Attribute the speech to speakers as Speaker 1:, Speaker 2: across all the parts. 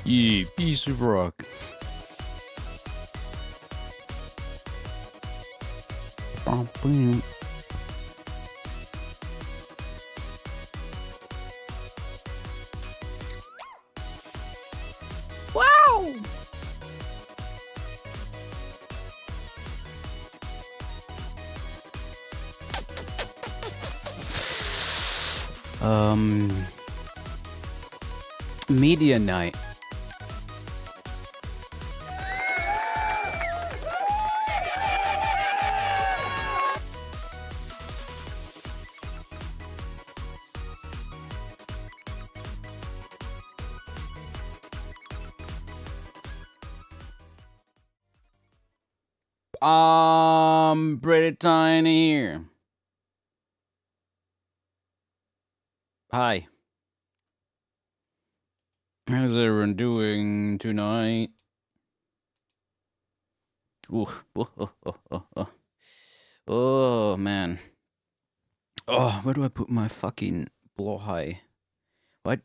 Speaker 1: You piece of rock. Wow! Media night. Pretty tiny here. Hi. How's everyone doing tonight? Ooh. Oh, man. Oh, where do I put my fucking blowhigh? What?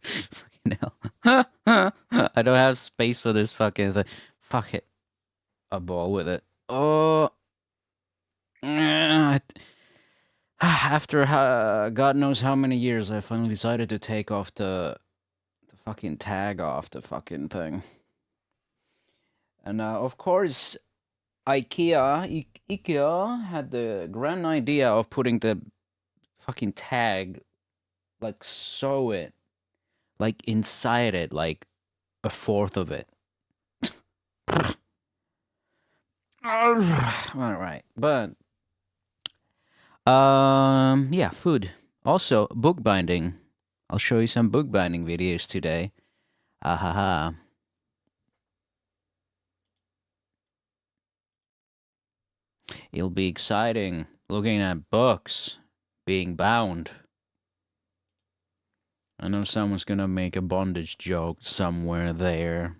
Speaker 1: Fucking hell. I don't have space for this fucking thing. Fuck it. A ball with it. Oh. After God knows how many years, I finally decided to take off the fucking tag off the fucking thing. And of course, IKEA had the grand idea of putting the fucking tag, like sew it, like inside it, like a fourth of it. All right, but yeah, food. Also, bookbinding. I'll show you some bookbinding videos today. Ahaha. It'll be exciting looking at books being bound. I know someone's gonna make a bondage joke somewhere there.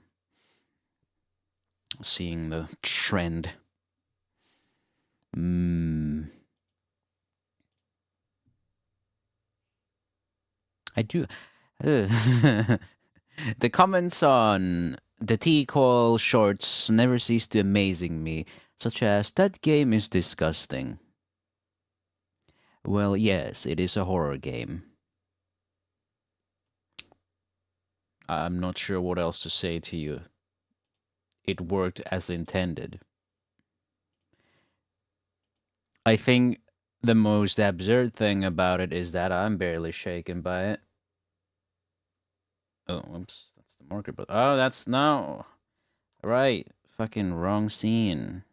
Speaker 1: Seeing the trend. I do. The comments on the T-Call shorts never cease to amazing me, such as, that game is disgusting. Well, yes, it is a horror game. I'm not sure what else to say to you. It worked as intended. I think the most absurd thing about it is that I'm barely shaken by it. Oh, oops, that's the marker, but oh, that's no. Right, fucking wrong scene.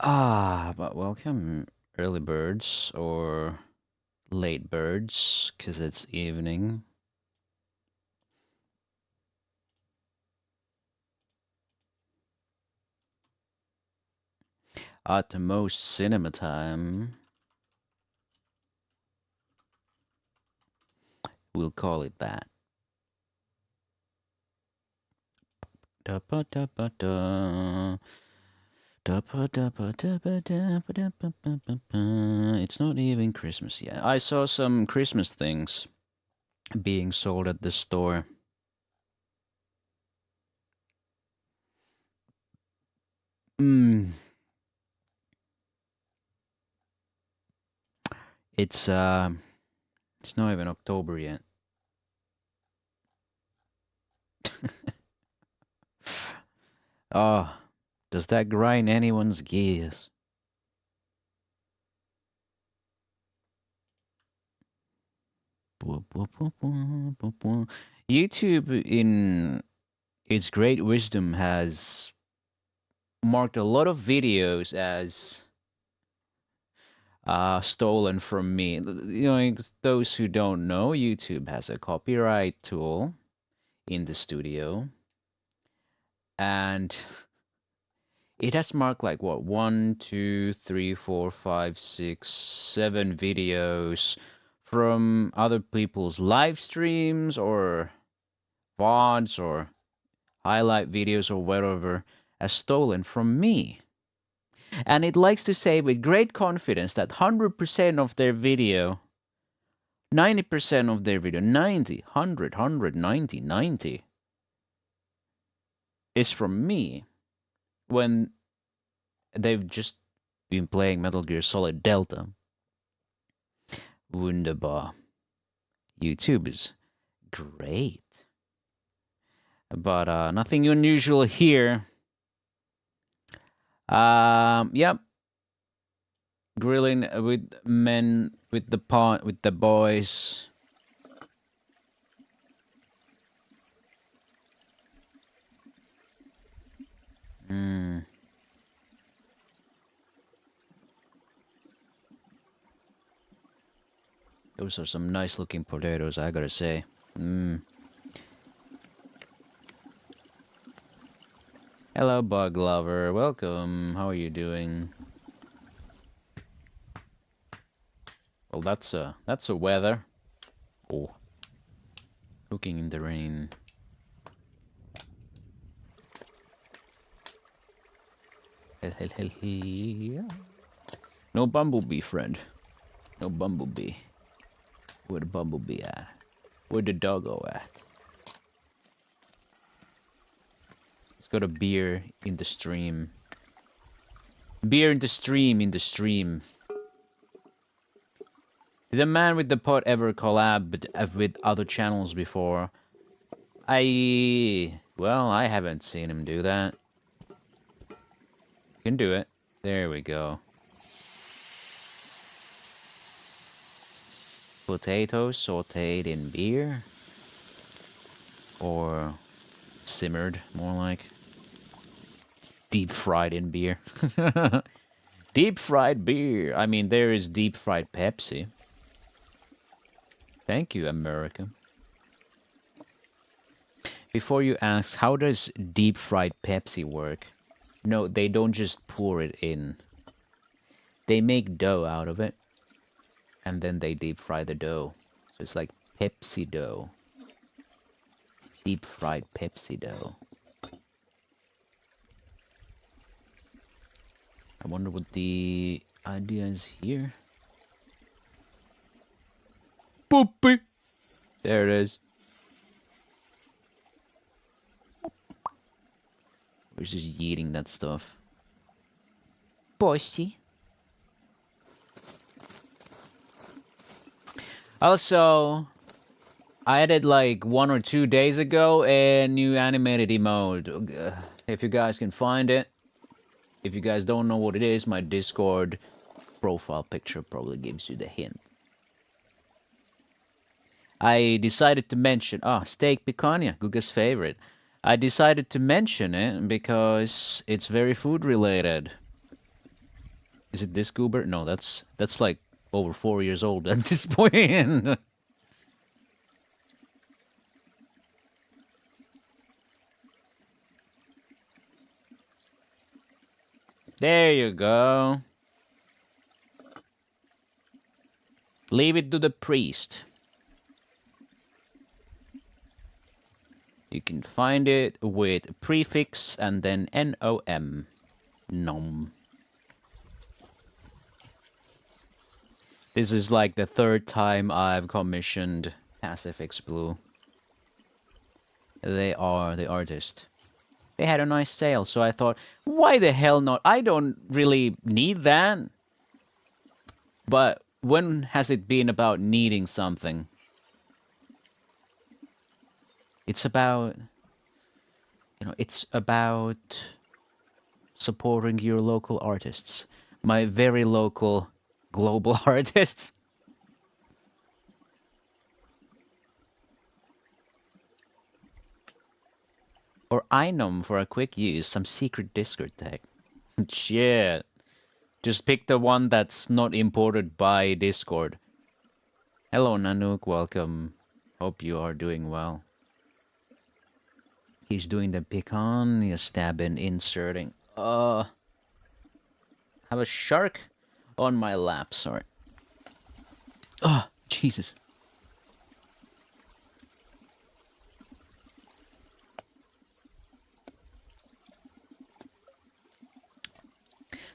Speaker 1: But welcome, early birds or late birds, because it's evening. At the most cinema time. We'll call it that. It's not even Christmas yet. I saw some Christmas things being sold at the store. It's not even October yet. Oh, does that grind anyone's gears? YouTube, in its great wisdom, has marked a lot of videos as stolen from me. You know, those who don't know, YouTube has a copyright tool. in the studio. And it has marked like what, 1, 2, 3, 4, 5, 6, 7 videos from other people's live streams or VODs or highlight videos or whatever as stolen from me. And it likes to say with great confidence that 100% of their video, 90% of their video, 90, 100, 190, 90 is from me when they've just been playing Metal Gear Solid Delta. Wunderbar. YouTube is great. But nothing unusual here. Yep. Grilling with men, with the boys. Those are some nice looking potatoes, I gotta say. Hello, bug lover. Welcome. How are you doing? Well, that's a weather. Oh. Cooking in the rain. No bumblebee, friend. No bumblebee. Where the bumblebee at? Where the doggo at? Let's go to beer in the stream. Beer in the stream, in the stream. Did the man with the pot ever collab with other channels before? Well, I haven't seen him do that. Can do it. There we go. Potatoes sauteed in beer? Or simmered, more like. Deep fried in beer. Deep fried beer. I mean, there is deep fried Pepsi. Thank you, America. Before you ask, how does deep fried Pepsi work? No, they don't just pour it in. They make dough out of it. And then they deep fry the dough. So it's like Pepsi dough. Deep fried Pepsi dough. I wonder what the idea is here. Poopy! There it is. We're just eating that stuff. Bossy. Also, I added like 1 or 2 days ago a new animated emote. If you guys can find it. If you guys don't know what it is, my Discord profile picture probably gives you the hint. I decided to mention... steak picanha, Guga's favorite. I decided to mention it because it's very food related. Is it this goober? No, that's like over 4 years old at this point. There you go. Leave it to the priest. You can find it with prefix and then N-O-M. Nom. This is like the 3rd time I've commissioned Pacifix Blue. They are the artist. They had a nice sale, so I thought, why the hell not? I don't really need that. But when has it been about needing something? It's about, it's about supporting your local artists. My very local global artists. Or Inom for a quick use, some secret Discord tag. Shit. Just pick the one that's not imported by Discord. Hello Nanook, welcome. Hope you are doing well. He's doing the picanha stab and inserting. Have a shark on my lap, sorry. Oh, Jesus.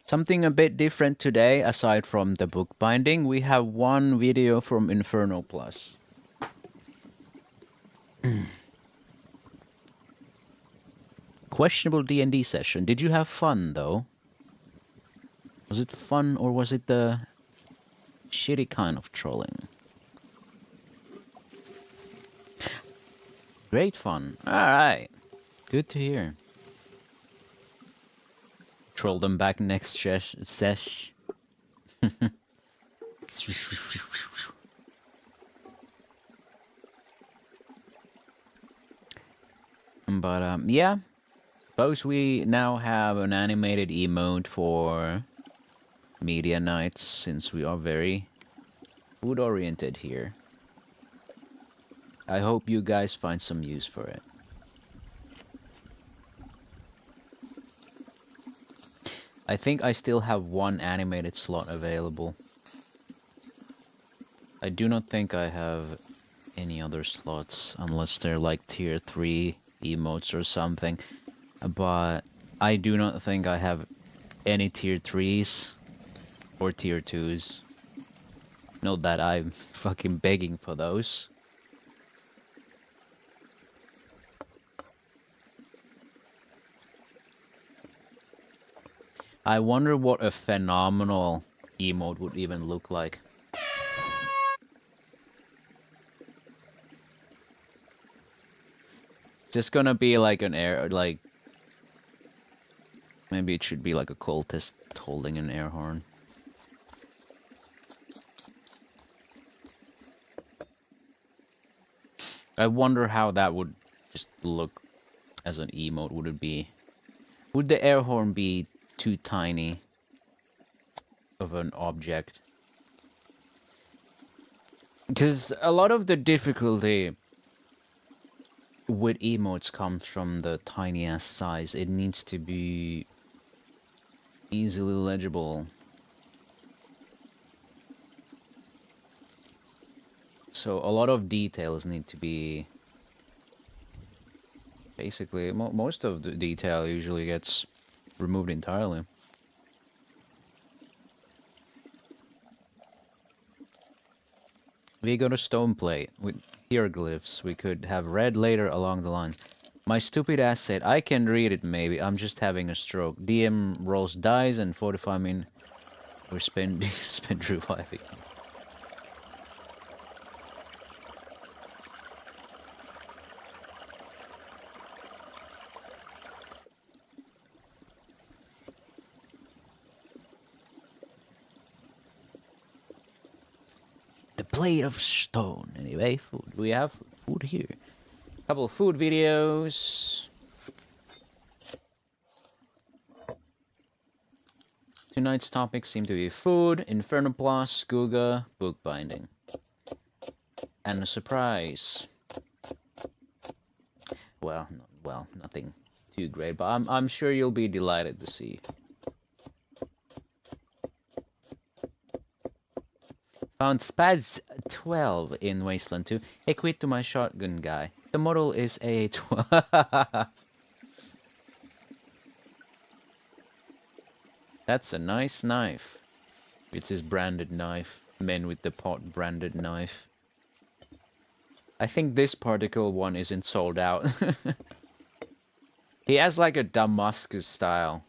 Speaker 1: Something a bit different today, aside from the bookbinding, we have one video from Inferno Plus. Questionable D&D session. Did you have fun, though? Was it fun, or was it the shitty kind of trolling? Great fun. Alright. Good to hear. Troll them back next sesh. But, yeah. Suppose we now have an animated emote for media nights, since we are very food-oriented here. I hope you guys find some use for it. I think I still have one animated slot available. I do not think I have any other slots, unless they're like tier 3 emotes or something. But I do not think I have any tier 3s or tier 2s. Not that I'm fucking begging for those. I wonder what a phenomenal emote would even look like. It's just gonna be like an air, like... Maybe it should be like a cultist holding an air horn. I wonder how that would just look as an emote. Would it be... Would the air horn be too tiny of an object? Because a lot of the difficulty with emotes comes from the tiny ass size. It needs to be easily legible. So a lot of details need to be... Basically, most of the detail usually gets removed entirely. We got a stone plate with hieroglyphs. We could have read later along the line. My stupid ass said, I can read it maybe, I'm just having a stroke. DM rolls dice and 45 minutes we're spent reviving. Plate of stone. Anyway, food. We have food here. A couple of food videos. Tonight's topics seem to be food, Inferno Plus, Guga, bookbinding. And a surprise. Well, nothing too great, but I'm sure you'll be delighted to see. Found Spaz 12 in Wasteland 2. Equipped to my shotgun guy. The model is AA12. That's a nice knife. It's his branded knife. Men with the pot branded knife. I think this particle one isn't sold out. He has like a Damascus style,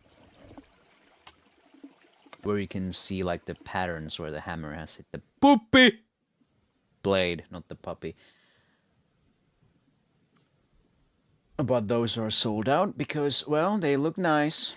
Speaker 1: where you can see like the patterns where the hammer has hit the puppy blade, not the puppy. But those are sold out because, well, they look nice.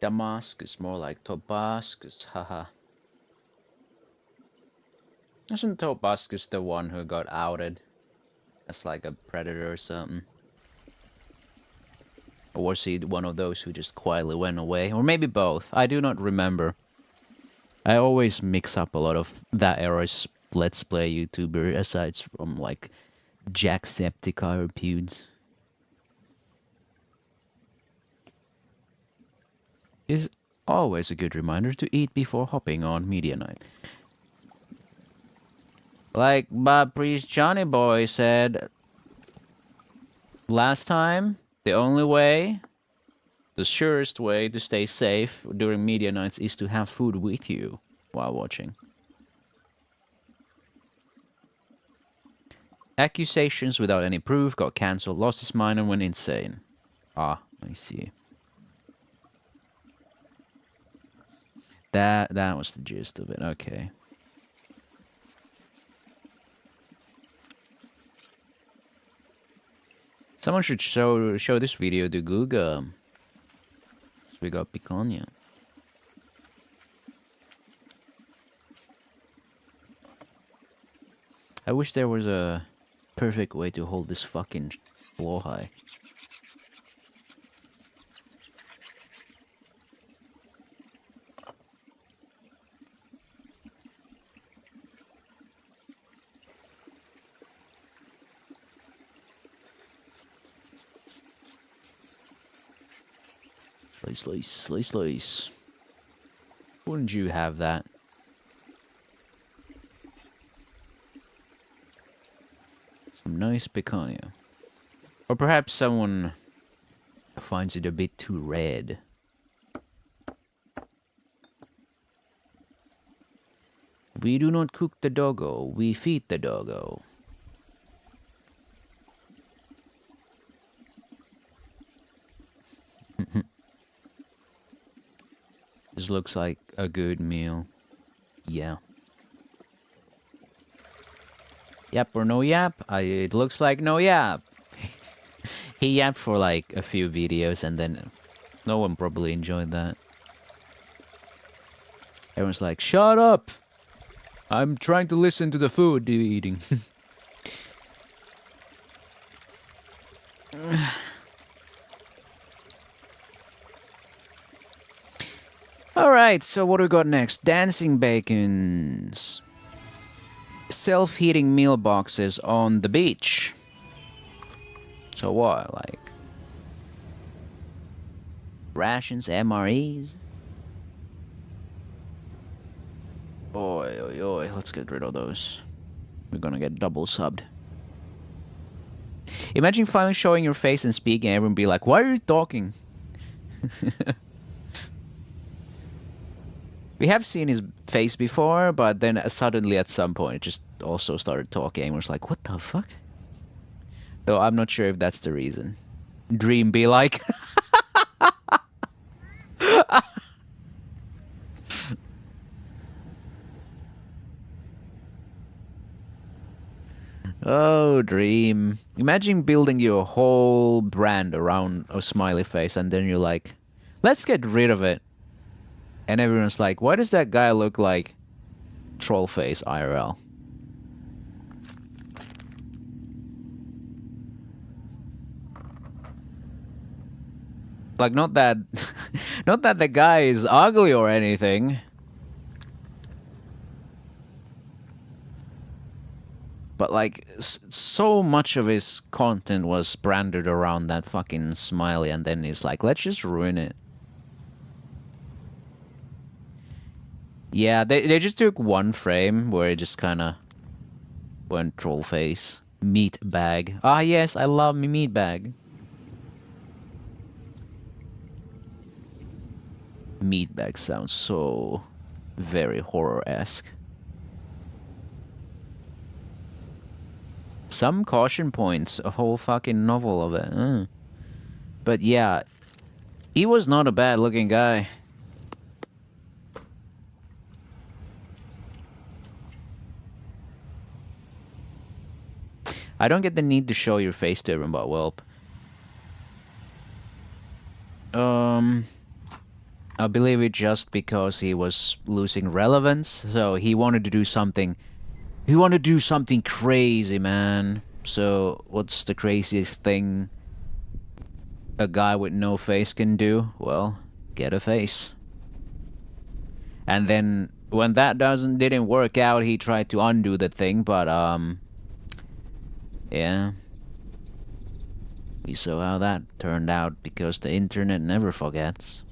Speaker 1: Damascus, more like Tobascus, haha. Isn't Tobuscus the one who got outed as like a predator or something? Or was he one of those who just quietly went away? Or maybe both. I do not remember. I always mix up a lot of that era's Let's Play YouTuber, aside from like Jacksepticeye or Pewds. Is always a good reminder to eat before hopping on media night. Like Bob Priest Johnny Boy said last time, the only way, the surest way to stay safe during media nights is to have food with you while watching. Accusations without any proof got cancelled, lost his mind and went insane. Ah, I see. That was the gist of it. Okay. Someone should show this video to Google. So we got picanha. I wish there was a perfect way to hold this fucking blow high. Slice, slice, slice. Wouldn't you have that? Some nice picanha. Or perhaps someone finds it a bit too red. We do not cook the doggo, we feed the doggo. This looks like a good meal. Yeah. Yap or no yap? It looks like no yap. He yapped for like a few videos and then no one probably enjoyed that. Everyone's like, shut up! I'm trying to listen to the food you're eating. Alright, so what do we got next? Dancing bacons. Self-heating meal boxes on the beach. So what, like rations, MREs? Oi, oi, oi, let's get rid of those. We're gonna get double subbed. Imagine finally showing your face and speaking and everyone be like, why are you talking? We have seen his face before, but then suddenly at some point it just also started talking and was like, what the fuck? Though I'm not sure if that's the reason. Dream be like... Oh, Dream. Imagine building your whole brand around a smiley face and then you're like, let's get rid of it. And everyone's like, why does that guy look like Trollface IRL? Like, not that... not that the guy is ugly or anything. But, like, so much of his content was branded around that fucking smiley, and then he's like, let's just ruin it. Yeah, they just took one frame where it just kind of went troll face. Meat bag. Ah, yes, I love me meat bag. Meat bag sounds so very horror-esque. Some caution points, a whole fucking novel of it. But yeah, he was not a bad-looking guy. I don't get the need to show your face to everyone, but whelp. I believe it just because he was losing relevance, so he wanted to do something We want to do something crazy, man. So, what's the craziest thing a guy with no face can do? Well, get a face. And then, when that didn't work out, he tried to undo the thing, but, yeah. We saw how that turned out, because the internet never forgets.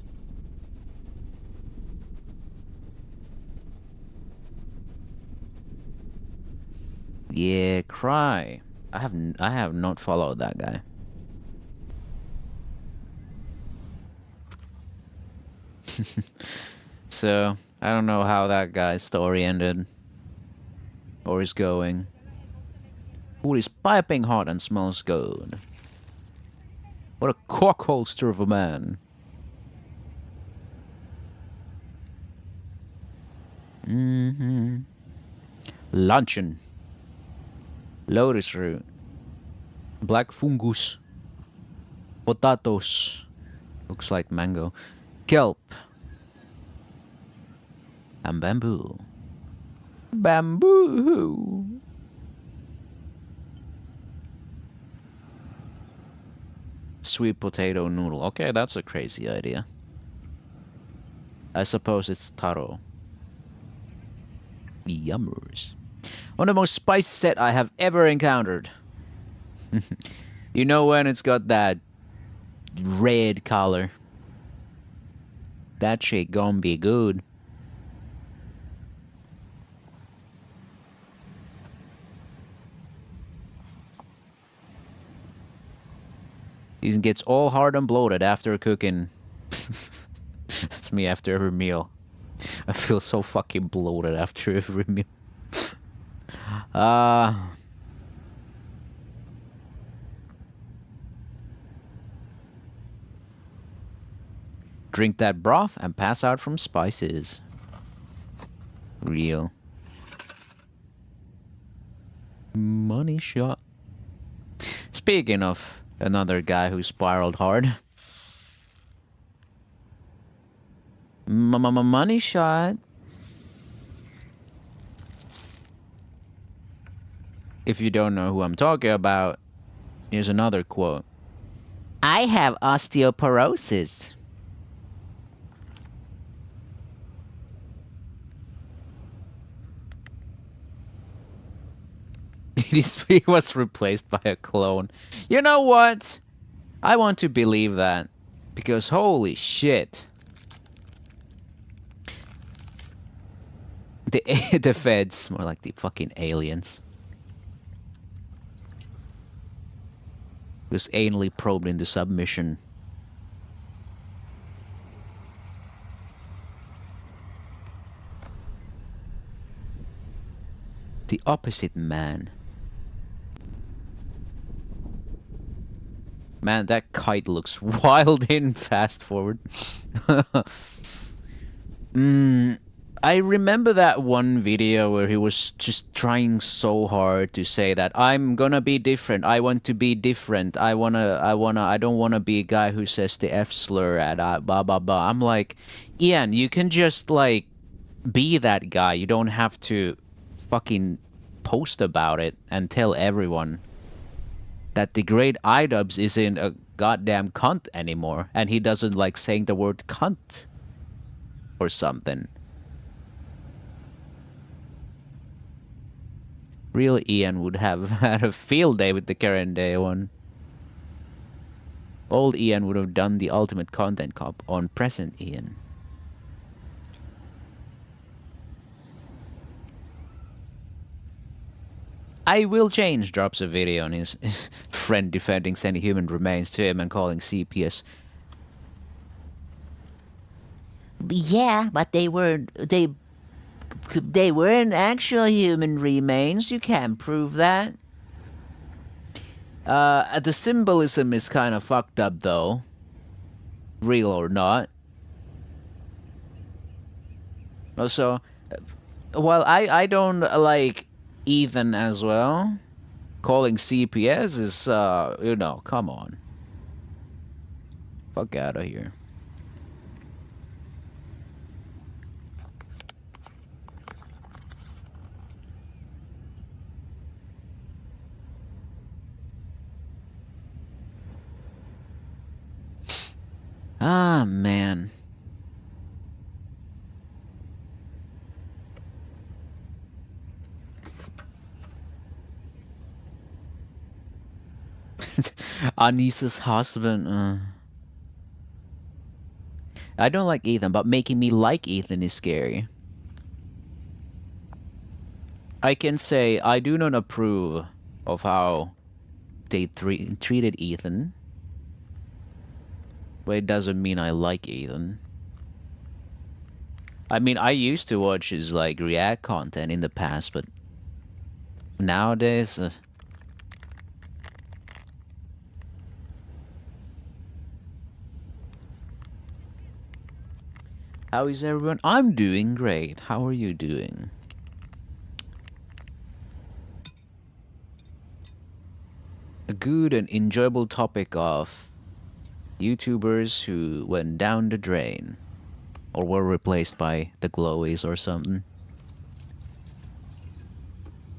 Speaker 1: Yeah, cry. I have not followed that guy. So, I don't know how that guy's story ended. Or is going. Food is piping hot and smells good. What a cockholster of a man. Luncheon. Lotus root. Black fungus. Potatoes. Looks like mango. Kelp. And bamboo. Bamboo. Sweet potato noodle. Okay, that's a crazy idea. I suppose it's taro. Yummers. One of the most spicy set I have ever encountered. You know when it's got that red color? That shit gonna be good. It gets all hard and bloated after cooking. That's me after every meal. I feel so fucking bloated after every meal. Drink that broth and pass out from spices. Real. Money shot. Speaking of another guy who spiraled hard. Money shot. If you don't know who I'm talking about, here's another quote. I have osteoporosis. He was replaced by a clone. You know what? I want to believe that. Because holy shit. The feds, more like the fucking aliens. Was anally probed into submission. The opposite man. Man, that kite looks wild in fast forward. I remember that one video where he was just trying so hard to say that I'm gonna be different. I want to be different. I don't wanna be a guy who says the F slur at blah blah blah. I'm like, Ian, you can just like be that guy. You don't have to fucking post about it and tell everyone that the great iDubbbz isn't a goddamn cunt anymore, and he doesn't like saying the word cunt or something. Real Ian would have had a field day with the current day one. Old Ian would have done the ultimate content cop on present Ian. I will change drops a video on his friend defending sending human remains to him and calling CPS. Yeah, but they weren't actual human remains. You can't prove that. The symbolism is kind of fucked up though. Real or not. Also, while I don't like Ethan as well, calling CPS is, you know, come on. Fuck out of here. Ah, man. Anissa's husband. I don't like Ethan, but making me like Ethan is scary. I can say I do not approve of how they treated Ethan. But it doesn't mean I like Ethan. I mean, I used to watch his, like, React content in the past, but nowadays... How is everyone? I'm doing great. How are you doing? A good and enjoyable topic of YouTubers who went down the drain or were replaced by the glowies or something.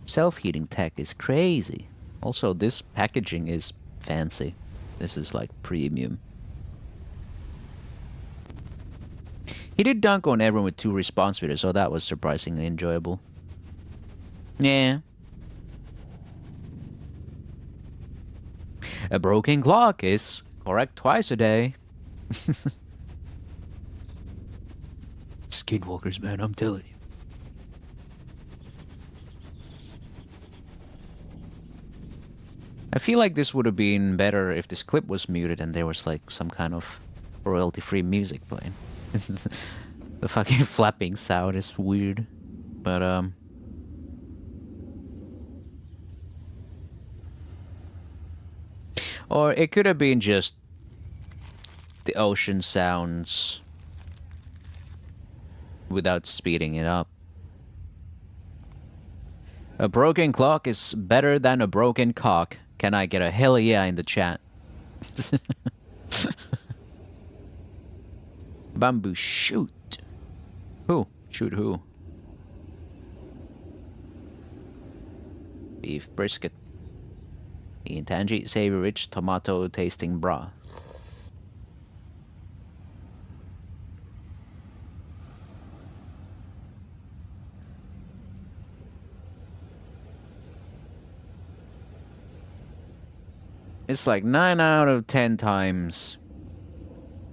Speaker 1: Self-heating tech is crazy. Also, this packaging is fancy. This is like premium. He did dunk on everyone with 2 response videos, so that was surprisingly enjoyable. Yeah. A broken clock is correct twice a day. Skinwalkers, man, I'm telling you. I feel like this would have been better if this clip was muted and there was like some kind of royalty-free music playing. The fucking flapping sound is weird. But, or it could have been just the ocean sounds without speeding it up. A broken clock is better than a broken cock. Can I get a hell yeah in the chat? Bamboo, shoot. Who? Shoot who? Beef brisket. Tangy, savory, rich, tomato tasting broth. It's like 9 out of 10 times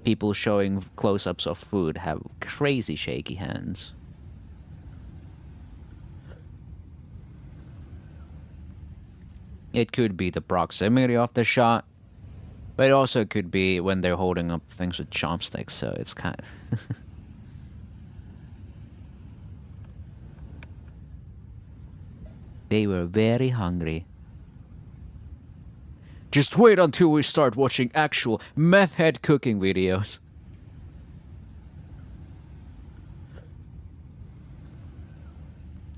Speaker 1: people showing close-ups of food have crazy shaky hands. It could be the proximity of the shot, but it also could be when they're holding up things with chopsticks, so it's kind of... They were very hungry. Just wait until we start watching actual meth head cooking videos.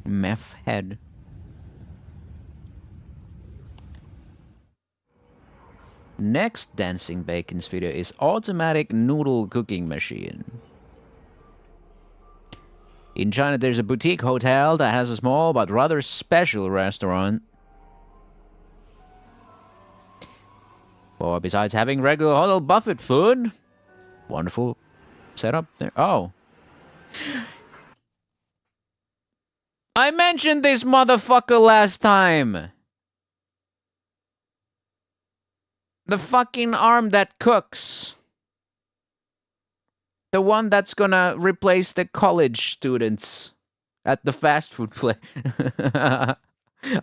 Speaker 1: Meth head. Next Dancing Bacon's video is automatic noodle cooking machine. In China, there's a boutique hotel that has a small but rather special restaurant. Or besides having regular hotel buffet food, wonderful setup there. Oh. I mentioned this motherfucker last time. The fucking arm that cooks. The one that's gonna replace the college students at the fast food place.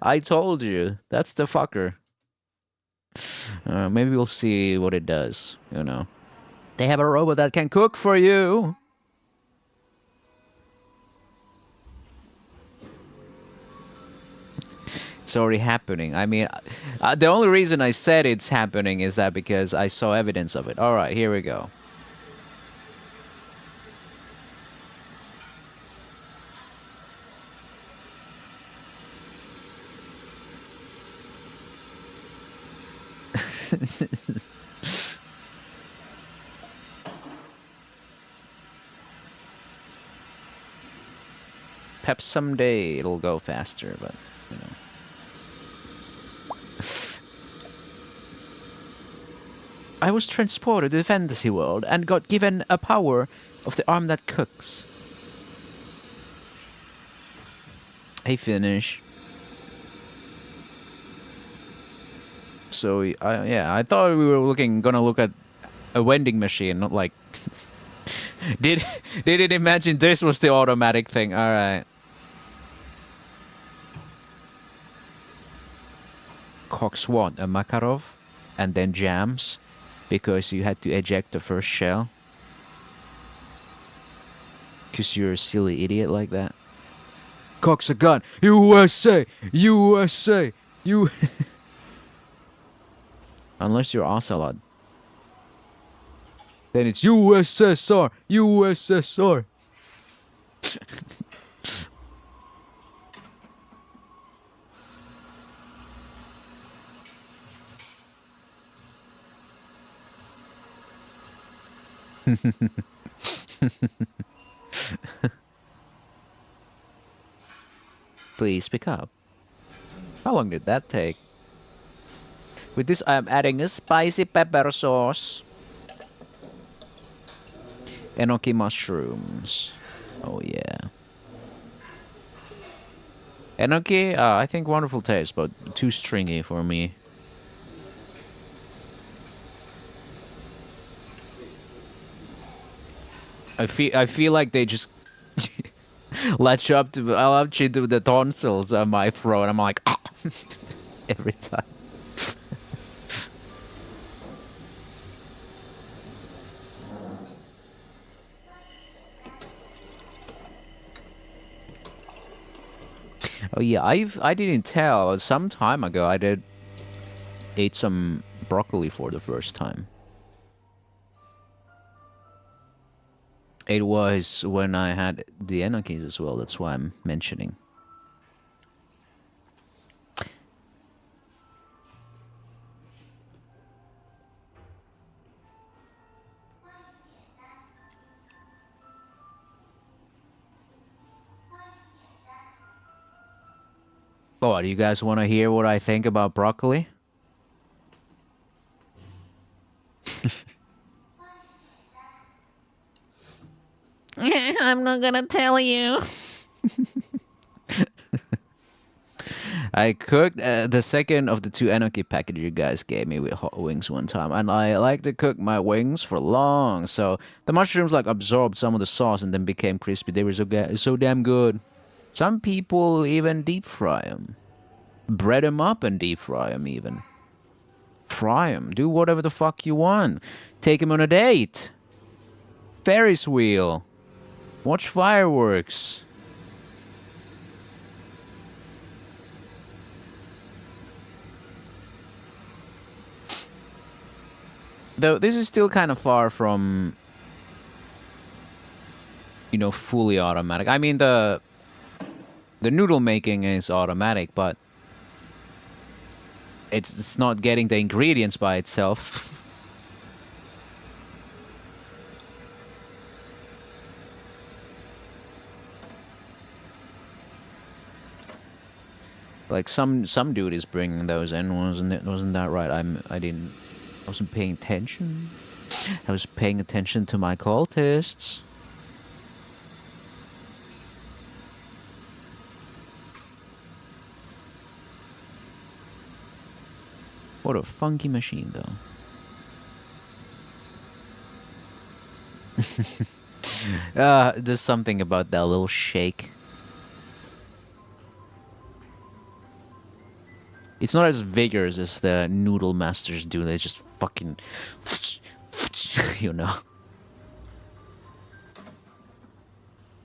Speaker 1: I told you. That's the fucker. Maybe we'll see what it does, you know. They have a robot that can cook for you. It's already happening. I mean, the only reason I said it's happening is that because I saw evidence of it. All right, here we go. Perhaps someday it'll go faster, but, you know. I was transported to the fantasy world and got given a power of the arm that cooks. Hey, Finish. So, I thought we were gonna look at a vending machine, not like... Did it imagine this was the automatic thing? Alright. Cooks what? A Makarov? And then jams? Because you had to eject the first shell? Because you're a silly idiot like that? Cocks a gun! USA! USA! You... Unless you're Ocelot. Then it's USSR! USSR! Please pick up. How long did that take? With this, I'm adding a spicy pepper sauce. Enoki mushrooms. Oh yeah. Enoki, I think wonderful taste, but too stringy for me. I feel like they just latch up to the tonsils on my throat. I'm like every time. Oh yeah, I didn't tell. Some time ago, I ate some broccoli for the first time. It was when I had the Anarchies as well. That's why I'm mentioning. Oh, do you guys want to hear what I think about broccoli? I'm not gonna tell you. I cooked the second of the 2 Anarchy packages you guys gave me with hot wings one time, and I like to cook my wings for long, so the mushrooms like absorbed some of the sauce and then became crispy. They were so damn good. Some people even deep fry them. Bread them up and deep fry them even. Fry them. Do whatever the fuck you want. Take them on a date. Ferris wheel. Watch fireworks. Though this is still kind of far from, you know, fully automatic. I mean, the noodle making is automatic, but it's not getting the ingredients by itself. Like some dude is bringing those in, wasn't that right? I wasn't paying attention. I was paying attention to my cultists. What a funky machine, though. There's something about that little shake. It's not as vigorous as the noodle masters do. They just fucking, you know.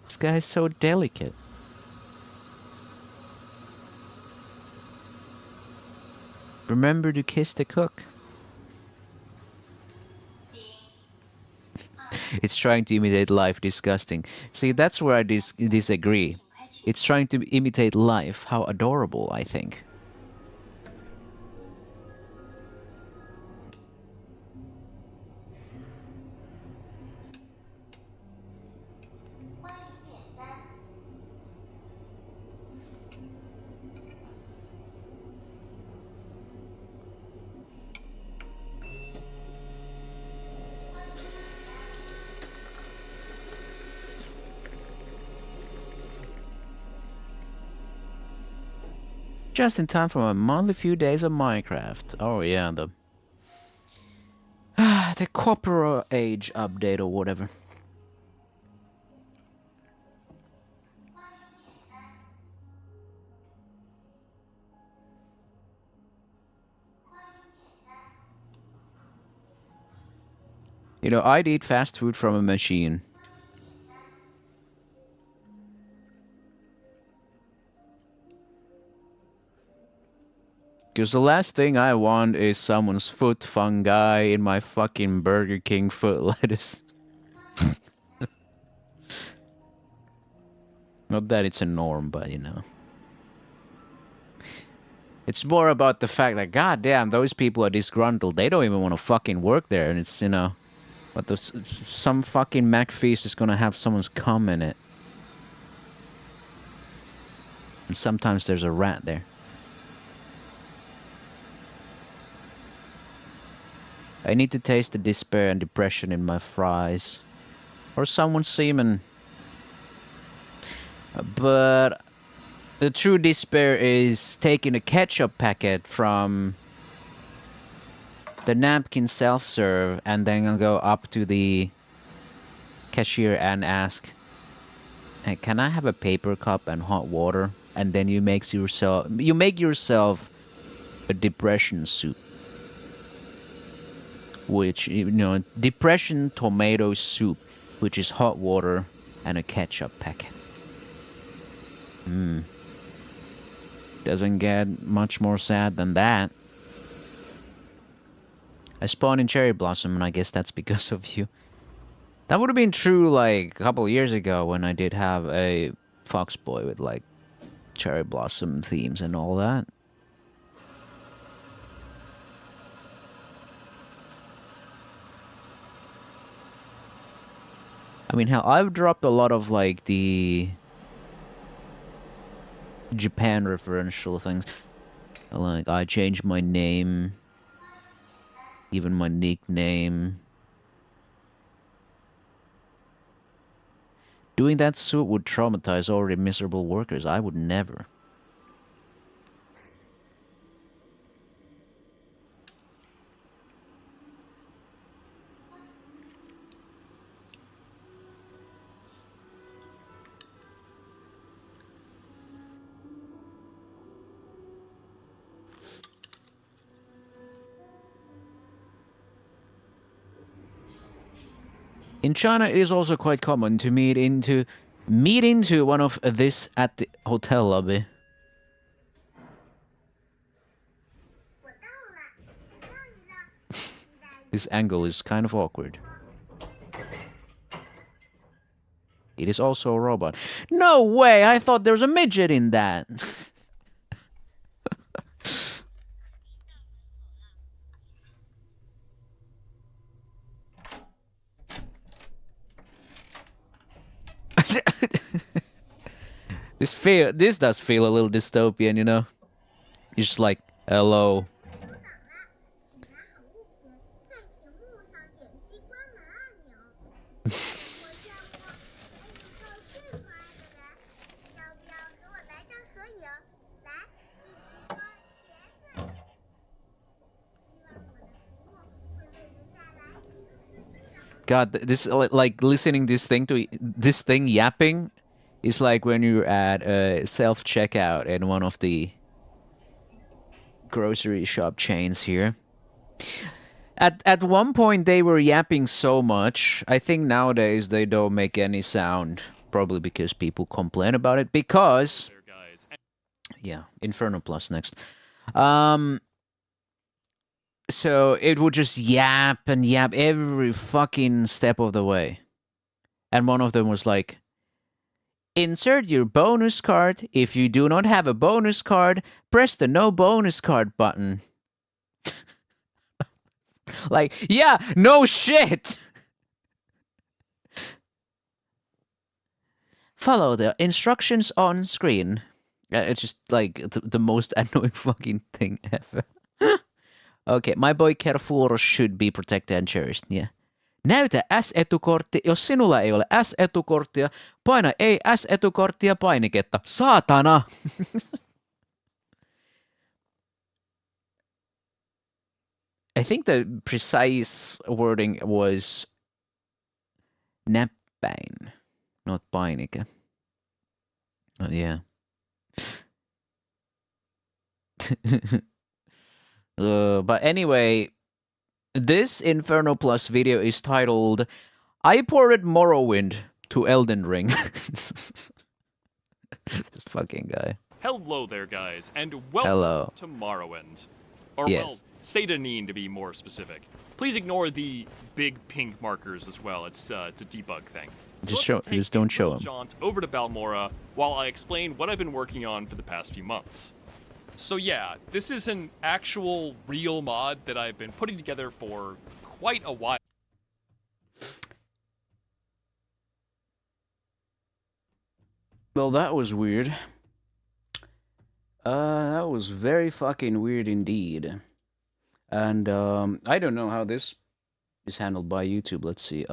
Speaker 1: This guy's so delicate. Remember to kiss the cook. It's trying to imitate life. Disgusting. See, that's where I disagree. It's trying to imitate life. How adorable, I think. Just in time for my monthly few days of Minecraft. Oh yeah, the Copper Age update or whatever. You know, I'd eat fast food from a machine. Because the last thing I want is someone's foot fungi in my fucking Burger King foot lettuce. Not that it's a norm, but you know. It's more about the fact that, goddamn, those people are disgruntled. They don't even want to fucking work there. And it's, you know, but some fucking McFeast is gonna have someone's cum in it. And sometimes there's a rat there. I need to taste the despair and depression in my fries. Or someone's semen. But the true despair is taking a ketchup packet from the napkin self-serve and then I'll go up to the cashier and ask, hey, can I have a paper cup and hot water? And then you make yourself a depression soup. Which, you know, depression tomato soup, which is hot water and a ketchup packet. Doesn't get much more sad than that. I spawned in Cherry Blossom, and I guess that's because of you. That would have been true, like, a couple of years ago when I did have a Fox Boy with, like, Cherry Blossom themes and all that. I mean, hell, I've dropped a lot of, like, the Japan referential things. Like, I changed my name. Even my nickname. Doing that suit would traumatize already miserable workers. I would never. In China, it is also quite common to meet into one of this at the hotel lobby. This angle is kind of awkward. It is also a robot. No way! I thought there was a midget in that. This does feel a little dystopian, you know? It's just like, hello. God, this, like, listening this thing yapping is like when you're at a self-checkout in one of the grocery shop chains here. At one point they were yapping so much. I think nowadays they don't make any sound, probably because people complain about it. Because, yeah, Inferno Plus next. So it would just yap and yap every fucking step of the way. And one of them was like, insert your bonus card. If you do not have a bonus card, press the no bonus card button. Like, yeah, no shit. Follow the instructions on screen. It's just like the most annoying fucking thing ever. Okay, my boy Carrefour should be protected and cherished, yeah. Näytä S-etukortti, jos sinulla ei ole S-etukorttia, paina ei S-etukorttia painiketta. Saatana! I think the precise wording was näppäin, not painike. Yeah. But anyway, this Inferno Plus video is titled I ported Morrowind to Elden Ring. This fucking guy.
Speaker 2: Hello there, guys, and welcome to Morrowind. Or,
Speaker 1: yes.
Speaker 2: well, Satanine to be more specific. Please ignore the big pink markers as well. It's a debug thing. So
Speaker 1: just don't show them.
Speaker 2: Jaunt over to Balmora while I explain what I've been working on for the past few months. So yeah, this is an actual real mod that I've been putting together for quite a while.
Speaker 1: Well, that was weird. That was very fucking weird indeed. And I don't know how this is handled by YouTube. Let's see.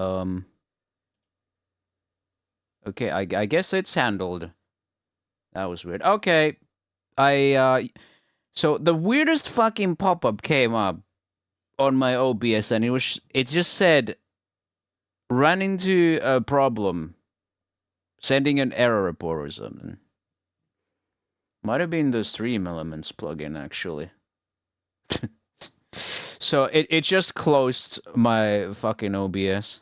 Speaker 1: Okay, I guess it's handled. That was weird. Okay. So the weirdest fucking pop-up came up on my OBS, and it just said ran into a problem, sending an error report or something. Might have been the Stream Elements plugin, actually. So it just closed my fucking OBS.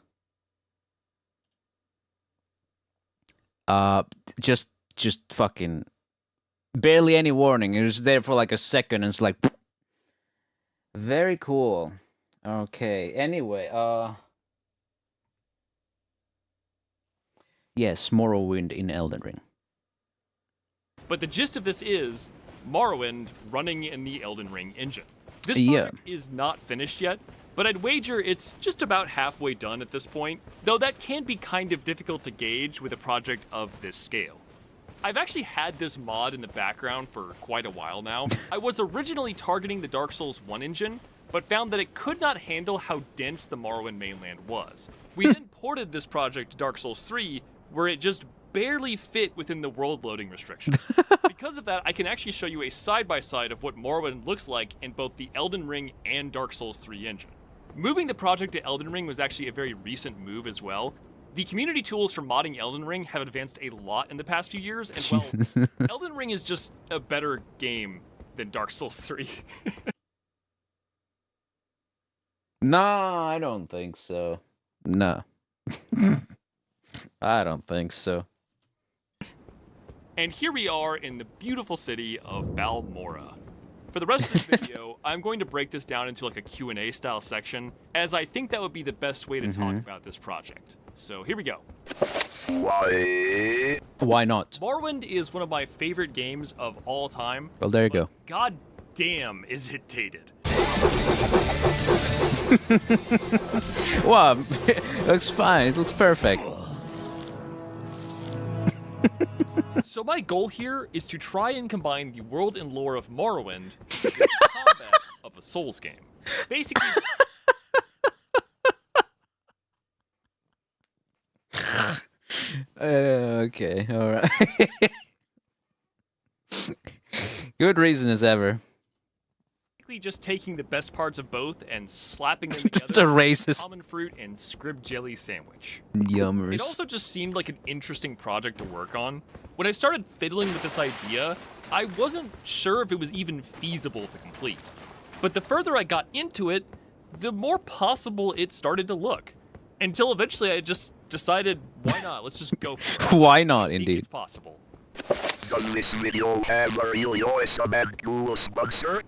Speaker 1: Just fucking barely any warning. It was there for like a second, and it's like very cool. Okay. Anyway, yes, Morrowind in Elden Ring.
Speaker 2: But the gist of this is Morrowind running in the Elden Ring engine. This project is not finished yet, but I'd wager it's just about halfway done at this point, though that can be kind of difficult to gauge with a project of this scale. I've actually had this mod in the background for quite a while now. I was originally targeting the Dark Souls 1 engine, but found that it could not handle how dense the Morrowind mainland was. We then ported this project to Dark Souls 3, where it just barely fit within the world loading restrictions. Because of that, I can actually show you a side-by-side of what Morrowind looks like in both the Elden Ring and Dark Souls 3 engine. Moving the project to Elden Ring was actually a very recent move as well. The community tools for modding Elden Ring have advanced a lot in the past few years, and well, Elden Ring is just a better game than Dark Souls 3.
Speaker 1: No, I don't think so. No. I don't think so.
Speaker 2: And here we are in the beautiful city of Balmora. For the rest of this video, I'm going to break this down into like a Q&A style section, as I think that would be the best way to talk about this project. So here we go.
Speaker 1: Why not?
Speaker 2: Morrowind is one of my favorite games of all time.
Speaker 1: Well, there you go.
Speaker 2: God damn, is it dated.
Speaker 1: Wow, it looks fine. It looks perfect.
Speaker 2: So my goal here is to try and combine the world and lore of Morrowind with the combat of a Souls game. Basically...
Speaker 1: Okay, alright. Good reason as ever.
Speaker 2: Just taking the best parts of both and slapping them together
Speaker 1: The racist
Speaker 2: common fruit and scrib jelly sandwich.
Speaker 1: Yummers.
Speaker 2: It also just seemed like an interesting project to work on. When I started fiddling with this idea, I wasn't sure if it was even feasible to complete. But the further I got into it, the more possible it started to look. Until eventually I just decided, why not? Let's just go for it.
Speaker 1: Why not,
Speaker 2: I think
Speaker 1: indeed?
Speaker 2: it's possible.
Speaker 3: Does this video have a real USB and cool sponsor?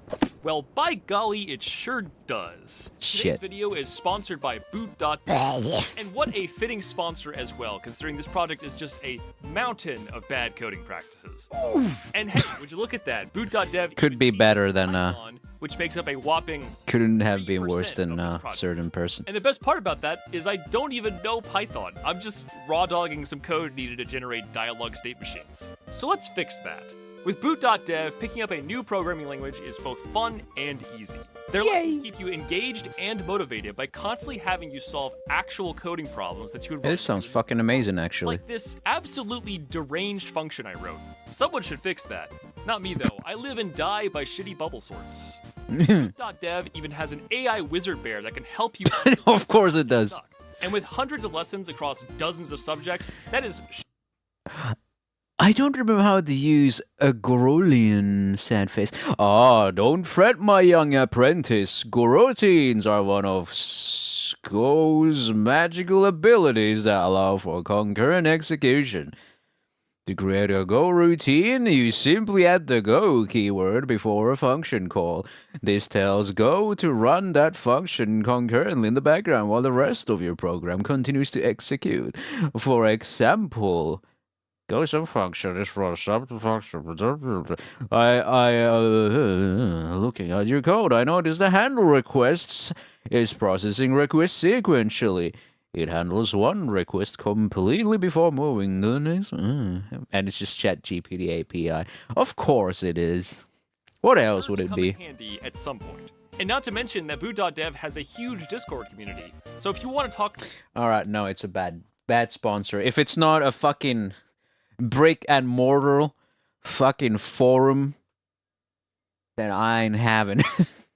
Speaker 2: Well, by golly, it sure does.
Speaker 1: Shit.
Speaker 2: Today's video is sponsored by boot.dev, and what a fitting sponsor as well, considering this project is just a mountain of bad coding practices. And hey, would you look at that? Boot.dev
Speaker 1: Could be better than
Speaker 2: Python, which makes up a whopping
Speaker 1: couldn't have been worse
Speaker 2: 3%
Speaker 1: than
Speaker 2: of this
Speaker 1: a
Speaker 2: project.
Speaker 1: certain person.
Speaker 2: And the best part about that is I don't even know Python. I'm just raw dogging some code needed to generate dialogue state machines. So let's fix that. With boot.dev, picking up a new programming language is both fun and easy. Their lessons keep you engaged and motivated by constantly having you solve actual coding problems that you would run
Speaker 1: This sounds
Speaker 2: into,
Speaker 1: fucking amazing, actually.
Speaker 2: like this absolutely deranged function I wrote. Someone should fix that. Not me, though. I live and die by shitty bubble sorts. Boot.dev even has an AI wizard bear that can help you.
Speaker 1: Of course it does.
Speaker 2: Stuck. And with hundreds of lessons across dozens of subjects, that is.
Speaker 1: I don't remember how to use a Gorolian sad face. Ah, don't fret, my young apprentice. Goroutines are one of Sko's magical abilities that allow for concurrent execution. To create a Go routine, you simply add the Go keyword before a function call. This tells Go to run that function concurrently in the background while the rest of your program continues to execute. For example, Go some function is run sub function. Looking at your code, I noticed the handle requests is processing requests sequentially. It handles one request completely before moving to the next. And it's just ChatGPT API. Of course it is. What else would it be?
Speaker 2: Handy at some point. And not to mention that Boot.dev has a huge Discord community. So if you want to talk...
Speaker 1: Alright, no, it's a bad sponsor. If it's not a fucking brick and mortar fucking forum, then I ain't having it.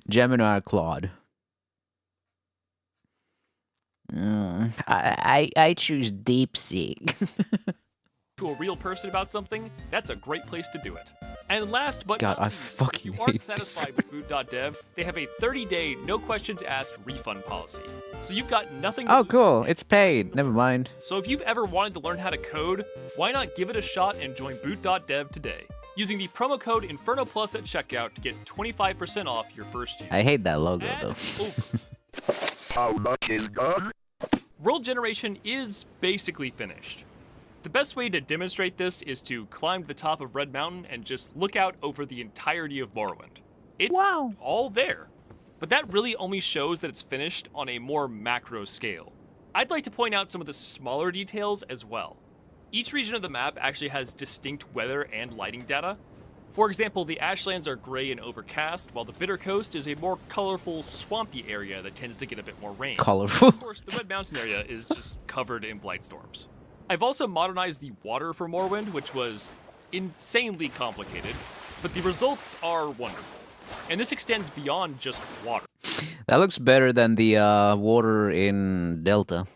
Speaker 1: Gemini Claude. I choose DeepSeek.
Speaker 2: To a real person about something, that's a great place to do it. And last but
Speaker 1: God,
Speaker 2: not
Speaker 1: I
Speaker 2: least,
Speaker 1: fucking
Speaker 2: if you aren't
Speaker 1: hate
Speaker 2: satisfied with Boot.dev, they have a 30-day, no questions asked refund policy. So you've got nothing to
Speaker 1: Oh,
Speaker 2: lose.
Speaker 1: cool. It's paid. Never mind.
Speaker 2: So if you've ever wanted to learn how to code, why not give it a shot and join Boot.dev today? Using the promo code Inferno Plus at checkout to get 25% off your first year.
Speaker 1: I hate that logo,
Speaker 2: And
Speaker 1: though.
Speaker 2: over.
Speaker 3: How much is done?
Speaker 2: World generation is basically finished. The best way to demonstrate this is to climb to the top of Red Mountain and just look out over the entirety of Morrowind. It's all there. But that really only shows that it's finished on a more macro scale. I'd like to point out some of the smaller details as well. Each region of the map actually has distinct weather and lighting data. For example, the Ashlands are gray and overcast, while the Bitter Coast is a more colorful, swampy area that tends to get a bit more rain.
Speaker 1: Colorful.
Speaker 2: Of course, the Red Mountain area is just covered in blight storms. I've also modernized the water for Morrowind, which was insanely complicated, but the results are wonderful. And this extends beyond just water.
Speaker 1: That looks better than the water in Delta.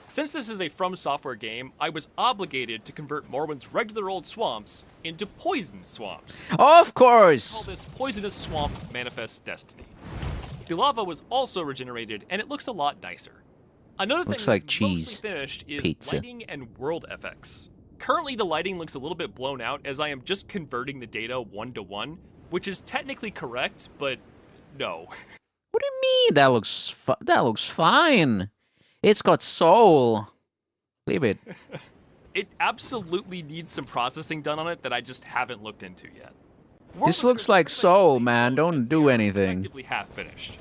Speaker 2: Since this is a From Software game, I was obligated to convert Morrowind's regular old swamps into poison swamps.
Speaker 1: Of
Speaker 2: Call
Speaker 1: course!
Speaker 2: this Poisonous Swamp Manifest Destiny. The lava was also regenerated, and it looks a lot nicer. Another thing
Speaker 1: Looks like
Speaker 2: that's
Speaker 1: cheese.
Speaker 2: mostly finished is
Speaker 1: Pizza.
Speaker 2: lighting and world FX. Currently, the lighting looks a little bit blown out as I am just converting the data 1-to-1, which is technically correct, but no.
Speaker 1: What do you mean? That looks fine. It's got soul. Leave it.
Speaker 2: It absolutely needs some processing done on it that I just haven't looked into yet.
Speaker 1: This
Speaker 2: World
Speaker 1: looks
Speaker 2: emitters
Speaker 1: like
Speaker 2: are
Speaker 1: Soul,
Speaker 2: especially
Speaker 1: man.
Speaker 2: slow
Speaker 1: Don't
Speaker 2: because
Speaker 1: do
Speaker 2: they are
Speaker 1: anything.
Speaker 2: Effectively half finished.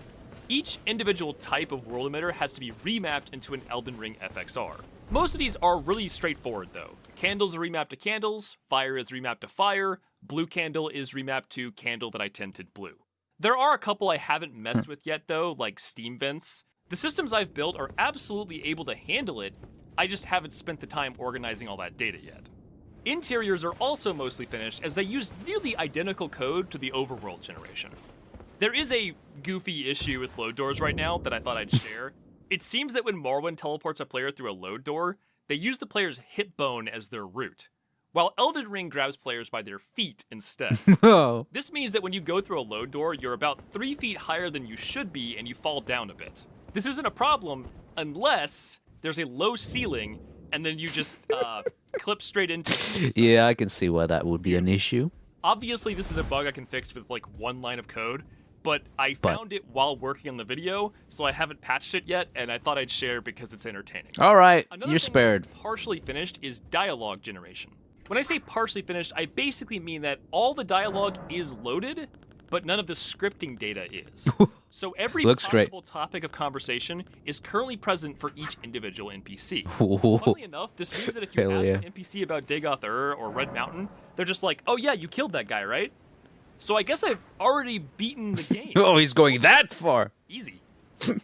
Speaker 2: Each individual type of world emitter has to be remapped into an Elden Ring FXR. Most of these are really straightforward though. Candles are remapped to candles, fire is remapped to fire, blue candle is remapped to candle that I tinted blue. There are a couple I haven't messed with yet though, like steam vents. The systems I've built are absolutely able to handle it, I just haven't spent the time organizing all that data yet. Interiors are also mostly finished as they use nearly identical code to the overworld generation. There is a goofy issue with load doors right now that I thought I'd share. It seems that when Morrowind teleports a player through a load door, they use the player's hip bone as their root, while Elden Ring grabs players by their feet instead.
Speaker 1: Oh.
Speaker 2: This means that when you go through a load door, you're about 3 feet higher than you should be and you fall down a bit. This isn't a problem unless there's a low ceiling and then you just clip straight into it.
Speaker 1: Yeah, I can see why that would be an issue.
Speaker 2: Obviously, this is a bug I can fix with like 1 line of code, but I found it while working on the video, so I haven't patched it yet, and I thought I'd share because it's entertaining.
Speaker 1: All right,
Speaker 2: Another
Speaker 1: you're
Speaker 2: thing
Speaker 1: spared.
Speaker 2: that's partially finished is dialogue generation. When I say partially finished, I basically mean that all the dialogue is loaded, but none of the scripting data is. So every
Speaker 1: Looks great.
Speaker 2: possible topic of conversation is currently present for each individual NPC.
Speaker 1: Ooh.
Speaker 2: Funnily enough, this means that if you
Speaker 1: Hell
Speaker 2: ask
Speaker 1: yeah.
Speaker 2: an NPC about Dagoth-Ur or Red Mountain, they're just like, oh yeah, you killed that guy, right? So I guess I've already beaten the game.
Speaker 1: Oh, he's going that far.
Speaker 2: Easy.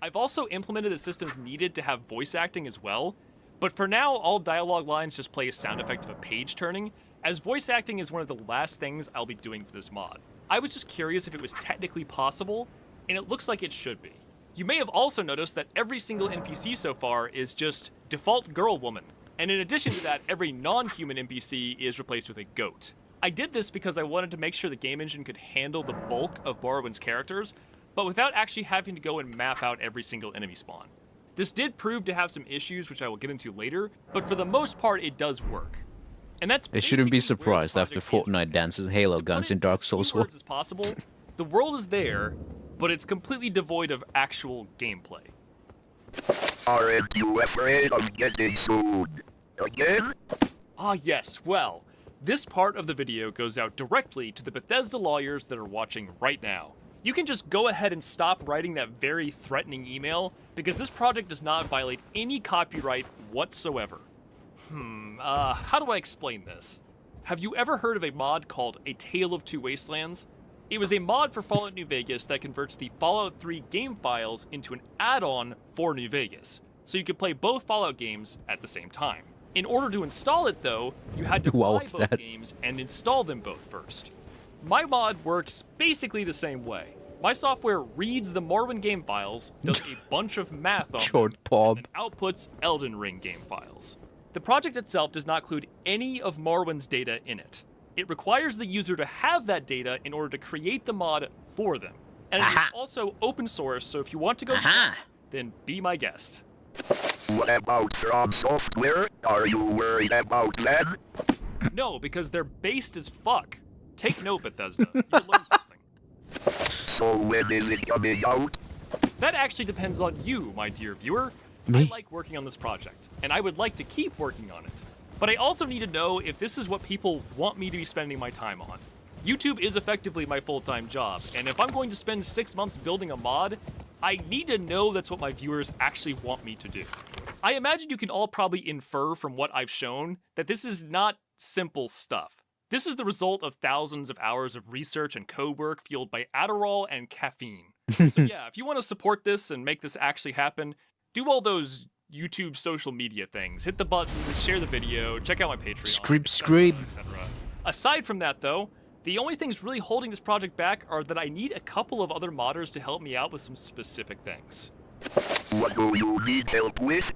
Speaker 2: I've also implemented the systems needed to have voice acting as well, But for now, all dialogue lines just play a sound effect of a page turning, as voice acting is one of the last things I'll be doing for this mod. I was just curious if it was technically possible, and it looks like it should be. You may have also noticed that every single NPC so far is just default girl woman, and in addition to that, every non-human NPC is replaced with a goat. I did this because I wanted to make sure the game engine could handle the bulk of Morrowind's characters, but without actually having to go and map out every single enemy spawn. This did prove to have some issues, which I will get into later, but for the most part, it does work. And that's
Speaker 1: I shouldn't be
Speaker 2: basically
Speaker 1: surprised
Speaker 2: where the
Speaker 1: after
Speaker 2: project is
Speaker 1: Fortnite dances Halo
Speaker 2: to
Speaker 1: guns
Speaker 2: put
Speaker 1: in
Speaker 2: it
Speaker 1: Dark
Speaker 2: as
Speaker 1: Souls
Speaker 2: few
Speaker 1: 1.
Speaker 2: words as possible, the world is there, but it's completely devoid of actual gameplay.
Speaker 3: Aren't you afraid of getting sued? Again?
Speaker 2: Ah yes, well, this part of the video goes out directly to the Bethesda lawyers that are watching right now. You can just go ahead and stop writing that very threatening email, because this project does not violate any copyright whatsoever. How do I explain this? Have you ever heard of a mod called A Tale of Two Wastelands? It was a mod for Fallout New Vegas that converts the Fallout 3 game files into an add-on for New Vegas, so you could play both Fallout games at the same time. In order to install it, though, you had to buy both games and install them both first. My mod works basically the same way. My software reads the Morrowind game files, does a bunch of math on them, and then outputs Elden Ring game files. The project itself does not include any of Morrowind's data in it. It requires the user to have that data in order to create the mod for them. And it is also open source, so if you want to go check, then be my guest.
Speaker 3: What about From Software? Are you worried about them?
Speaker 2: No, because they're based as fuck. Take note, Bethesda. You'll learn something.
Speaker 3: So when is it coming out?
Speaker 2: That actually depends on you, my dear viewer.
Speaker 1: Me?
Speaker 2: I like working on this project, and I would like to keep working on it. But I also need to know if this is what people want me to be spending my time on. YouTube is effectively my full-time job, and if I'm going to spend 6 months building a mod, I need to know that's what my viewers actually want me to do. I imagine you can all probably infer from what I've shown that this is not simple stuff. This is the result of thousands of hours of research and code work fueled by Adderall and caffeine. So yeah, if you want to support this and make this actually happen, do all those YouTube social media things. Hit the button, share the video, check out my Patreon,
Speaker 1: Scream.
Speaker 2: etc. Aside from that, though, the only things really holding this project back are that I need a couple of other modders to help me out with some specific things.
Speaker 3: What do you need help with?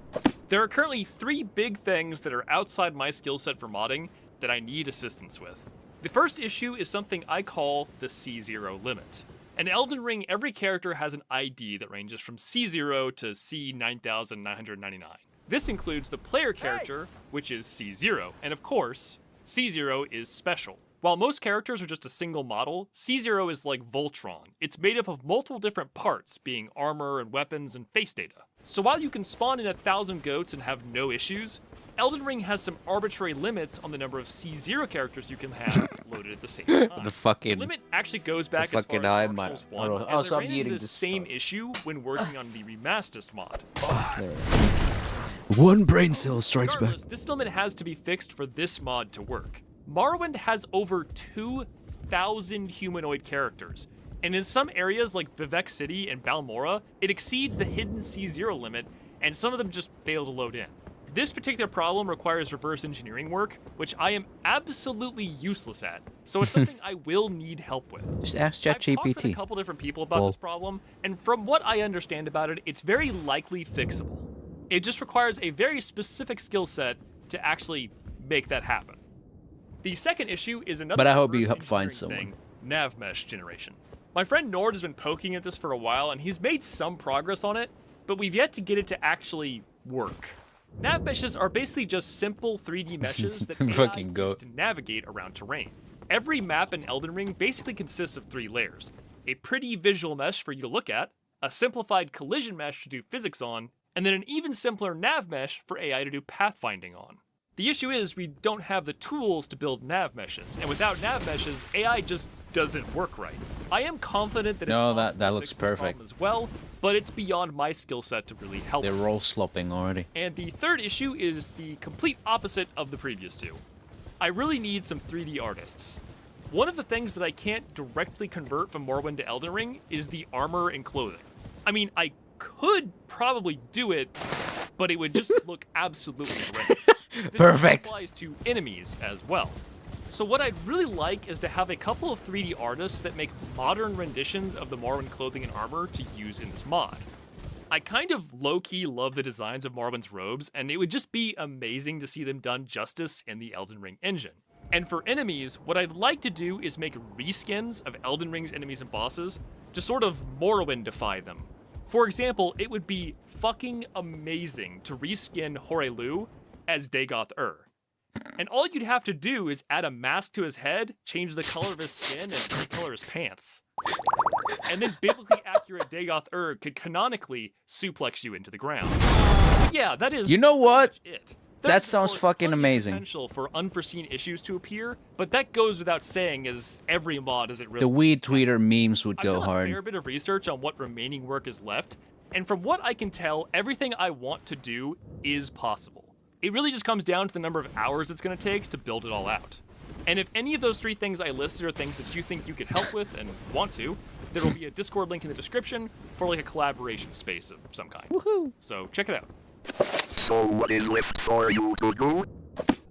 Speaker 2: There are currently 3 big things that are outside my skill set for modding that I need assistance with. The first issue is something I call the C0 limit. In Elden Ring, every character has an ID that ranges from C0 to C9999. This includes the player character, which is C0, and of course, C0 is special. While most characters are just a single model, C0 is like Voltron. It's made up of multiple different parts, being armor and weapons and face data. So while you can spawn in 1,000 goats and have no issues, Elden Ring has some arbitrary limits on the number of C0 characters you can have loaded at the same time. The limit actually goes back as far as Dark Souls 1, as I ran into the same issue when working on the Remastist mod.
Speaker 1: One brain cell strikes back.
Speaker 2: This limit has to be fixed for this mod to work. Morrowind has over 2,000 humanoid characters, and in some areas like Vivek City and Balmora, it exceeds the hidden C0 limit, and some of them just fail to load in. This particular problem requires reverse engineering work, which I am absolutely useless at, so it's something I will need help with.
Speaker 1: Just ask
Speaker 2: I've talked with a
Speaker 1: ChatGPT.
Speaker 2: couple different people about this problem, and from what I understand about it, it's very likely fixable. It just requires a very specific skill set to actually make that happen. The second issue is another
Speaker 1: But I hope you
Speaker 2: reverse
Speaker 1: find
Speaker 2: engineering thing, nav mesh generation. My friend Nord has been poking at this for a while, and he's made some progress on it, but we've yet to get it to actually work. Nav meshes are basically just simple 3D meshes that AI
Speaker 1: Fucking
Speaker 2: use
Speaker 1: goat.
Speaker 2: to navigate around terrain. Every map in Elden Ring basically consists of 3 layers. A pretty visual mesh for you to look at, a simplified collision mesh to do physics on, and then an even simpler nav mesh for AI to do pathfinding on. The issue is we don't have the tools to build nav meshes, and without nav meshes, AI just doesn't work right. I am confident that it's
Speaker 1: No,
Speaker 2: possible
Speaker 1: that
Speaker 2: to
Speaker 1: looks
Speaker 2: fix this problem
Speaker 1: perfect.
Speaker 2: as well, but it's beyond my skill set to really help.
Speaker 1: They're roll slopping already.
Speaker 2: And the third issue is the complete opposite of the previous 2. I really need some 3D artists. One of the things that I can't directly convert from Morrowind to Elden Ring is the armor and clothing. I mean, I could probably do it, but it would just look absolutely horrendous. This
Speaker 1: Perfect.
Speaker 2: applies to enemies as well. So what I'd really like is to have a couple of 3D artists that make modern renditions of the Morrowind clothing and armor to use in this mod. I kind of low-key love the designs of Morrowind's robes, and it would just be amazing to see them done justice in the Elden Ring engine. And for enemies, what I'd like to do is make reskins of Elden Ring's enemies and bosses to sort of Morrowind-defy them. For example, it would be fucking amazing to reskin Horelu as Dagoth-Ur. And all you'd have to do is add a mask to his head, change the color of his skin, and recolor his pants. And then biblically accurate Dagoth-Ur could canonically suplex you into the ground. But yeah, that is
Speaker 1: You know what?
Speaker 2: it.
Speaker 1: That
Speaker 2: There's, of
Speaker 1: sounds
Speaker 2: course,
Speaker 1: fucking
Speaker 2: plenty of
Speaker 1: amazing.
Speaker 2: Potential for unforeseen issues to appear, but that goes without saying, as every mod is at risk.
Speaker 1: The weed tweeter memes would
Speaker 2: I've
Speaker 1: go
Speaker 2: done a
Speaker 1: hard.
Speaker 2: fair bit of research on what remaining work is left, and from what I can tell, everything I want to do is possible. It really just comes down to the number of hours it's going to take to build it all out. And if any of those 3 things I listed are things that you think you could help with and want to, there will be a Discord link in the description for like a collaboration space of some kind.
Speaker 1: Woohoo!
Speaker 2: So check it out.
Speaker 3: So what is left for you to do?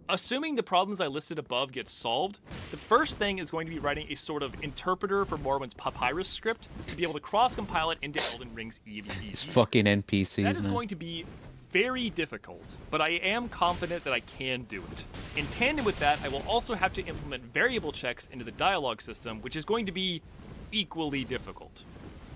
Speaker 2: Assuming the problems I listed above get solved, the first thing is going to be writing a sort of interpreter for Morrowind's Papyrus script to be able to cross-compile it into Elden Ring's EVE.
Speaker 1: It's fucking NPCs,
Speaker 2: That is
Speaker 1: man.
Speaker 2: going to be very difficult, but I am confident that I can do it. In tandem with that, I will also have to implement variable checks into the dialogue system, which is going to be equally difficult.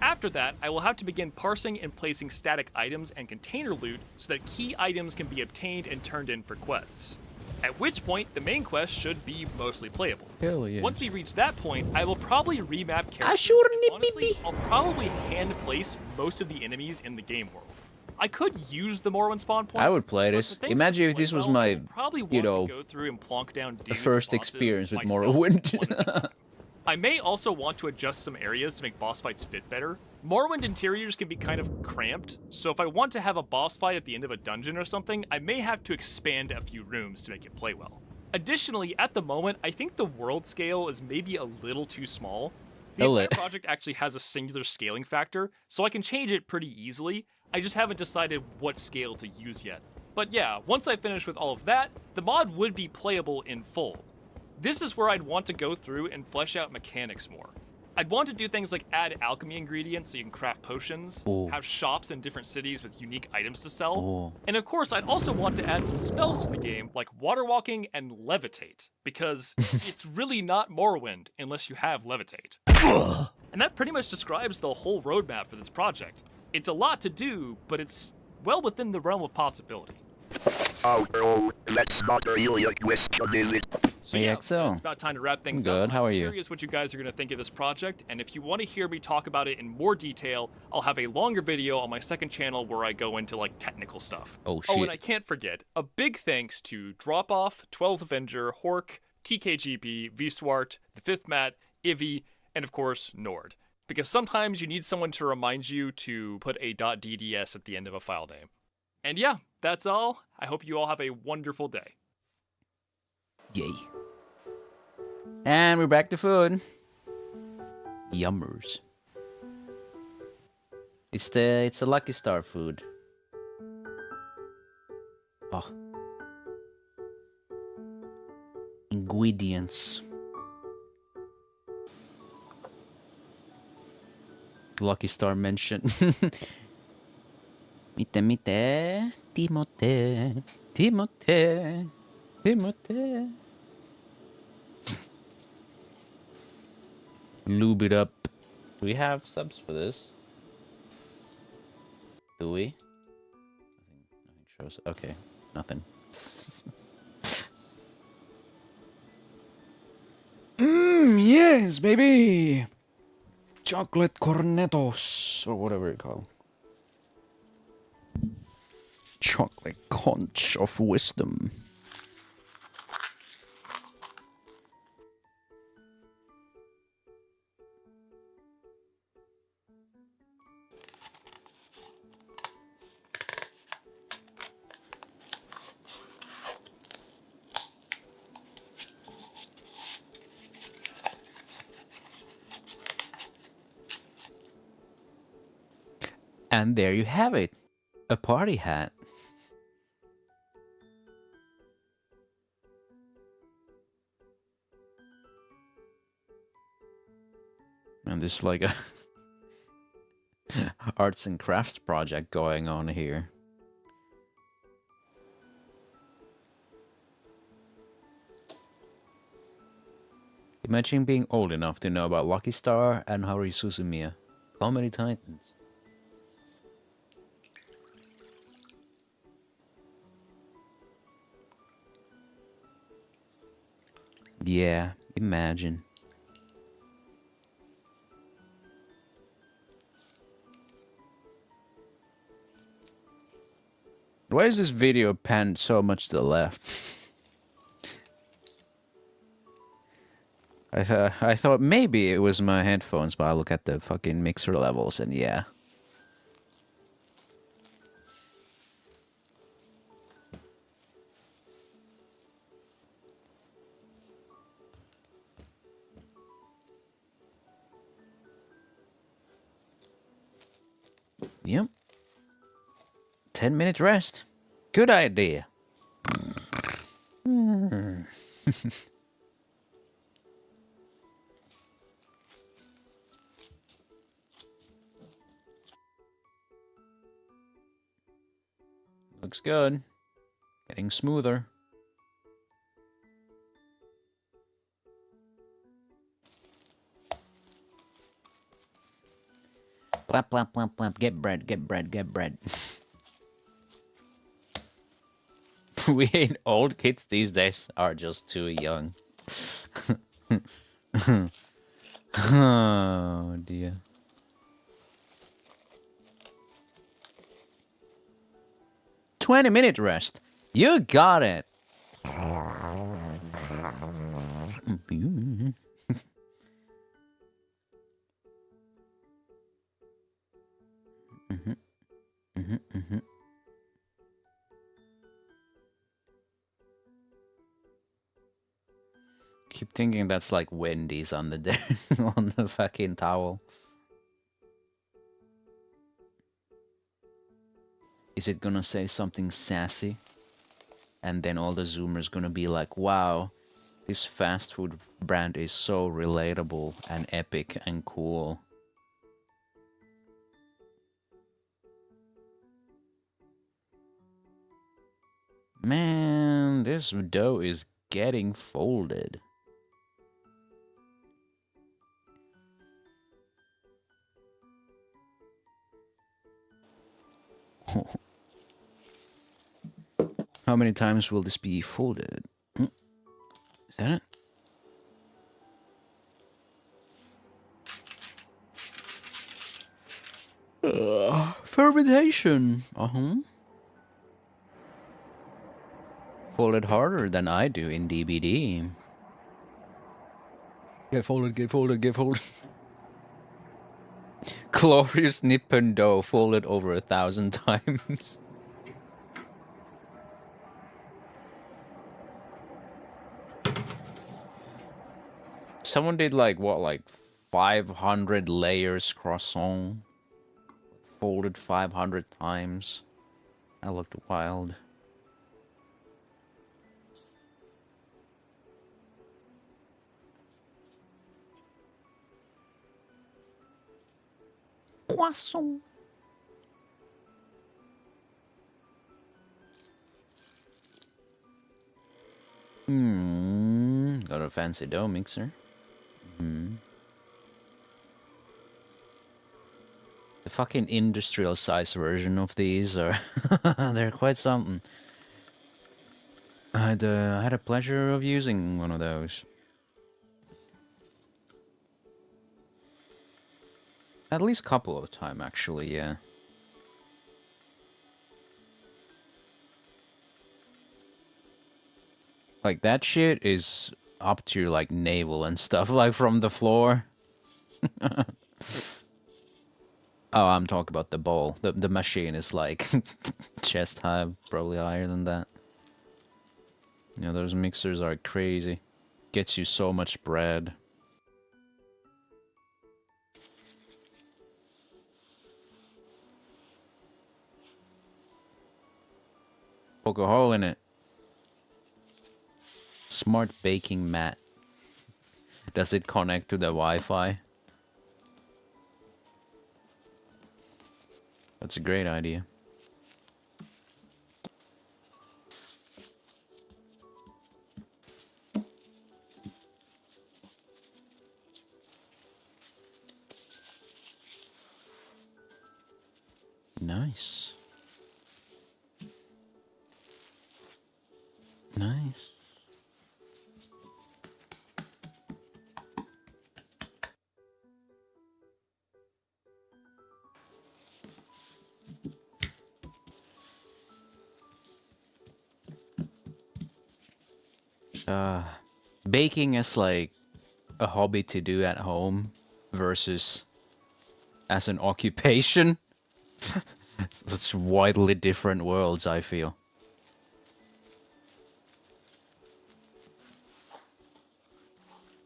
Speaker 2: After that, I will have to begin parsing and placing static items and container loot so that key items can be obtained and turned in for quests. At which point, the main quest should be mostly playable.
Speaker 1: Hell yeah.
Speaker 2: Once we reach that point, I will probably remap characters,
Speaker 1: sure
Speaker 2: and
Speaker 1: need
Speaker 2: honestly,
Speaker 1: me.
Speaker 2: I'll probably hand place most of the enemies in the game world. I could use the Morrowind spawn points.
Speaker 1: I would play
Speaker 2: but
Speaker 1: this.
Speaker 2: for things
Speaker 1: Imagine
Speaker 2: to
Speaker 1: if this
Speaker 2: play
Speaker 1: was
Speaker 2: well,
Speaker 1: my,
Speaker 2: I will probably want
Speaker 1: you know,
Speaker 2: to go through and plonk down
Speaker 1: the
Speaker 2: dudes and
Speaker 1: first
Speaker 2: bosses
Speaker 1: experience with
Speaker 2: myself
Speaker 1: Morrowind.
Speaker 2: one at a time. I may also want to adjust some areas to make boss fights fit better. Morrowind interiors can be kind of cramped, so if I want to have a boss fight at the end of a dungeon or something, I may have to expand a few rooms to make it play well. Additionally, at the moment, I think the world scale is maybe a little too small. The entire project actually has a singular scaling factor, so I can change it pretty easily. I just haven't decided what scale to use yet. But yeah, once I finish with all of that, the mod would be playable in full. This is where I'd want to go through and flesh out mechanics more. I'd want to do things like add alchemy ingredients so you can craft potions, have shops in different cities with unique items to sell, and of course I'd also want to add some spells to the game like water walking and levitate, because it's really not Morrowind unless you have levitate. And that pretty much describes the whole roadmap for this project. It's a lot to do, but it's well within the realm of possibility.
Speaker 3: Oh, bro, that's not really a question, is it?
Speaker 2: So yeah,
Speaker 1: AXL.
Speaker 2: it's about time to wrap things
Speaker 1: Good.
Speaker 2: up.
Speaker 1: How are
Speaker 2: I'm
Speaker 1: you?
Speaker 2: curious what you guys are going to think of this project, and if you want to hear me talk about it in more detail, I'll have a longer video on my second channel where I go into like technical stuff.
Speaker 1: Oh,
Speaker 2: Oh,
Speaker 1: shit.
Speaker 2: and I can't forget, a big thanks to Drop Off, 12th Avenger, Hork, TKGP, VSwart, The Fifth Mat, Ivy, and of course, Nord. Because sometimes you need someone to remind you to put a .dds at the end of a file name. And yeah, that's all. I hope you all have a wonderful day.
Speaker 1: Yay. And we're back to food. Yummers. It's the Lucky Star food. Oh. Ingredients. Lucky Star mention. Mite, Timote, Timote, Timote. Lube it up. Do we have subs for this? Do we? Nothing shows. Okay, nothing. Yes, baby. Chocolate cornetos or whatever you call. Chocolate conch of wisdom. And there you have it. A party hat. There's like a arts and crafts project going on here. Imagine being old enough to know about Lucky Star and Haru Suzumiya. Comedy Titans. Yeah, imagine. Why is this video panned so much to the left? I thought maybe it was my headphones, but I look at the fucking mixer levels and yeah. Yep. 10-minute rest. Good idea. Looks good. Getting smoother. Blap, blap, blap, blap. Get bread, get bread, get bread. We ain't old. Kids these days are just too young. Oh, dear. "20-minute rest. You got it." Keep thinking that's like Wendy's on the on the fucking towel. Is it gonna say something sassy? And then all the Zoomers gonna be like, wow, this fast food brand is so relatable and epic and cool. Man, this dough is getting folded. How many times will this be folded? Is that it? Fermentation. Folded harder than I do in DBD. Get folded, get folded, get folded. Glorious Nippon dough folded over 1,000 times. Someone did like, what, like 500 layers croissant? Folded 500 times. That looked wild. Croissant. Got a fancy dough mixer. The fucking industrial size version of these are they're quite something. I had a pleasure of using one of those. At least a couple of times, actually, yeah. Like, that shit is up to your, like, navel and stuff, like, from the floor. Oh, I'm talking about the bowl. The machine is, like, chest high, probably higher than that. Yeah, those mixers are crazy. Gets you so much bread. Poke a hole in it. Smart baking mat. Does it connect to the Wi-Fi? That's a great idea. Nice. Nice. Baking is like a hobby to do at home versus as an occupation. It's widely different worlds, I feel.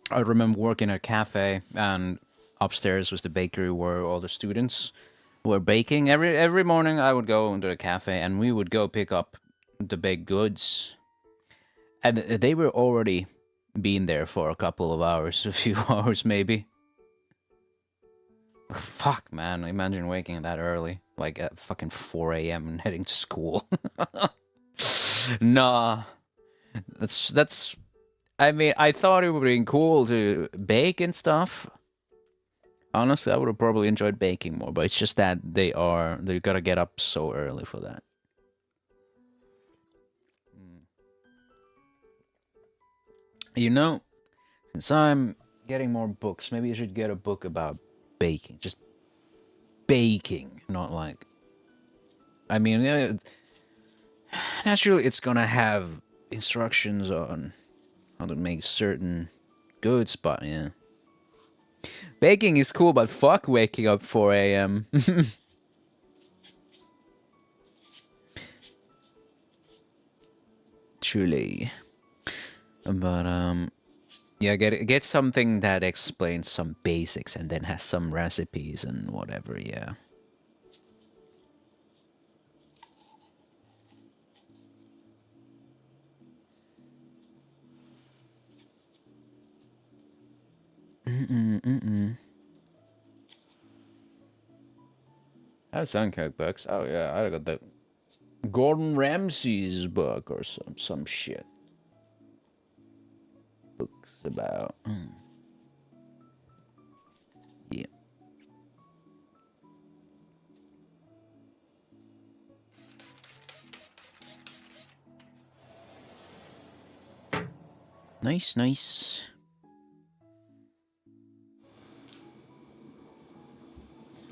Speaker 1: I remember working at a cafe, and upstairs was the bakery where all the students were baking. Every morning I would go into the cafe, and we would go pick up the baked goods. And they were already been there for a couple of hours, a few hours maybe. Fuck, man. Imagine waking that early. Like at fucking 4 a.m. and heading to school. Nah. That's... I mean, I thought it would be cool to bake and stuff. Honestly, I would have probably enjoyed baking more, but it's just that they gotta get up so early for that. You know, since I'm getting more books, maybe I should get a book about baking. Just baking, not like... I mean, naturally it's gonna have instructions on how to make certain goods, but yeah. Baking is cool, but fuck waking up 4 a.m. Truly. But, yeah, get something that explains some basics and then has some recipes and whatever, yeah. I have some cookbooks. Oh yeah, I got the Gordon Ramsay's book or some shit. Books about... Yeah. Nice, nice.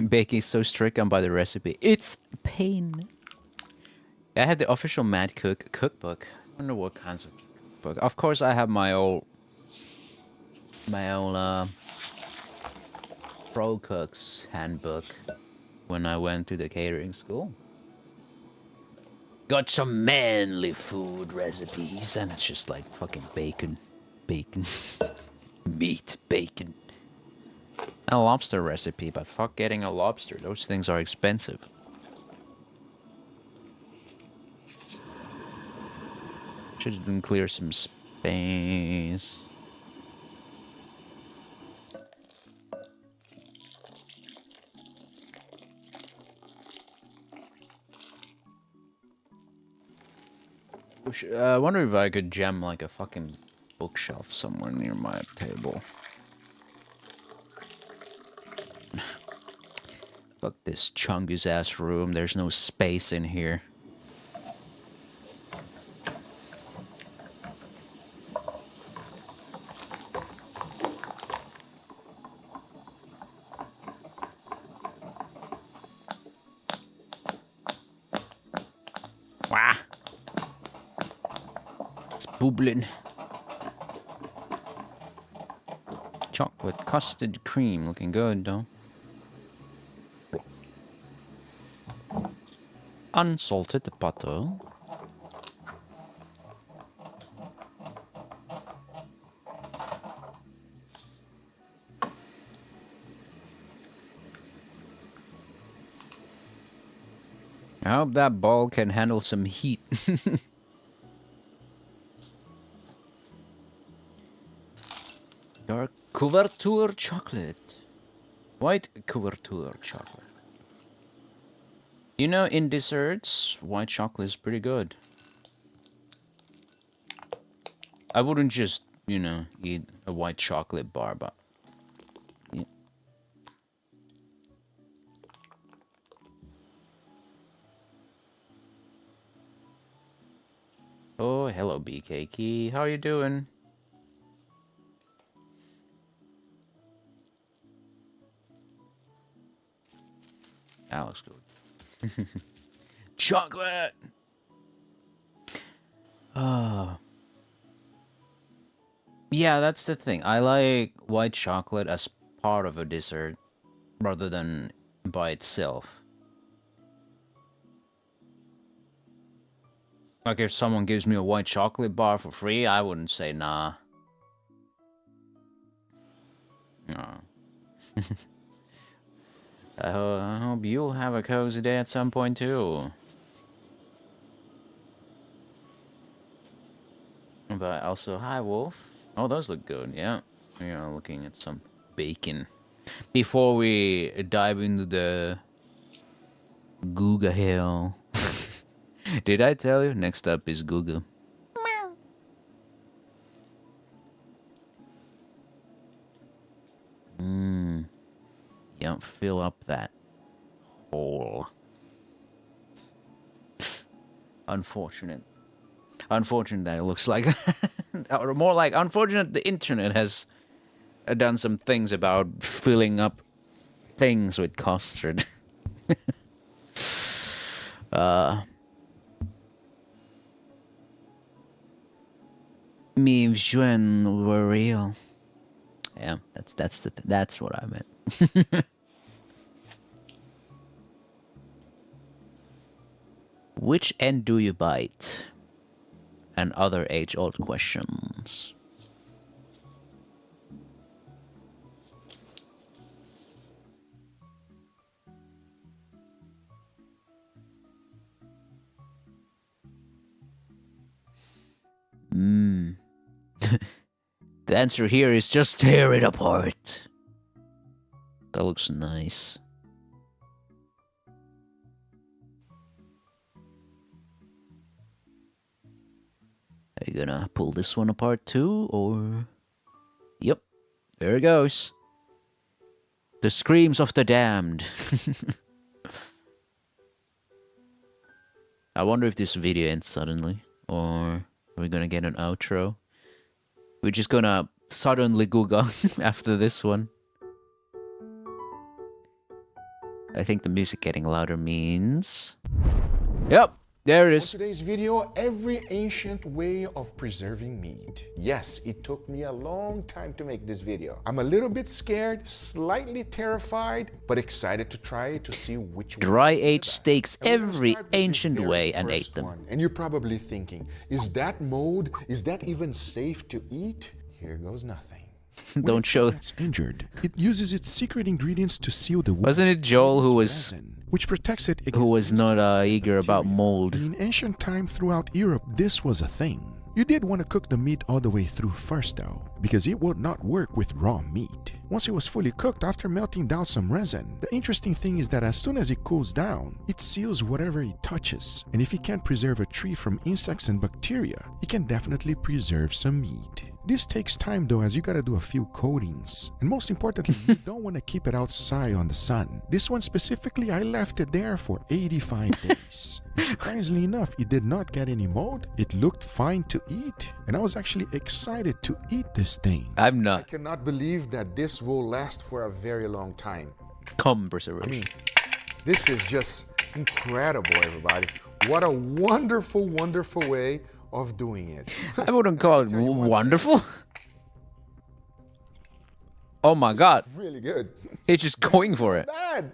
Speaker 1: Baking is so strict on by the recipe. It's pain. I had the official Mad Cook cookbook. I wonder what kinds of cookbook. Of course, I have my own Pro Cook's handbook when I went to the catering school. Got some manly food recipes, and it's just like fucking bacon, meat, bacon. And a lobster recipe, but fuck getting a lobster. Those things are expensive. Should clear some space. I wonder if I could gem like a fucking bookshelf somewhere near my table. Fuck this chungus ass room. There's no space in here. Wah! It's bubbling. Chocolate custard cream, looking good though. Unsalted butter. I hope that ball can handle some heat. Dark couverture chocolate. White couverture chocolate. You know, in desserts, white chocolate is pretty good. I wouldn't just, you know, eat a white chocolate bar, but... Yeah. Oh, hello, BKK. How are you doing? That looks good. Chocolate! Yeah, that's the thing. I like white chocolate as part of a dessert rather than by itself. Like if someone gives me a white chocolate bar for free, I wouldn't say nah. No. I hope you'll have a cozy day at some point too. But also, hi Wolf. Oh, those look good, yeah. You know, looking at some bacon. Before we dive into the Googa Hill. Did I tell you? Next up is Googa. Yeah, fill up that hole. Unfortunate. Unfortunate that it looks like... or more like, unfortunate the internet has done some things about filling up things with custard. Me and Juan were real. Yeah, that's what I meant. Which end do you bite? And other age-old questions. The answer here is just tear it apart. That looks nice. Are you gonna pull this one apart too, or... Yep, there it goes. The screams of the damned. I wonder if this video ends suddenly, or are we gonna get an outro? We're just gonna suddenly Google after this one. I think the music getting louder means... Yep, there it is.
Speaker 4: For today's video, every ancient way of preserving meat. Yes, it took me a long time to make this video. I'm a little bit scared, slightly terrified, but excited to try to see which one.
Speaker 1: Dry aged steaks every ancient way and ate them.
Speaker 4: And you're probably thinking, is that mold? Is that even safe to eat? Here goes nothing.
Speaker 1: Don't show.
Speaker 5: It's injured. It uses its secret ingredients to seal the wound.
Speaker 1: Wasn't it Joel who was
Speaker 5: which protects it against
Speaker 1: who was not
Speaker 5: insects and
Speaker 1: eager about
Speaker 5: bacteria.
Speaker 1: mold?
Speaker 5: In ancient time throughout Europe, this was a thing. You did want to cook the meat all the way through first though, because it would not work with raw meat. Once it was fully cooked after melting down some resin, the interesting thing is that as soon as it cools down, it seals whatever it touches. And if it can preserve a tree from insects and bacteria, it can definitely preserve some meat. This takes time though, as you gotta do a few coatings. And most importantly, you don't want to keep it outside on the sun. This one specifically, I left it there for 85 days. And surprisingly enough, it did not get any mold. It looked fine to eat. And I was actually excited to eat this thing.
Speaker 1: I'm
Speaker 4: I
Speaker 1: not.
Speaker 4: cannot believe that this will last for a very long time.
Speaker 1: Come preservation.
Speaker 4: This is just incredible, everybody. What a wonderful, wonderful way of doing it.
Speaker 1: I wouldn't call it wonderful. Oh my god.
Speaker 4: Really good.
Speaker 1: He's just going for it.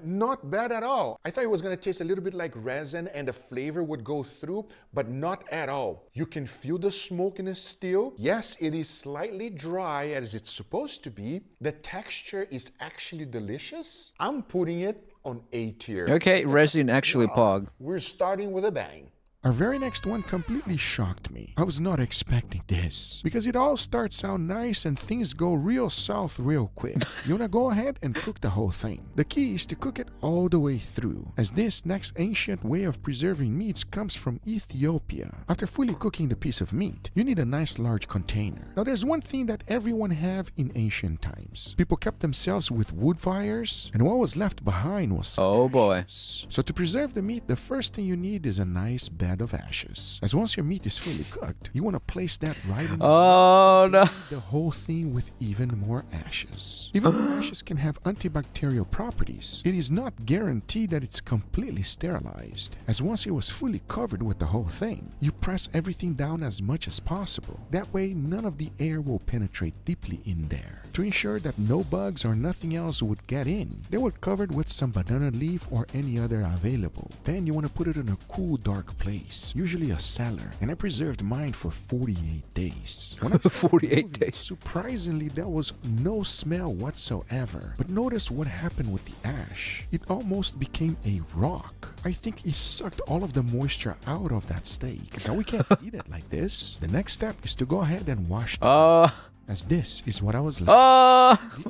Speaker 4: Not bad at all. I thought it was gonna taste a little bit like resin and the flavor would go through, but not at all. You can feel the smokiness still. Yes, it is slightly dry as it's supposed to be. The texture is actually delicious. I'm putting it on A tier.
Speaker 1: Okay, resin actually pog.
Speaker 4: We're starting with a bang.
Speaker 5: Our very next one completely shocked me. I was not expecting this because it all starts out nice and things go real south real quick. You wanna go ahead and cook the whole thing. The key is to cook it all the way through, as this next ancient way of preserving meats comes from Ethiopia. After fully cooking the piece of meat, you need a nice large container. Now there's one thing that everyone have in ancient times. People kept themselves with wood fires, and what was left behind was
Speaker 1: Oh boy.
Speaker 5: ashes. So to preserve the meat, the first thing you need is a nice bed of ashes. As once your meat is fully cooked, you want to place that right in
Speaker 1: Oh no.
Speaker 5: the whole thing with even more ashes. Even though ashes can have antibacterial properties, it is not guaranteed that it's completely sterilized. As once it was fully covered with the whole thing, you press everything down as much as possible. That way, none of the air will penetrate deeply in there. To ensure that no bugs or nothing else would get in, they were covered with some banana leaf or any other available. Then you want to put it in a cool, dark place, usually a cellar, and I preserved mine for 48 days. When I
Speaker 1: 48 days.
Speaker 5: Surprisingly, there was no smell whatsoever. But notice what happened with the ash. It almost became a rock. I think it sucked all of the moisture out of that steak. Now we can't eat it like this. The next step is to go ahead and wash it. As this is what I was left.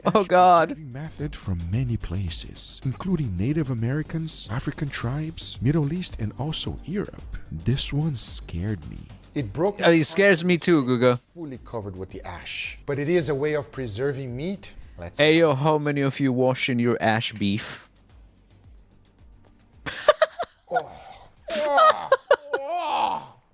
Speaker 1: Oh god.
Speaker 5: Preserving method from many places, including Native Americans, African tribes, Middle East, and also Europe. This one scared me.
Speaker 4: It broke.
Speaker 1: It scares me too, Guga.
Speaker 4: Fully covered with the ash, but it is a way of preserving meat. Let's.
Speaker 1: Hey yo, how many of you washing your ash beef?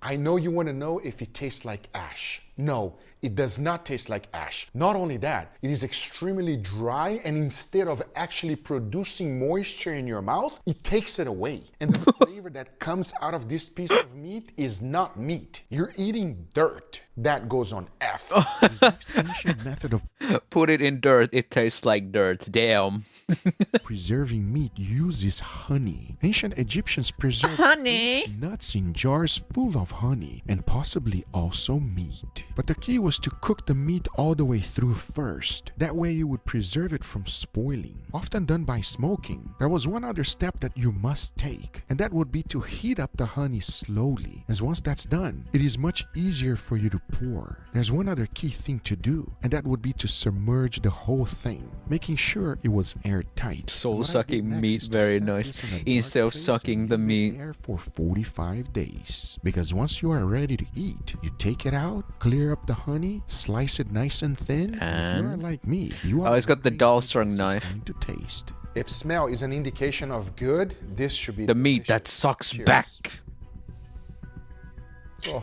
Speaker 4: I know you want to know if it tastes like ash. No, it does not taste like ash. Not only that, it is extremely dry, and instead of actually producing moisture in your mouth, it takes it away. And the flavor that comes out of this piece of meat is not meat. You're eating dirt. That goes on F.
Speaker 5: This next ancient method of
Speaker 1: Put it in dirt, it tastes like dirt. Damn.
Speaker 5: preserving meat uses honey. Ancient Egyptians preserved fruits, nuts in jars full of honey, and possibly also meat. But the key was to cook the meat all the way through first. That way you would preserve it from spoiling. Often done by smoking. There was one other step that you must take, and that would be to heat up the honey slowly. As once that's done, it is much easier for you to pour. There's one other key thing to do, and that would be to submerge the whole thing, making sure it was airtight.
Speaker 1: Soul
Speaker 5: What I did
Speaker 1: sucking
Speaker 5: next
Speaker 1: meat,
Speaker 5: is to
Speaker 1: very
Speaker 5: set
Speaker 1: nice.
Speaker 5: this in a dark
Speaker 1: Instead of
Speaker 5: place
Speaker 1: sucking
Speaker 5: and
Speaker 1: the
Speaker 5: leave it
Speaker 1: meat.
Speaker 5: there for 45 days. Because once you are ready to eat, you take it out, clear up the honey, slice it nice and thin. If you are
Speaker 1: And-
Speaker 5: like me, you are
Speaker 1: Oh, it's got the
Speaker 5: wondering
Speaker 1: dull
Speaker 5: how
Speaker 1: strung
Speaker 5: this is
Speaker 1: knife.
Speaker 5: going to taste.
Speaker 4: If smell is an indication of good, this should be
Speaker 1: The meat that
Speaker 4: delicious.
Speaker 1: sucks
Speaker 4: Cheers.
Speaker 1: back.
Speaker 4: Oh,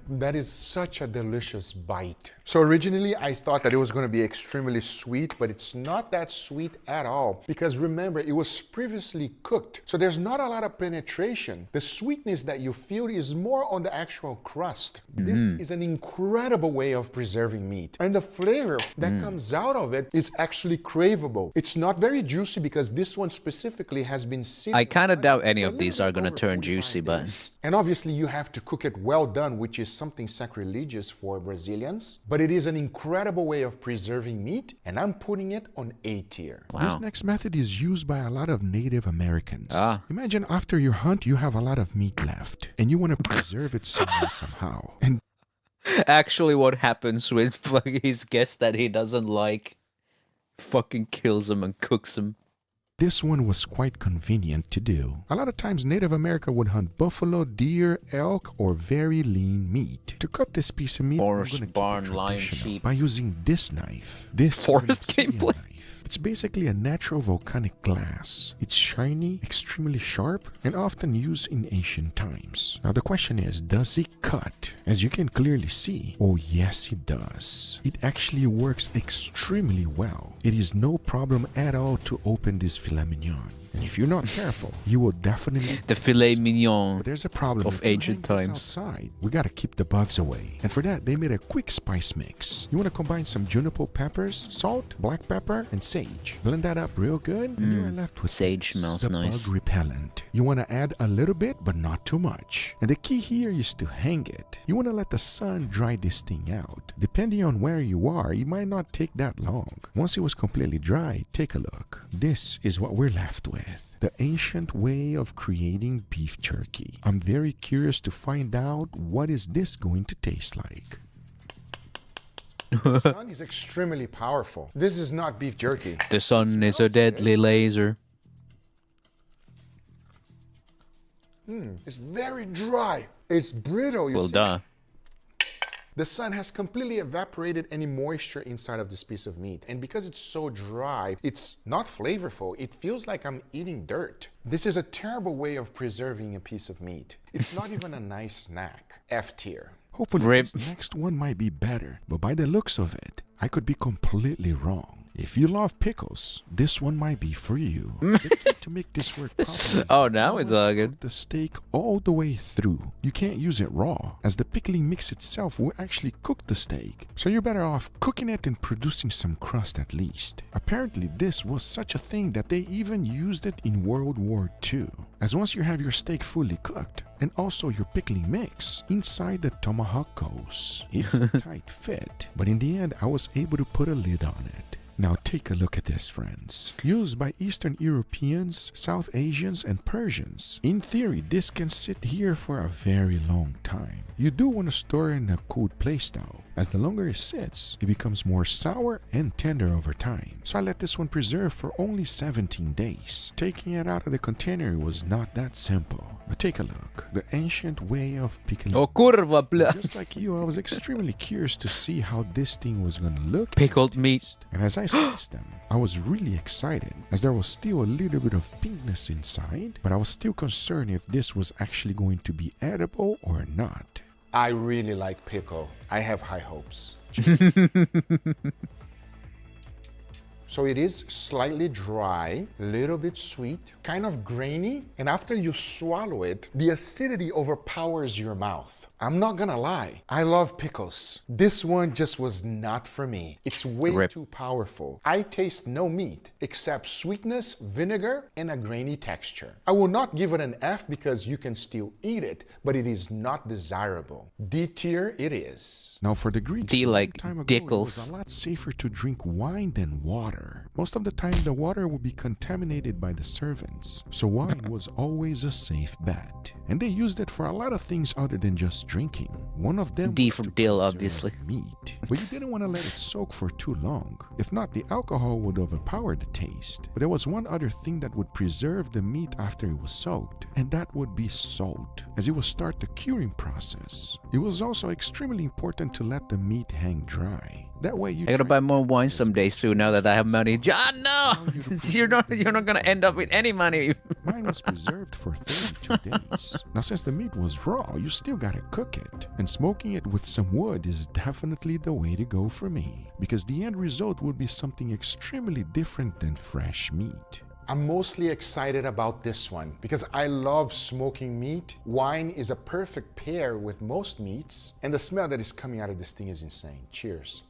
Speaker 4: that is such a delicious bite. So originally I thought that it was going to be extremely sweet, but it's not that sweet at all. Because remember, it was previously cooked. So there's not a lot of penetration. The sweetness that you feel is more on the actual crust. This is an incredible way of preserving meat. And the flavor that comes out of it is actually craveable. It's not very juicy because this one specifically has been sitting
Speaker 1: I kind of
Speaker 4: on
Speaker 1: doubt any
Speaker 4: for a
Speaker 1: of these
Speaker 4: little
Speaker 1: are
Speaker 4: bit
Speaker 1: gonna
Speaker 4: over
Speaker 1: turn
Speaker 4: 45
Speaker 1: juicy, but
Speaker 4: days. And obviously you have to cook it well done, which is something sacrilegious for Brazilians. But it is an incredible way of preserving meat, and I'm putting it on A tier.
Speaker 5: This
Speaker 1: wow.
Speaker 5: next method is used by a lot of Native Americans.
Speaker 1: Ah.
Speaker 5: Imagine after your hunt, you have a lot of meat left, and you want to preserve it somehow. And
Speaker 1: Actually, what happens with his guest that he doesn't like fucking kills him and cooks him.
Speaker 5: this one was quite convenient to do. A lot of times Native America would hunt buffalo, deer, elk, or very lean meat. To cut this piece of meat,
Speaker 1: Horse,
Speaker 5: I'm gonna keep it
Speaker 1: barn, lion,
Speaker 5: traditional
Speaker 1: sheep.
Speaker 5: by using this knife. This
Speaker 1: Forest
Speaker 5: is an obsidian
Speaker 1: gameplay.
Speaker 5: knife. It's basically a natural volcanic glass. It's shiny, extremely sharp, and often used in ancient times. Now the question is, does it cut? As you can clearly see, oh yes it does. It actually works extremely well. It is no problem at all to open this filet mignon. And if you're not careful, you will definitely...
Speaker 1: The filet mignon.
Speaker 5: But there's a problem.
Speaker 1: Of
Speaker 5: If you
Speaker 1: ancient
Speaker 5: hang this
Speaker 1: times.
Speaker 5: Outside, we gotta keep the bugs away. And for that, they made a quick spice mix. You wanna combine some juniper peppers, salt, black pepper, and sage. Blend that up real good, and you are left with
Speaker 1: Sage
Speaker 5: this,
Speaker 1: smells
Speaker 5: the
Speaker 1: nice.
Speaker 5: bug repellent. You wanna add a little bit, but not too much. And the key here is to hang it. You wanna let the sun dry this thing out. Depending on where you are, it might not take that long. Once it was completely dry, take a look. This is what we're left with. with, the ancient way of creating beef jerky. I'm very curious to find out what is this going to taste like.
Speaker 4: The sun is extremely powerful. This is not beef jerky.
Speaker 1: The sun is a deadly laser.
Speaker 4: It's very dry. It's brittle, you
Speaker 1: Well,
Speaker 4: see.
Speaker 1: duh.
Speaker 4: The sun has completely evaporated any moisture inside of this piece of meat. And because it's so dry, it's not flavorful. It feels like I'm eating dirt. This is a terrible way of preserving a piece of meat. It's not even a nice snack. F tier.
Speaker 5: Hopefully
Speaker 1: Rip.
Speaker 5: this next one might be better, but by the looks of it, I could be completely wrong. If you love pickles, this one might be for you. The key to make this work properly is
Speaker 1: Oh, now it's all
Speaker 5: to
Speaker 1: good.
Speaker 5: cook the steak all the way through. You can't use it raw, as the pickling mix itself will actually cook the steak. So you're better off cooking it and producing some crust at least. Apparently this was such a thing that they even used it in World War II. As once you have your steak fully cooked, and also your pickling mix, inside the tomahawk goes. It's a tight fit, but in the end I was able to put a lid on it. Now take a look at this, friends. Used by Eastern Europeans, South Asians, and Persians. In theory, this can sit here for a very long time. You do want to store it in a cold place though, as the longer it sits, it becomes more sour and tender over time. So I let this one preserve for only 17 days. Taking it out of the container was not that simple. But take a look. The ancient way of pickling.
Speaker 1: Oh, kurwa, blah.
Speaker 5: Just like you, I was extremely curious to see how this thing was gonna look.
Speaker 1: Pickled meat.
Speaker 5: And as I sliced them, I was really excited, as there was still a little bit of pinkness inside, but I was still concerned if this was actually going to be edible or not.
Speaker 4: I really like pickle. I have high hopes. So it is slightly dry, a little bit sweet, kind of grainy, and after you swallow it, the acidity overpowers your mouth. I'm not gonna lie, I love pickles. This one just was not for me. It's way
Speaker 1: Rip.
Speaker 4: too powerful. I taste no meat except sweetness, vinegar, and a grainy texture. I will not give it an F because you can still eat it, but it is not desirable. D tier it is.
Speaker 5: Now for the Greeks,
Speaker 1: D
Speaker 5: a long
Speaker 1: like
Speaker 5: time ago, it
Speaker 1: Dickles.
Speaker 5: was a lot safer to drink wine than water. Most of the time the water would be contaminated by the servants, so wine was always a safe bet. And they used it for a lot of things other than just drinking. One of them
Speaker 1: D
Speaker 5: was
Speaker 1: for
Speaker 5: to
Speaker 1: dill,
Speaker 5: preserve
Speaker 1: obviously.
Speaker 5: meat. But you didn't want to let it soak for too long. If not, the alcohol would overpower the taste. But there was one other thing that would preserve the meat after it was soaked, and that would be salt, as it would start the curing process. It was also extremely important to let the meat hang dry. That way you
Speaker 1: I gotta
Speaker 5: try
Speaker 1: buy more wine someday soon now that I have money. John, no! you're not gonna end up with any money.
Speaker 5: Mine was preserved for 32 days. Now, since the meat was raw, you still gotta cook it. And smoking it with some wood is definitely the way to go for me, because the end result would be something extremely different than fresh meat.
Speaker 4: I'm mostly excited about this one because I love smoking meat. Wine is a perfect pair with most meats, and the smell that is coming out of this thing is insane. Cheers.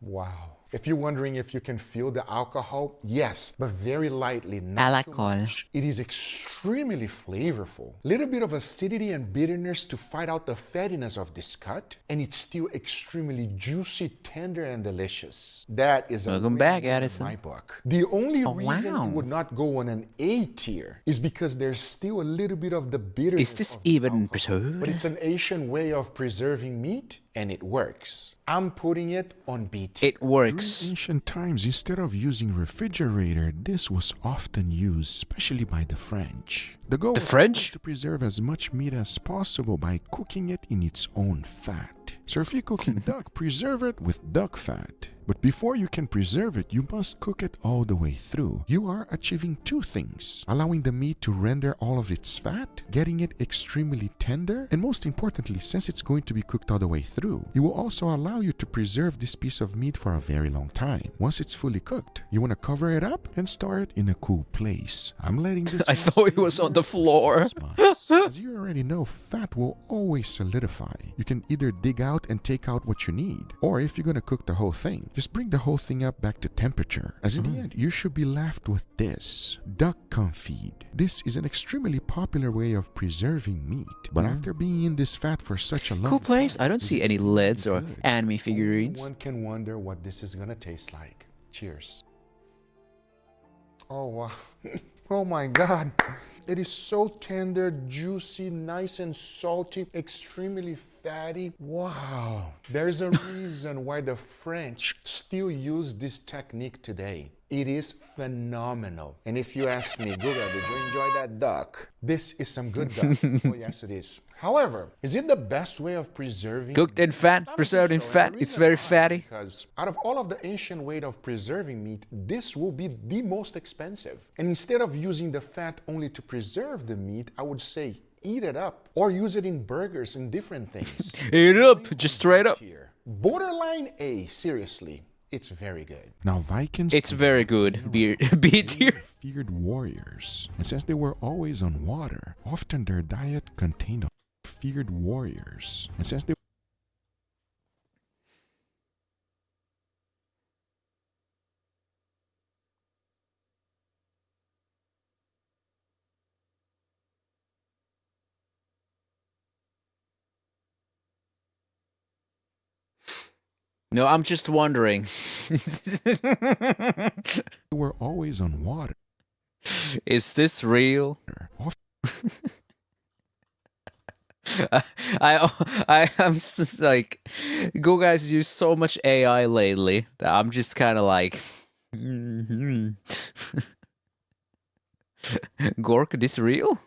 Speaker 4: Wow. If you're wondering if you can feel the alcohol, yes, but very lightly, not too
Speaker 1: Alcohol.
Speaker 4: much. It is extremely flavorful. Little bit of acidity and bitterness to fight out the fattiness of this cut, and it's still extremely juicy, tender, and delicious. That is a
Speaker 1: Welcome
Speaker 4: win
Speaker 1: back,
Speaker 4: in
Speaker 1: Addison.
Speaker 4: my book. The only reason
Speaker 1: wow.
Speaker 4: it would not go on an A tier is because there's still a little bit of the bitterness.
Speaker 1: Is this
Speaker 4: of the
Speaker 1: even
Speaker 4: alcohol.
Speaker 1: preserved?
Speaker 4: But it's an Asian way of preserving meat, and it works. I'm putting it on B tier.
Speaker 1: It works.
Speaker 5: During ancient times, instead of using refrigerator, this was often used, especially by the French. The goal
Speaker 1: The
Speaker 5: was
Speaker 1: French?
Speaker 5: to preserve as much meat as possible by cooking it in its own fat. So if you're cooking duck, preserve it with duck fat. But before you can preserve it, you must cook it all the way through. You are achieving two things: allowing the meat to render all of its fat, getting it extremely tender, and most importantly, since it's going to be cooked all the way through, it will also allow you to preserve this piece of meat for a very long time. Once it's fully cooked, you want to cover it up and store it in a cool place. I'm letting this
Speaker 1: I
Speaker 5: one
Speaker 1: thought it
Speaker 5: stay
Speaker 1: was on
Speaker 5: here
Speaker 1: the
Speaker 5: for
Speaker 1: floor.
Speaker 5: 6 months. As you already know, fat will always solidify. You can either dig out and take out what you need, or if you're going to cook the whole thing, just bring the whole thing up back to temperature. As in the end, you should be left with this: duck confit. This is an extremely popular way of preserving meat, but after being in this fat for such a long
Speaker 1: Cool place.
Speaker 5: time,
Speaker 1: I don't
Speaker 5: it
Speaker 1: see
Speaker 5: is
Speaker 1: any
Speaker 5: still
Speaker 1: lids
Speaker 5: really
Speaker 1: or
Speaker 5: good.
Speaker 1: anime figurines.
Speaker 4: One can wonder what this is gonna taste like. Cheers. Oh, wow. Oh my God. It is so tender, juicy, nice and salty, extremely fatty. Wow. There's a reason why the French still use this technique today. It is phenomenal. And if you ask me, Google, did you enjoy that duck? This is some good duck. Oh, yes, it is. However, is it the best way of preserving?
Speaker 1: Cooked in fat, preserved in fat. It's very fatty.
Speaker 4: Because out of all of the ancient way of preserving meat, this will be the most expensive. And instead of using the fat only to preserve the meat, I would say eat it up or use it in burgers and different things.
Speaker 1: Eat it up, just straight up.
Speaker 4: Borderline A, seriously. It's very good.
Speaker 5: Now Vikings...
Speaker 1: It's very good. B tier.
Speaker 5: Feared warriors. And since they were always on water, often their diet contained feared warriors. And since they...
Speaker 1: No, I'm just wondering.
Speaker 5: they were always on water.
Speaker 1: Is this real? I'm just like, Go guys use so much AI lately that I'm just kind of like, Gork, this real?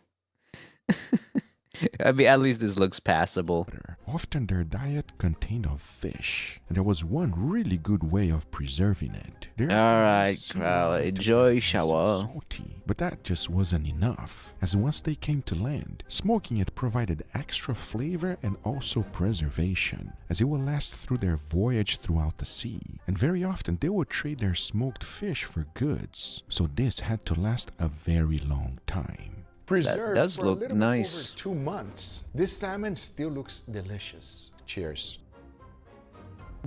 Speaker 1: I mean, at least this looks passable.
Speaker 5: Often their diet contained of fish, and there was one really good way of preserving it.
Speaker 1: Alright, Crowley, enjoy shower.
Speaker 5: Salty, but that just wasn't enough, as once they came to land, smoking it provided extra flavor and also preservation, as it will last through their voyage throughout the sea, and very often they would trade their smoked fish for goods, so this had to last a very long time.
Speaker 4: Preserved
Speaker 1: does
Speaker 4: for
Speaker 1: look
Speaker 4: a little
Speaker 1: nice.
Speaker 4: bit over 2 months. This salmon still looks delicious. Cheers.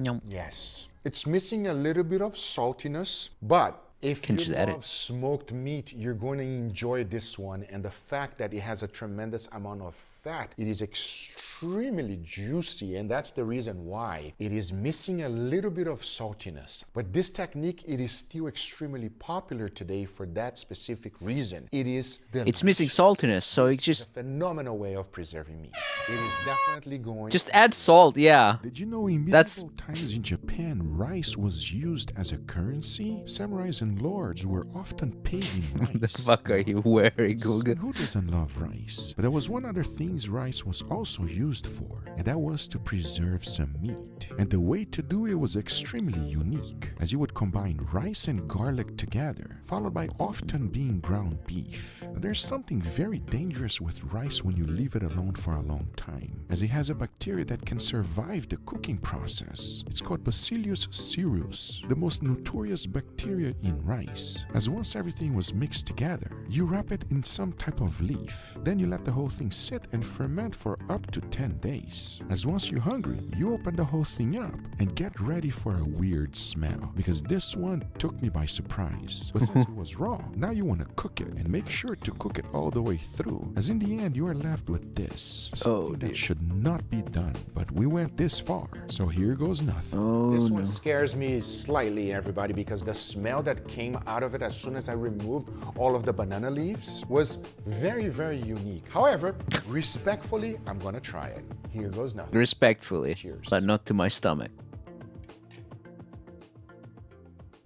Speaker 1: Yum.
Speaker 4: Yes. It's missing a little bit of saltiness, but if
Speaker 1: Can
Speaker 4: you
Speaker 1: just
Speaker 4: love
Speaker 1: add it.
Speaker 4: smoked meat, you're going to enjoy this one. And the fact that it has a tremendous amount of fat, it is extremely juicy, and that's the reason why it is missing a little bit of saltiness. But this technique, it is still extremely popular today for that specific reason. It is
Speaker 1: It's missing saltiness, so it
Speaker 4: It's
Speaker 1: just
Speaker 4: a phenomenal way of preserving meat. It is definitely going
Speaker 1: just add salt, yeah.
Speaker 5: Did you know in
Speaker 1: That's-
Speaker 5: medieval times in Japan, rice was used as a currency? Samurais and lords were often paid in rice.
Speaker 1: The fuck are you wearing, Google?
Speaker 5: And who doesn't love rice? But there was one other thing rice was also used for, and that was to preserve some meat. And the way to do it was extremely unique, as you would combine rice and garlic together, followed by often being ground beef. Now, there's something very dangerous with rice when you leave it alone for a long time, as it has a bacteria that can survive the cooking process. It's called Bacillus cereus, the most notorious bacteria in rice. As once everything was mixed together, you wrap it in some type of leaf, then you let the whole thing sit and ferment for up to 10 days. As once you're hungry, you open the whole thing up and get ready for a weird smell, because this one took me by surprise. But since it was raw, now you want to cook it, and make sure to cook it all the way through, as in the end you are left with this, something that should not be done. But we went this far, so here goes nothing.
Speaker 4: This one scares me slightly, everybody, because the smell that came out of it as soon as I removed all of the banana leaves was very, very unique. However, respectfully, I'm gonna try it. Here goes nothing.
Speaker 1: Respectfully,
Speaker 4: Cheers.
Speaker 1: but not to my stomach.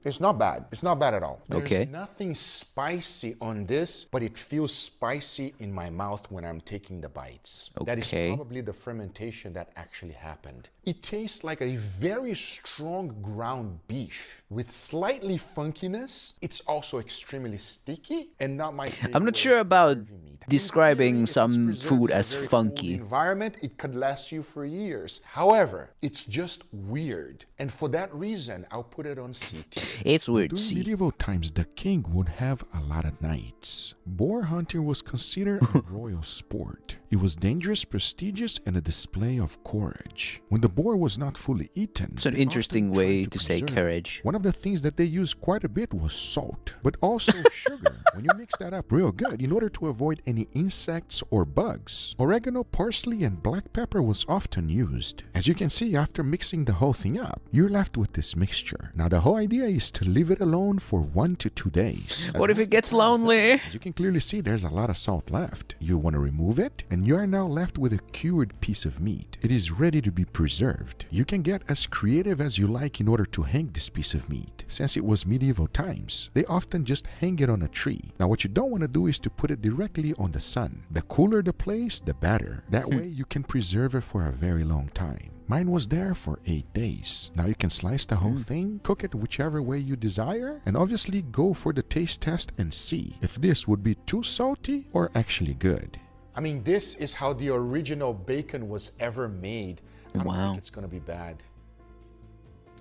Speaker 4: It's not bad. It's not bad at all.
Speaker 1: Okay.
Speaker 4: There's nothing spicy on this, but it feels spicy in my mouth when I'm taking the bites. That is
Speaker 1: Okay.
Speaker 4: probably the fermentation that actually happened. It tastes like a very strong ground beef with slightly funkiness. It's also extremely sticky and not my favorite.
Speaker 1: I'm not
Speaker 4: way
Speaker 1: sure
Speaker 4: of
Speaker 1: about
Speaker 4: preserving meat.
Speaker 1: describing
Speaker 4: In theory, if it's
Speaker 1: some
Speaker 4: preserved
Speaker 1: food
Speaker 4: in a
Speaker 1: as
Speaker 4: very
Speaker 1: funky.
Speaker 4: cold environment, it could last you for years. However, it's just weird. And for that reason, I'll put it on C tier.
Speaker 1: It's weird,
Speaker 5: During
Speaker 1: see.
Speaker 5: medieval times, the king would have a lot of knights, boar hunting was considered a royal sport. It was dangerous, prestigious, and a display of courage. When the boar was not fully eaten,
Speaker 1: It's an
Speaker 5: they
Speaker 1: interesting
Speaker 5: often tried
Speaker 1: way to say
Speaker 5: preserve it.
Speaker 1: courage.
Speaker 5: One of the things that they used quite a bit was salt, but also sugar. When you mix that up real good, in order to avoid any insects or bugs, oregano, parsley, and black pepper was often used. As you can see, after mixing the whole thing up, you're left with this mixture. Now, the whole idea is to leave it alone for 1 to 2 days.
Speaker 1: What if it gets lonely?
Speaker 5: As you can clearly see, there's a lot of salt left. You want to remove it, and you are now left with a cured piece of meat. It is ready to be preserved. You can get as creative as you like in order to hang this piece of meat. Since it was medieval times, they often just hang it on a tree. Now, what you don't want to do is to put it directly on the sun. The cooler the place, the better. That way, you can preserve it for a very long time. Mine was there for 8 days. Now you can slice the whole thing, cook it whichever way you desire, and obviously go for the taste test and see if this would be too salty or actually good.
Speaker 4: I mean, this is how the original bacon was ever made. I don't
Speaker 1: Wow.
Speaker 4: think it's gonna be bad.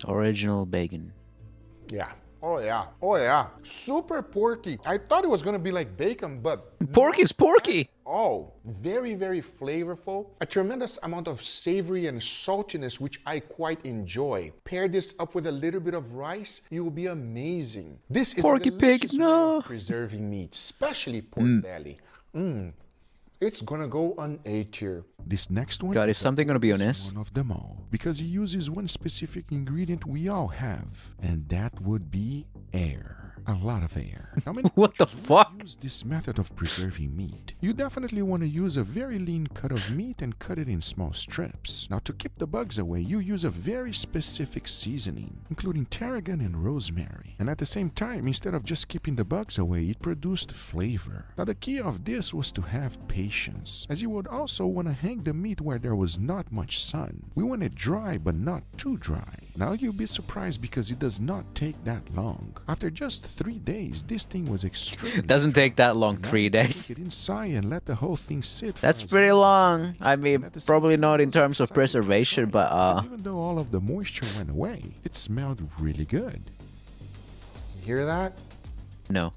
Speaker 1: Original bacon.
Speaker 4: Yeah. Oh yeah. Oh yeah. Super porky. I thought it was gonna be like bacon, but
Speaker 1: Pork is porky!
Speaker 4: oh, very, very flavorful. A tremendous amount of savory and saltiness, which I quite enjoy. Pair this up with a little bit of rice, you will be amazing. This is
Speaker 1: Porky
Speaker 4: a
Speaker 1: pig,
Speaker 4: delicious way
Speaker 1: no.
Speaker 4: of preserving meat, especially pork belly. It's gonna go on A tier.
Speaker 5: This next one
Speaker 1: God, is
Speaker 5: the
Speaker 1: something gonna be on
Speaker 5: oldest
Speaker 1: S?
Speaker 5: one of them all, because he uses one specific ingredient we all have, and that would be air. A lot of air. How many
Speaker 1: What the
Speaker 5: countries
Speaker 1: fuck?
Speaker 5: use this method of preserving meat? You definitely want to use a very lean cut of meat and cut it in small strips. Now, to keep the bugs away, you use a very specific seasoning, including tarragon and rosemary. And at the same time, instead of just keeping the bugs away, it produced flavor. Now, the key of this was to have patience, as you would also want to hang the meat where there was not much sun. We want it dry, but not too dry. Now, you'll be surprised because it does not take that long. After just 3 days, this thing was extremely
Speaker 1: Doesn't take that long,
Speaker 5: Now
Speaker 1: 3
Speaker 5: you
Speaker 1: days.
Speaker 5: take it inside and let the whole thing sit. for
Speaker 1: That's
Speaker 5: as
Speaker 1: pretty long. I
Speaker 5: and
Speaker 1: mean,
Speaker 5: at the same
Speaker 1: probably
Speaker 5: time,
Speaker 1: not in
Speaker 5: you
Speaker 1: terms of
Speaker 5: decide to
Speaker 1: preservation,
Speaker 5: try it,
Speaker 1: but
Speaker 5: because even though all of the moisture went away, it smelled really good.
Speaker 4: You hear that?
Speaker 1: no.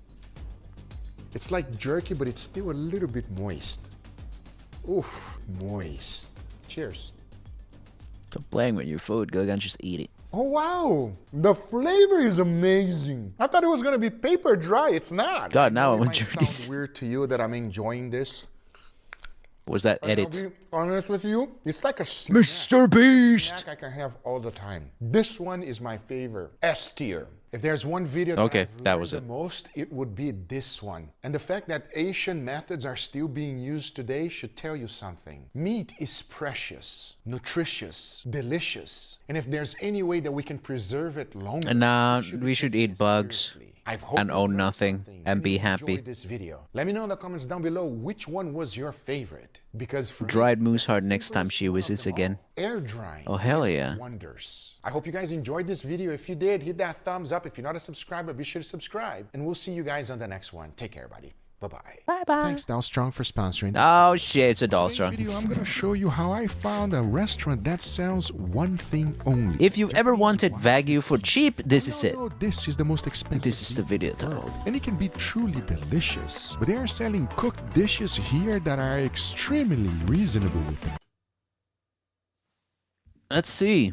Speaker 4: It's like jerky, but it's still a little bit moist. Oof, moist. Cheers.
Speaker 1: Stop playing with your food, go and just eat it.
Speaker 4: Oh wow, the flavor is amazing. I thought it was gonna be paper dry. It's not.
Speaker 1: God, now I
Speaker 4: know it
Speaker 1: want
Speaker 4: might
Speaker 1: to
Speaker 4: sound
Speaker 1: this.
Speaker 4: weird to you that I'm enjoying this.
Speaker 1: Was that
Speaker 4: But I'll
Speaker 1: edit?
Speaker 4: be honest with you, it's like a snack.
Speaker 1: Mr. Beast!
Speaker 4: Snack I can have all the time. This one is my favorite. S tier. If there's one video that
Speaker 1: Okay,
Speaker 4: I've
Speaker 1: that
Speaker 4: learned
Speaker 1: was
Speaker 4: the
Speaker 1: it.
Speaker 4: most, it would be this one. And the fact that Asian methods are still being used today should tell you something. Meat is precious, nutritious, delicious. And if there's any way that we can preserve it longer,
Speaker 1: Nah,
Speaker 4: be
Speaker 1: we should
Speaker 4: taking
Speaker 1: eat
Speaker 4: it
Speaker 1: bugs
Speaker 4: seriously. I hope
Speaker 1: and
Speaker 4: you
Speaker 1: own
Speaker 4: learned
Speaker 1: nothing
Speaker 4: something
Speaker 1: and be
Speaker 4: you
Speaker 1: happy.
Speaker 4: enjoyed this video. Let me know in the comments down below which one was your favorite. Because for me,
Speaker 1: Dried
Speaker 4: the
Speaker 1: moose heart next time
Speaker 4: simplest
Speaker 1: she
Speaker 4: one of
Speaker 1: visits
Speaker 4: them
Speaker 1: again.
Speaker 4: all, air drying.
Speaker 1: Oh, hell yeah.
Speaker 4: Wonders. I hope you guys enjoyed this video. If you did, hit that thumbs up. If you're not a subscriber, be sure to subscribe. And we'll see you guys on the next one. Take care, buddy. Bye-bye.
Speaker 5: Thanks, Dalstrong, for sponsoring.
Speaker 1: Oh shit, it's a doll
Speaker 5: Today's
Speaker 1: strong.
Speaker 5: video, I'm gonna show you how I found a restaurant that sells one thing only.
Speaker 1: If you've ever wanted Wagyu for cheap, this is it.
Speaker 5: No, this is the most expensive.
Speaker 1: This is the
Speaker 5: meat in
Speaker 1: video
Speaker 5: the
Speaker 1: title.
Speaker 5: world, and it can be truly delicious. But they are selling cooked dishes here that are extremely reasonable with them.
Speaker 1: Let's see.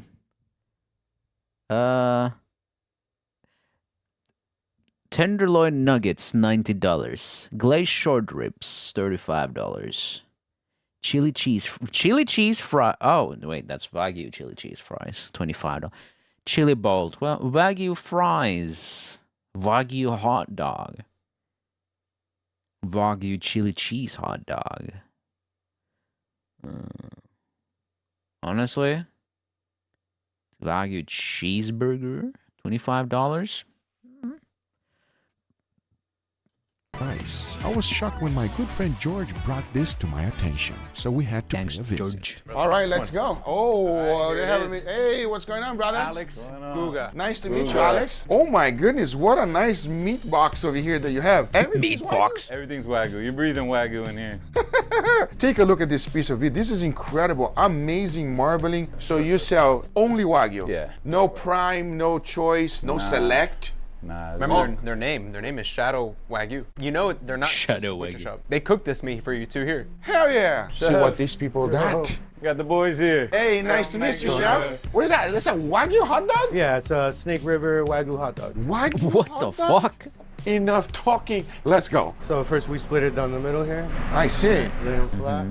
Speaker 1: Tenderloin nuggets, $90. Glazed short ribs, $35. Chili cheese fry. Oh wait, that's Wagyu chili cheese fries, $25. Chili bolt. Well, Wagyu fries. Wagyu hot dog. Wagyu chili cheese hot dog. Honestly, Wagyu cheeseburger, $25.
Speaker 5: Nice. I was shocked when my good friend George brought this to my attention, so we had to
Speaker 1: Thanks,
Speaker 5: pay a visit.
Speaker 1: George.
Speaker 4: All right, let's go. Oh, they
Speaker 6: here it
Speaker 4: having me.
Speaker 6: is.
Speaker 4: Hey, what's going on, brother?
Speaker 6: Alex Guga.
Speaker 4: Nice to meet you, Alex. Oh my goodness, what a nice meat box over here that you have. Everything's
Speaker 1: Meat box.
Speaker 6: Everything's Wagyu. You're breathing Wagyu in here.
Speaker 4: Take a look at this piece of meat. This is incredible, amazing marbling. So you sell only Wagyu?
Speaker 6: Yeah.
Speaker 4: No prime, no choice, no select?
Speaker 6: Nah.
Speaker 7: Remember their name? Their name is Shadow Wagyu. You know they're not
Speaker 1: Shadow
Speaker 7: just a butcher
Speaker 1: Wagyu.
Speaker 7: shop. They cooked this meat for you too here.
Speaker 4: Hell yeah. See what these people got.
Speaker 6: We got the boys here.
Speaker 4: Hey, nice to meet you, chef. What is that? That's a Wagyu hot dog?
Speaker 8: Yeah, it's a Snake River Wagyu hot dog.
Speaker 4: Wagyu
Speaker 1: What
Speaker 4: hot
Speaker 1: the
Speaker 4: dog?
Speaker 1: fuck?
Speaker 4: Enough talking. Let's go.
Speaker 8: So first we split it down the middle here,
Speaker 4: I see.
Speaker 8: lay it flat,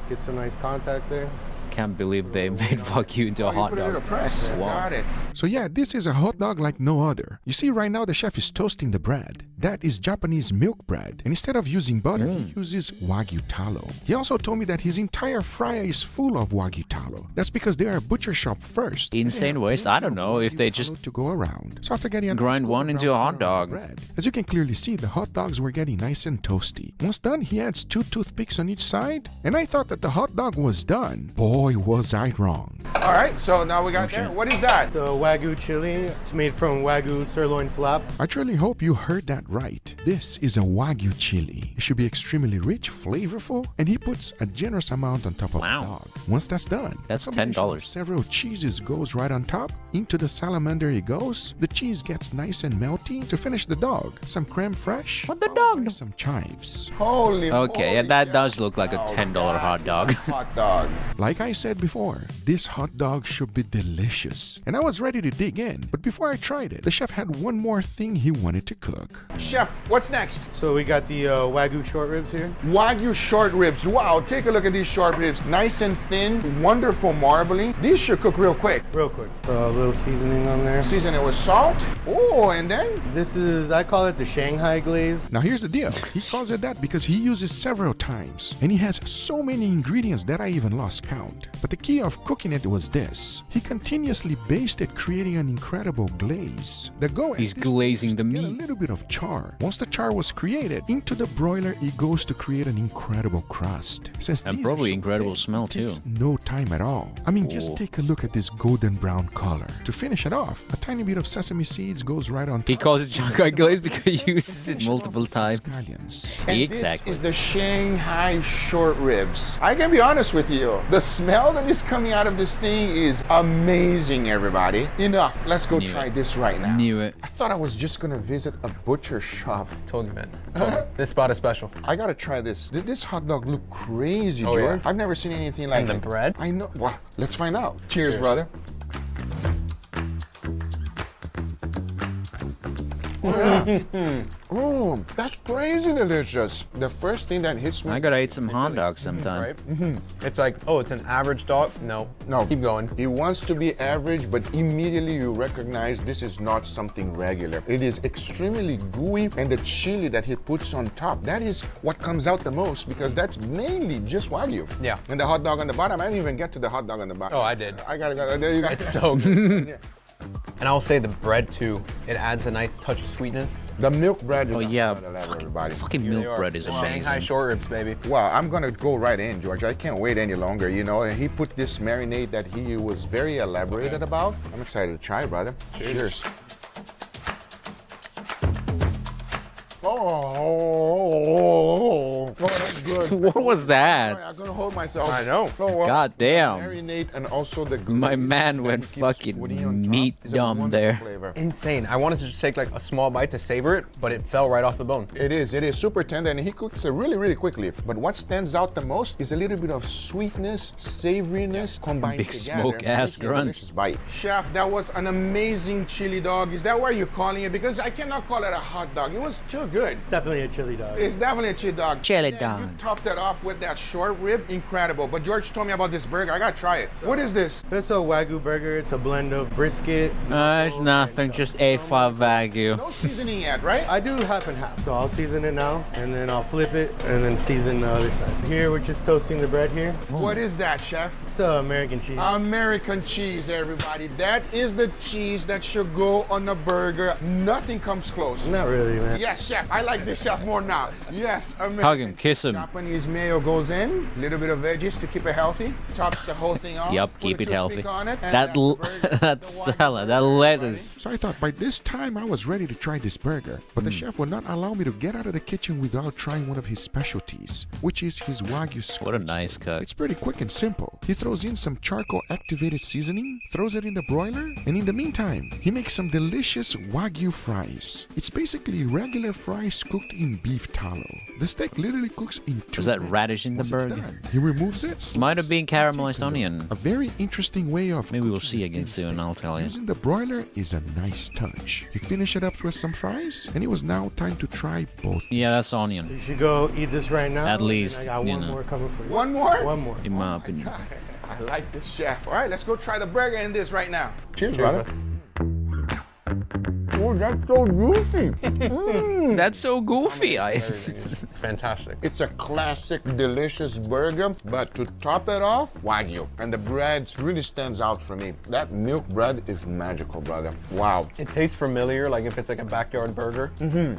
Speaker 8: get some nice contact there.
Speaker 1: Can't believe they made fuck you into a hot
Speaker 4: Put it in a
Speaker 1: dog.
Speaker 4: press. Got it.
Speaker 5: So yeah, this is a hot dog like no other. You see right now the chef is toasting the bread. That is Japanese milk bread. And instead of using butter, he uses Wagyu tallow. He also told me that his entire fryer is full of Wagyu tallow. That's because they are a butcher shop first.
Speaker 1: Insane waste. I don't know if they just
Speaker 5: to go around. So after getting
Speaker 1: grind one into a hot dog.
Speaker 5: bread, as you can clearly see, the hot dogs were getting nice and toasty. Once done, he adds 2 toothpicks on each side. And I thought that the hot dog was done. Boy, was I wrong.
Speaker 4: All right, so now we got there. What is that?
Speaker 8: The Wagyu chili, it's made from Wagyu sirloin flap.
Speaker 5: I truly hope you heard that right. This is a Wagyu chili. It should be extremely rich, flavorful, and he puts a generous amount on top of
Speaker 1: Wow.
Speaker 5: the dog. Once that's done,
Speaker 1: That's
Speaker 5: a combination of
Speaker 1: $10.
Speaker 5: Several cheeses goes right on top. Into the salamander it goes. The cheese gets nice and melty. To finish the dog, some creme fraiche.
Speaker 1: What the
Speaker 5: followed
Speaker 1: dog?
Speaker 5: by some chives.
Speaker 4: Holy
Speaker 1: Okay, yeah,
Speaker 4: moly,
Speaker 1: that
Speaker 4: chef.
Speaker 1: does look like a
Speaker 4: Oh,
Speaker 1: $10
Speaker 4: God.
Speaker 1: hot dog.
Speaker 4: Hot dog.
Speaker 5: Like I said before, this hot dog should be delicious. And I was ready to dig in. But before I tried it, the chef had one more thing he wanted to cook.
Speaker 4: Chef, what's next?
Speaker 8: So we got the Wagyu short ribs here.
Speaker 4: Wagyu short ribs. Wow, take a look at these short ribs. Nice and thin, wonderful marbling. These should cook real quick.
Speaker 8: Real quick. A little seasoning on there.
Speaker 4: Season it with salt. Oh, and then
Speaker 8: This is, I call it the Shanghai glaze.
Speaker 5: Now here's the deal. He calls it that because he uses several times. And he has so many ingredients that I even lost count. But the key of cooking it was this. He continuously basted, creating an incredible glaze. The goal
Speaker 1: He's
Speaker 5: at this
Speaker 1: glazing
Speaker 5: stage
Speaker 1: the
Speaker 5: is to get
Speaker 1: meat.
Speaker 5: a little bit of char. Once the char was created, into the broiler it goes to create an incredible crust. Since
Speaker 1: And
Speaker 5: these
Speaker 1: probably
Speaker 5: are so
Speaker 1: incredible
Speaker 5: thick,
Speaker 1: smell
Speaker 5: it
Speaker 1: too.
Speaker 5: takes no time at all. I mean, just
Speaker 1: Oh.
Speaker 5: take a look at this golden brown color. To finish it off, a tiny bit of sesame seeds goes right on top.
Speaker 1: He calls it Shanghai glaze because he uses it
Speaker 5: Finish off
Speaker 1: multiple
Speaker 5: with some
Speaker 1: times.
Speaker 5: scallions.
Speaker 4: and
Speaker 1: Exactly.
Speaker 4: this is the Shanghai short ribs. I can be honest with you. The smell that is coming out of this thing is amazing, everybody. Enough. Let's go
Speaker 1: Knew
Speaker 4: try
Speaker 1: it.
Speaker 4: this right now.
Speaker 1: Knew it.
Speaker 4: I thought I was just gonna visit a butcher shop.
Speaker 7: Told you, man. Told you. This spot is special.
Speaker 4: I gotta try this. Did this hot dog look crazy,
Speaker 7: Oh,
Speaker 4: George?
Speaker 7: yeah.
Speaker 4: I've never seen anything like
Speaker 7: And the
Speaker 4: it.
Speaker 7: bread?
Speaker 4: I know. Well, let's find out. Cheers,
Speaker 7: Cheers.
Speaker 4: brother. Oh, that's crazy delicious. The first thing that hits me.
Speaker 1: I gotta eat some hot dogs sometime.
Speaker 7: Right? It's like, oh, it's an average dog. No.
Speaker 4: No.
Speaker 7: Keep going.
Speaker 4: He wants to be average, but immediately you recognize this is not something regular. It is extremely gooey, and the chili that he puts on top, that is what comes out the most because that's mainly just Wagyu.
Speaker 7: Yeah.
Speaker 4: And the hot dog on the bottom, I didn't even get to the hot dog on the bottom.
Speaker 7: Oh, I did.
Speaker 4: I gotta go. There you go.
Speaker 7: It's so good. And I'll say the bread too. It adds a nice touch of sweetness.
Speaker 4: The milk bread is
Speaker 1: Oh
Speaker 4: on
Speaker 1: yeah,
Speaker 4: another level, everybody.
Speaker 1: fucking
Speaker 7: Here they
Speaker 1: milk
Speaker 7: are.
Speaker 1: bread is
Speaker 7: Shanghai
Speaker 1: amazing.
Speaker 7: short ribs, baby.
Speaker 4: Well, I'm gonna go right in, George. I can't wait any longer. You know, and he put this marinade that he was very elaborated about. I'm excited to try, brother. Cheers. Oh, that's good.
Speaker 1: What was
Speaker 4: Sorry, I'm
Speaker 1: that?
Speaker 4: gonna hold myself.
Speaker 7: I know.
Speaker 1: God damn.
Speaker 4: Marinade and also the
Speaker 1: My
Speaker 4: glaze
Speaker 1: man
Speaker 4: that
Speaker 1: went
Speaker 4: keeps
Speaker 1: fucking
Speaker 4: putting on top
Speaker 1: meat
Speaker 4: is a
Speaker 1: dumb
Speaker 4: wonderful
Speaker 1: there.
Speaker 4: flavor.
Speaker 7: Insane. I wanted to just take like a small bite to savor it, but it fell right off the bone.
Speaker 4: It is super tender and he cooks it really, really quickly. But what stands out the most is a little bit of sweetness, savoriness combined
Speaker 1: Big
Speaker 4: together.
Speaker 1: smoke-ass
Speaker 4: Making a
Speaker 1: grunt.
Speaker 4: delicious bite. Chef, that was an amazing chili dog. Is that why you're calling it? Because I cannot call it a hot dog. It was too good.
Speaker 8: It's definitely a chili dog.
Speaker 4: It's definitely a chili dog.
Speaker 1: Chili
Speaker 4: Then
Speaker 1: dog.
Speaker 4: You topped it off with that short rib. Incredible. But George told me about this burger. I gotta try it. What is this?
Speaker 8: This is a Wagyu burger. It's a blend of brisket.
Speaker 1: It's nothing, just A5 Wagyu.
Speaker 4: No seasoning yet, right?
Speaker 8: I do half and half. So I'll season it now, and then I'll flip it, and then season the other side. Here, we're just toasting the bread here.
Speaker 4: What is that, chef?
Speaker 8: It's American cheese.
Speaker 4: American cheese, everybody. That is the cheese that should go on a burger. Nothing comes close.
Speaker 8: Not really, man.
Speaker 4: Yes, chef. I like this chef more now. Yes, American
Speaker 1: Hug him, kiss him.
Speaker 4: Japanese Japanese mayo goes in. A little bit of veggies to keep it healthy. Top the whole thing off.
Speaker 1: Yup,
Speaker 4: put
Speaker 1: keep
Speaker 4: a
Speaker 1: it healthy.
Speaker 4: toothpick on it, and
Speaker 1: That
Speaker 4: that's the burger.
Speaker 1: that
Speaker 4: The
Speaker 1: salad, that
Speaker 4: Wagyu burger,
Speaker 1: lettuce.
Speaker 5: So I thought by this time I was ready to try this burger, but the chef would not allow me to get out of the kitchen without trying one of his specialties, which is his Wagyu skirt
Speaker 1: What a nice
Speaker 5: steak.
Speaker 1: cook.
Speaker 5: It's pretty quick and simple. He throws in some charcoal activated seasoning, throws it in the broiler, and in the meantime, he makes some delicious Wagyu fries. It's basically regular fries cooked in beef tallow. The steak literally cooks in 2
Speaker 1: Was that
Speaker 5: minutes.
Speaker 1: radish in the
Speaker 5: Once it's
Speaker 1: burger?
Speaker 5: done, he removes it.
Speaker 1: Might have been
Speaker 5: slices, and
Speaker 1: caramelized
Speaker 5: take a look.
Speaker 1: onion.
Speaker 5: A very interesting way of
Speaker 1: Maybe we'll
Speaker 5: cooking
Speaker 1: see
Speaker 5: a
Speaker 1: again
Speaker 5: thin
Speaker 1: soon,
Speaker 5: steak.
Speaker 1: I'll tell you.
Speaker 5: Using the broiler is a nice touch. You finish it up with some fries, and it was now time to try both.
Speaker 1: Yeah, that's onion.
Speaker 8: You should go eat this right now.
Speaker 1: At
Speaker 8: and
Speaker 1: least,
Speaker 8: I got
Speaker 1: you
Speaker 8: one
Speaker 1: know.
Speaker 8: more coming for you.
Speaker 4: One more?
Speaker 8: One more.
Speaker 1: In my opinion.
Speaker 4: I like this chef. All right, let's go try the burger in this right now. Cheers, brother. Oh, that's so juicy.
Speaker 1: That's so goofy.
Speaker 7: It's fantastic.
Speaker 4: It's a classic, delicious burger, but to top it off, Wagyu. And the bread really stands out for me. That milk bread is magical, brother. Wow.
Speaker 7: It tastes familiar, like if it's like a backyard burger,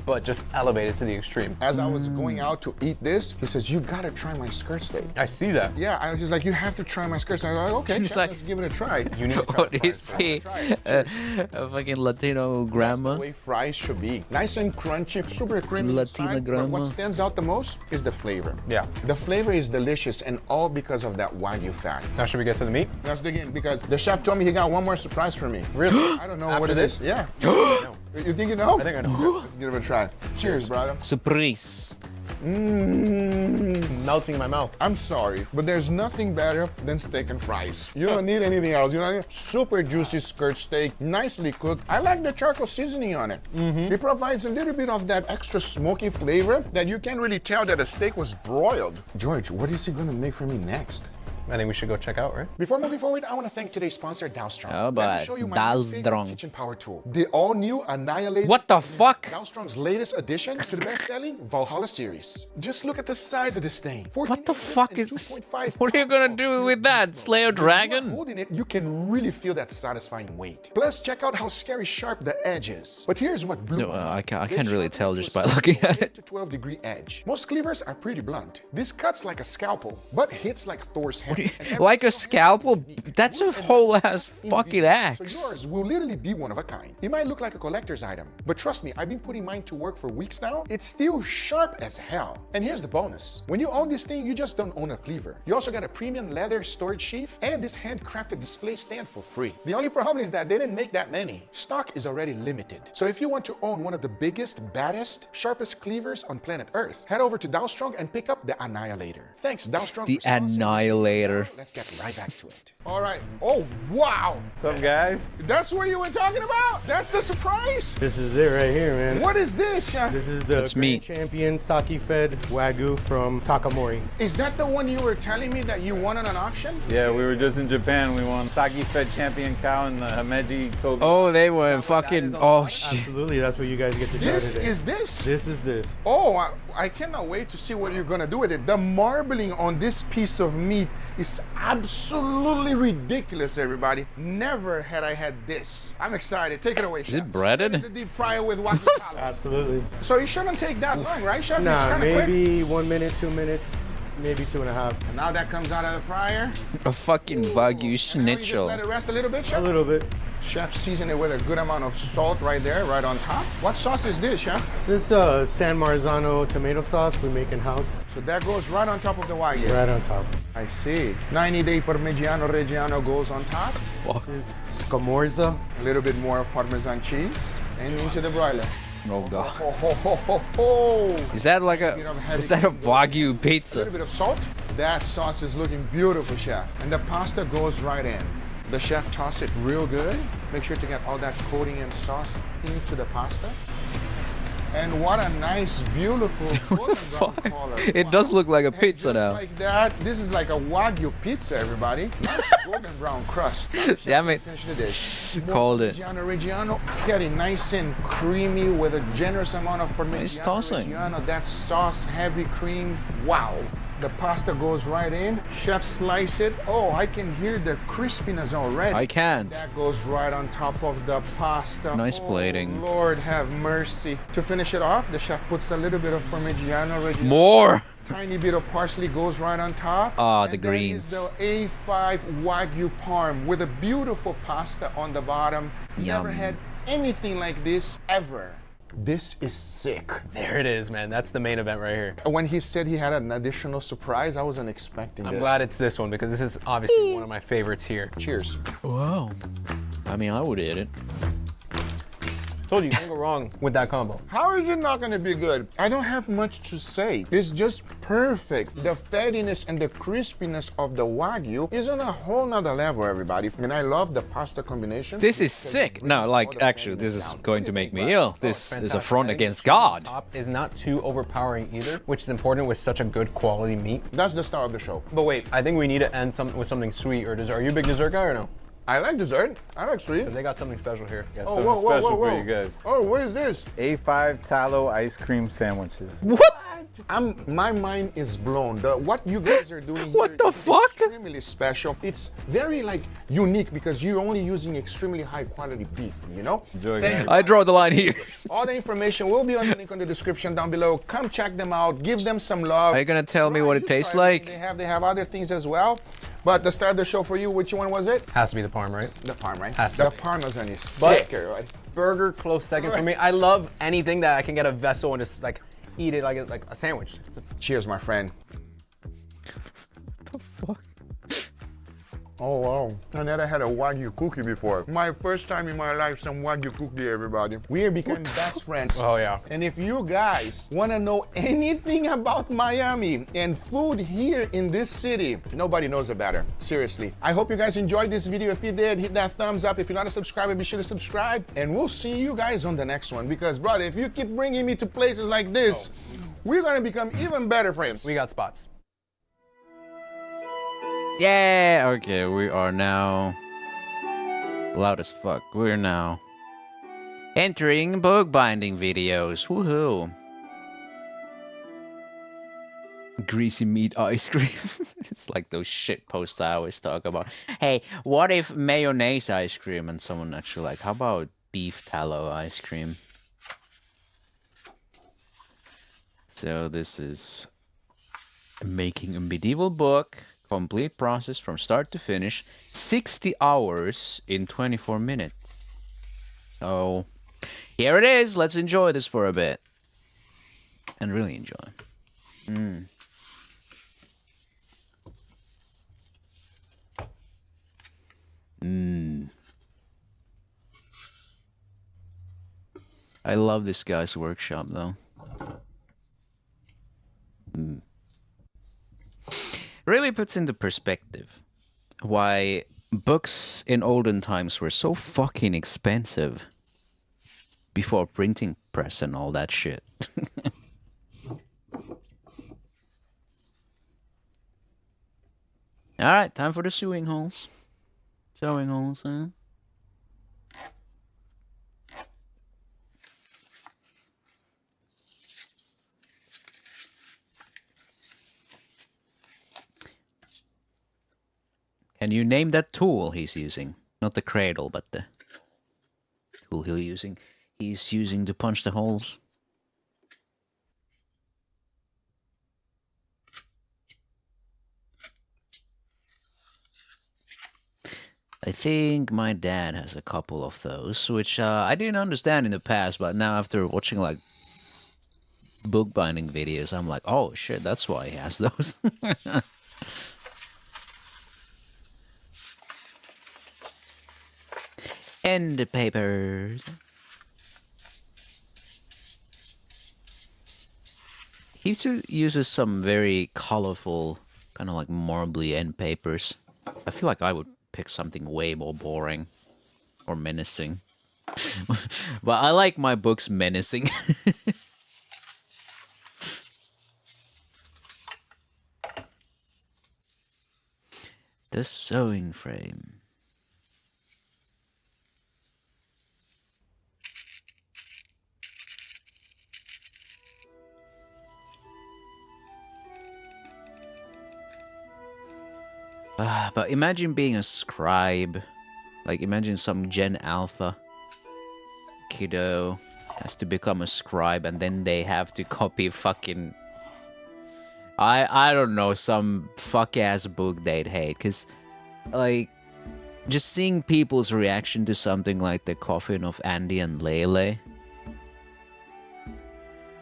Speaker 7: but just elevated to the extreme.
Speaker 4: As I was going out to eat this, he says, you gotta try my skirt steak.
Speaker 7: I see that.
Speaker 4: Yeah, I was just like, you have to try my skirt steak. I was like, okay,
Speaker 1: He's
Speaker 4: chef,
Speaker 1: like-
Speaker 4: let's give it a try.
Speaker 7: You need to try
Speaker 1: What
Speaker 7: the
Speaker 1: do you
Speaker 7: fries.
Speaker 1: say?
Speaker 4: Try it.
Speaker 1: A fucking Latino grandma?
Speaker 4: That's the way fries should be. Nice and crunchy, super creamy
Speaker 1: Latina
Speaker 4: inside, but what
Speaker 1: grandma.
Speaker 4: stands out the most is the flavor.
Speaker 7: Yeah.
Speaker 4: The flavor is delicious, and all because of that Wagyu fat.
Speaker 7: Now should we get to the meat?
Speaker 4: Let's dig in, because the chef told me he got one more surprise for me.
Speaker 7: Really?
Speaker 4: I don't know
Speaker 7: After
Speaker 4: what it
Speaker 7: this?
Speaker 4: is. Yeah.
Speaker 7: No.
Speaker 4: You think you know?
Speaker 7: I think I know.
Speaker 4: Let's give it a try. Cheers, brother.
Speaker 1: Surprise.
Speaker 7: Melting in my mouth.
Speaker 4: I'm sorry, but there's nothing better than steak and fries. You don't need anything else. You know what I mean? Super juicy skirt steak, nicely cooked. I like the charcoal seasoning on it. It provides a little bit of that extra smoky flavor that you can't really tell that a steak was broiled. George, what is he gonna make for me next?
Speaker 7: I think we should go check out, right?
Speaker 4: Before moving forward, I want to thank today's sponsor, Dalstrong.
Speaker 1: Oh,
Speaker 4: Let
Speaker 1: boy.
Speaker 4: me show you my new favorite
Speaker 1: Dalstrong.
Speaker 4: kitchen power tool. The all-new Annihilator.
Speaker 1: What the fuck?
Speaker 4: Dalstrong's latest addition to the best-selling Valhalla series. Just look at the size of this thing. 14
Speaker 1: What the
Speaker 4: inches
Speaker 1: fuck
Speaker 4: and
Speaker 1: is this?
Speaker 4: 2.5
Speaker 1: What are you gonna
Speaker 4: pounds
Speaker 1: do
Speaker 4: of
Speaker 1: with
Speaker 4: pure
Speaker 1: that?
Speaker 4: beast
Speaker 1: Slay a
Speaker 4: milk. When you are
Speaker 1: dragon?
Speaker 4: holding it, you can really feel that satisfying weight. Plus, check out how scary sharp the edge is. But here's what blew
Speaker 1: No,
Speaker 4: my
Speaker 1: I
Speaker 4: mind.
Speaker 1: can't
Speaker 4: They
Speaker 1: really
Speaker 4: sharpen
Speaker 1: tell
Speaker 4: it to
Speaker 1: just
Speaker 4: a
Speaker 1: by looking at
Speaker 4: 8
Speaker 1: it.
Speaker 4: to 12-degree edge. Most cleavers are pretty blunt. This cuts like a scalpel, but hits like Thor's hammer. And every
Speaker 1: Like a
Speaker 4: single
Speaker 1: scalpel?
Speaker 4: handle is unique.
Speaker 1: That's a
Speaker 4: Wood and
Speaker 1: whole
Speaker 4: metal
Speaker 1: ass
Speaker 4: in
Speaker 1: fucking
Speaker 4: detail.
Speaker 1: axe.
Speaker 4: So yours will literally be one of a kind. It might look like a collector's item, but trust me, I've been putting mine to work for weeks now. It's still sharp as hell. And here's the bonus. When you own this thing, you just don't own a cleaver. You also got a premium leather storage sheath and this handcrafted display stand for free. The only problem is that they didn't make that many. Stock is already limited. So if you want to own one of the biggest, baddest, sharpest cleavers on planet Earth, head over to Dalstrong and pick up the Annihilator. Thanks, Dalstrong.
Speaker 1: The
Speaker 4: for sponsoring this
Speaker 1: Annihilator.
Speaker 4: video. Let's get right back to it. All right. Oh, wow.
Speaker 6: What's up, guys?
Speaker 4: That's what you were talking about? That's the surprise?
Speaker 8: This is it right here, man.
Speaker 4: What is this, chef?
Speaker 8: This is the
Speaker 1: It's
Speaker 8: Grand
Speaker 1: meat.
Speaker 8: Champion Saki-fed Wagyu from Takamori.
Speaker 4: Is that the one you were telling me that you won on an auction?
Speaker 6: Yeah, we were just in Japan. We won Saki Fed Champion Cow and the Himeji Kobe.
Speaker 1: Oh, they were fucking. Oh, shit.
Speaker 8: Absolutely, that's what you guys get to try
Speaker 4: This
Speaker 8: today.
Speaker 4: is this?
Speaker 8: This is this.
Speaker 4: Oh, I cannot wait to see what you're gonna do with it. The marbling on this piece of meat is absolutely ridiculous, everybody. Never had I had this. I'm excited. Take it away,
Speaker 1: Is
Speaker 4: chef.
Speaker 1: it breaded?
Speaker 4: The deep fryer with Wagyu tallow.
Speaker 8: Absolutely.
Speaker 4: So it shouldn't take that long, right, chef? It's
Speaker 8: Nah,
Speaker 4: kind of quick.
Speaker 8: maybe 1 minute, 2 minutes, maybe 2.5.
Speaker 4: Now that comes out of the fryer.
Speaker 1: A fucking Wagyu
Speaker 4: And now you just
Speaker 1: schnitzel.
Speaker 4: let it rest a little bit,
Speaker 8: A
Speaker 4: chef?
Speaker 8: little bit.
Speaker 4: Chef seasoned it with a good amount of salt right there, right on top. What sauce is this, chef?
Speaker 8: This San Marzano tomato sauce we make in house,
Speaker 4: So that goes right on top of the Wagyu.
Speaker 8: right on top.
Speaker 4: I see. 90-day Parmigiano Reggiano goes on top.
Speaker 8: This is scamorza.
Speaker 4: A little bit more of Parmesan cheese. And into the broiler.
Speaker 1: Oh, God.
Speaker 4: Ho, ho, ho, ho, ho.
Speaker 1: Is that like a. Is that a Wagyu
Speaker 4: A little
Speaker 1: pizza?
Speaker 4: bit of salt. That sauce is looking beautiful, chef. And the pasta goes right in. The chef toss it real good. Make sure to get all that coating and sauce into the pasta. And what a nice, beautiful golden brown color.
Speaker 1: It does look like a
Speaker 4: And
Speaker 1: pizza
Speaker 4: just
Speaker 1: now.
Speaker 4: like that, this is like a Wagyu pizza, everybody. Nice golden brown crust.
Speaker 1: Damn it.
Speaker 4: Finish the dish.
Speaker 1: Called it.
Speaker 4: Reggiano. It's getting nice and creamy with a generous amount of Parmigiano
Speaker 1: Nice tossing.
Speaker 4: Reggiano. That sauce, heavy cream. Wow. The pasta goes right in. Chef slice it. Oh, I can hear the crispiness already.
Speaker 1: I can't.
Speaker 4: That goes right on top of the pasta.
Speaker 1: Nice
Speaker 4: Oh,
Speaker 1: plating.
Speaker 4: Lord have mercy. To finish it off, the chef puts a little bit of Parmigiano Reggiano.
Speaker 1: More.
Speaker 4: Tiny bit of parsley goes right on top.
Speaker 1: Ah, the
Speaker 4: And there is
Speaker 1: greens.
Speaker 4: the A5 Wagyu Parm with a beautiful pasta on the bottom. Never
Speaker 1: Yum.
Speaker 4: had anything like this ever. This is sick.
Speaker 7: There it is, man. That's the main event right here.
Speaker 4: When he said he had an additional surprise, I wasn't expecting this.
Speaker 7: I'm glad it's this one because this is obviously one of my favorites here.
Speaker 4: Cheers.
Speaker 1: Wow. I mean, I would eat it.
Speaker 7: Told you, you can't go wrong with that combo.
Speaker 4: How is it not gonna be good? I don't have much to say. It's just perfect. The fattiness and the crispiness of the Wagyu is on a whole nother level, everybody. And I love the pasta combination.
Speaker 1: This is sick. No, like, actually, this is going to make me ill. This is a front against God.
Speaker 7: Top is not too overpowering either, which is important with such a good quality meat.
Speaker 4: That's the star of the show.
Speaker 7: But wait, I think we need to end with something sweet or dessert. Are you a big dessert guy or no?
Speaker 4: I like dessert. I like sweet.
Speaker 7: They got something special here.
Speaker 6: Got
Speaker 4: Oh,
Speaker 6: something
Speaker 4: whoa, whoa,
Speaker 6: special
Speaker 4: whoa,
Speaker 6: for
Speaker 4: whoa.
Speaker 6: you guys.
Speaker 4: Oh, what is this?
Speaker 6: A5 tallow ice cream sandwiches.
Speaker 1: What?
Speaker 4: My mind is blown. What you guys are doing here
Speaker 1: What the
Speaker 4: is
Speaker 1: fuck?
Speaker 4: extremely special. It's very like unique because you're only using extremely high quality beef, you know?
Speaker 6: Enjoy, guys.
Speaker 1: I draw the line here.
Speaker 4: All the information will be on the link on the description down below. Come check them out. Give them some love.
Speaker 1: Are you gonna tell me what it tastes
Speaker 4: Try
Speaker 1: like?
Speaker 4: They have other things as well. But the start of the show for you, which one was it?
Speaker 7: Has to be the parm, right?
Speaker 4: The parm, right?
Speaker 7: Has to
Speaker 4: The
Speaker 7: be.
Speaker 4: parmesan is
Speaker 7: But-
Speaker 4: sick, right?
Speaker 7: Burger, close second for me. I love anything that I can get a vessel and just like eat it like a sandwich.
Speaker 4: Cheers, my friend.
Speaker 1: The fuck?
Speaker 4: Oh, wow. I never had a Wagyu cookie before. My first time in my life, some Wagyu cookie, everybody. We are becoming best friends.
Speaker 7: Oh, yeah.
Speaker 4: And if you guys want to know anything about Miami and food here in this city, nobody knows it better. Seriously. I hope you guys enjoyed this video. If you did, hit that thumbs up. If you're not a subscriber, be sure to subscribe. And we'll see you guys on the next one. Because, brother, if you keep bringing me to places like this, we're going to become even better friends.
Speaker 7: We got spots.
Speaker 1: Yeah, okay, we are now loud as fuck. We're now entering bookbinding videos. Woohoo! Greasy meat ice cream. It's like those shit posts I always talk about. Hey, what if mayonnaise ice cream? And someone actually like, how about beef tallow ice cream? So this is making a medieval book. Complete process from start to finish, 60 hours in 24 minutes. So here it is. Let's enjoy this for a bit. And really enjoy. I love this guy's workshop though. Really puts into perspective why books in olden times were so fucking expensive before printing press and all that shit. Alright, time for the sewing holes. Sewing holes, huh? Can you name that tool he's using? Not the cradle, but the tool he's using to punch the holes. I think my dad has a couple of those, which I didn't understand in the past, but now after watching like bookbinding videos, I'm like, oh shit, that's why he has those. And the papers. He uses some very colorful, kind of like marbly end papers. I feel like I would pick something way more boring or menacing. But I like my books menacing. The sewing frame. But imagine being a scribe. Like, imagine some Gen Alpha kiddo has to become a scribe, and then they have to copy fucking... I don't know, some fuck-ass book they'd hate. Because, like, just seeing people's reaction to something like the Coffin of Andy and Lele...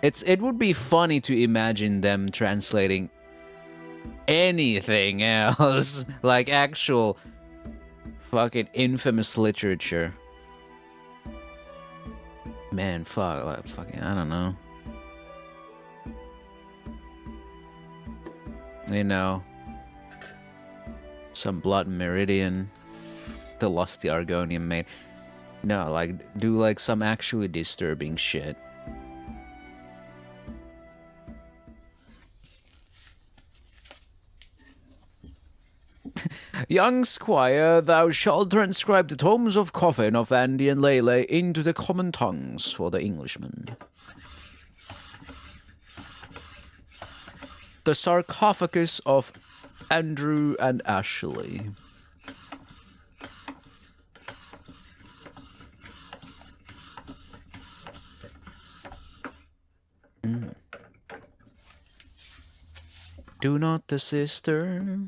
Speaker 1: It would be funny to imagine them translating anything else. Like actual fucking infamous literature. Man, fuck, like fucking, I don't know. You know, some Blood Meridian, the Lusty Argonian Maid. No, like, do like some actually disturbing shit. Young squire, thou shalt transcribe the tomes of Coffin of Andy and Lele into the common tongues for the Englishmen. The sarcophagus of Andrew and Ashley. Do not the sister...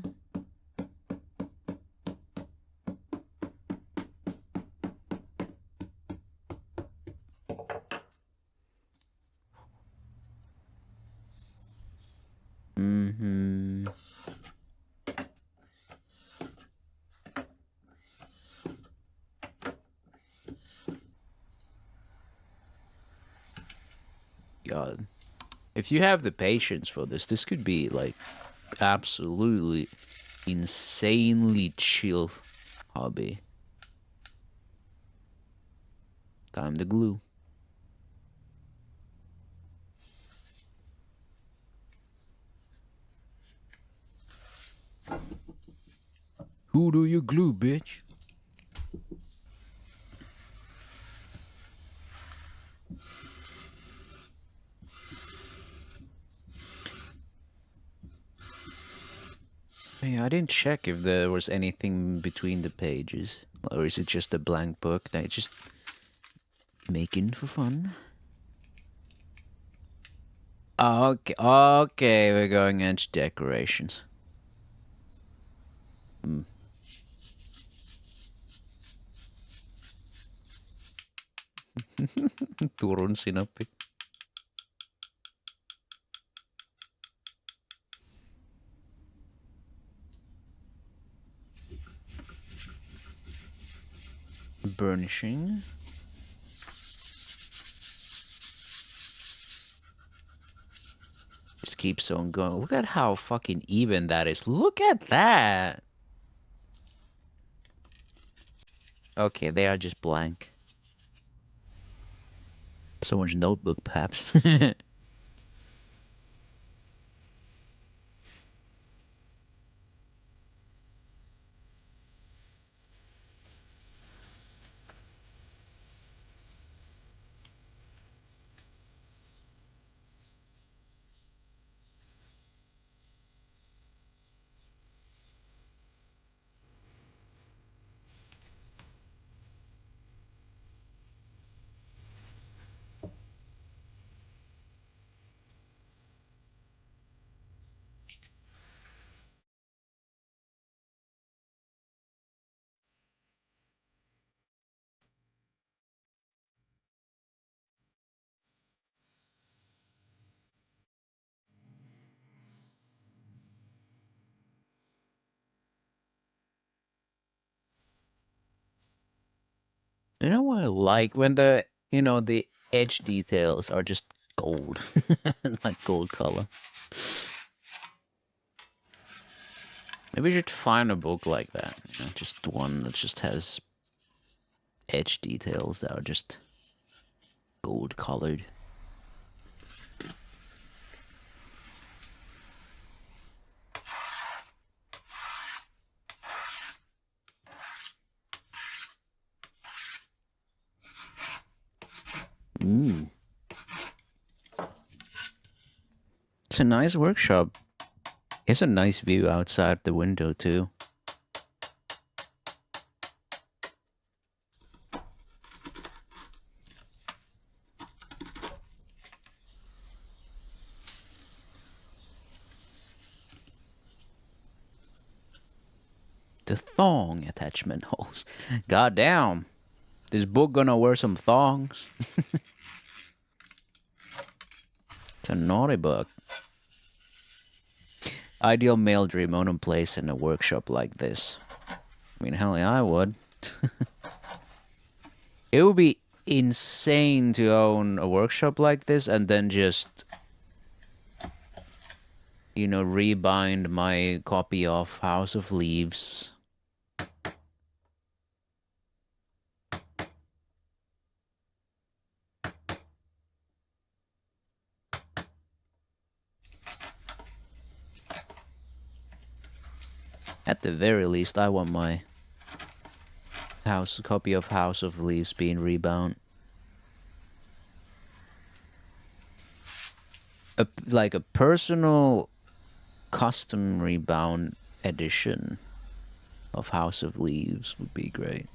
Speaker 1: God. If you have the patience for this, this could be like absolutely insanely chill hobby. Time to glue. Who do you glue, bitch? Hey, I didn't check if there was anything between the pages. Or is it just a blank book that just making for fun? Okay, okay, we're going into decorations. Turun sinapi. Burnishing. Just keeps on going. Look at how fucking even that is. Look at that. Okay, they are just blank. Someone's notebook, perhaps. You know what I like? When the, you know, the edge details are just gold. Like gold color. Maybe we should find a book like that. You know, just one that just has edge details that are just gold colored. It's a nice workshop. It's a nice view outside the window too. The thong attachment holes. God damn. This book gonna wear some thongs? It's a naughty book. Ideal male dream, own a place in a workshop like this. I mean, hell yeah, I would. It would be insane to own a workshop like this and then just, you know, rebind my copy of House of Leaves. At the very least, I want my copy of House of Leaves being rebound. Like a personal custom rebound edition of House of Leaves would be great.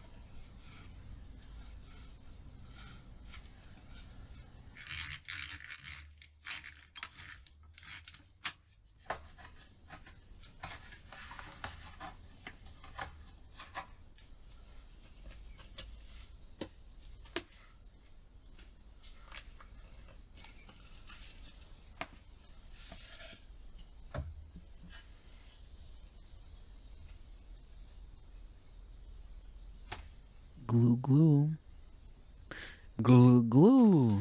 Speaker 1: Glue, glue. Glue, glue.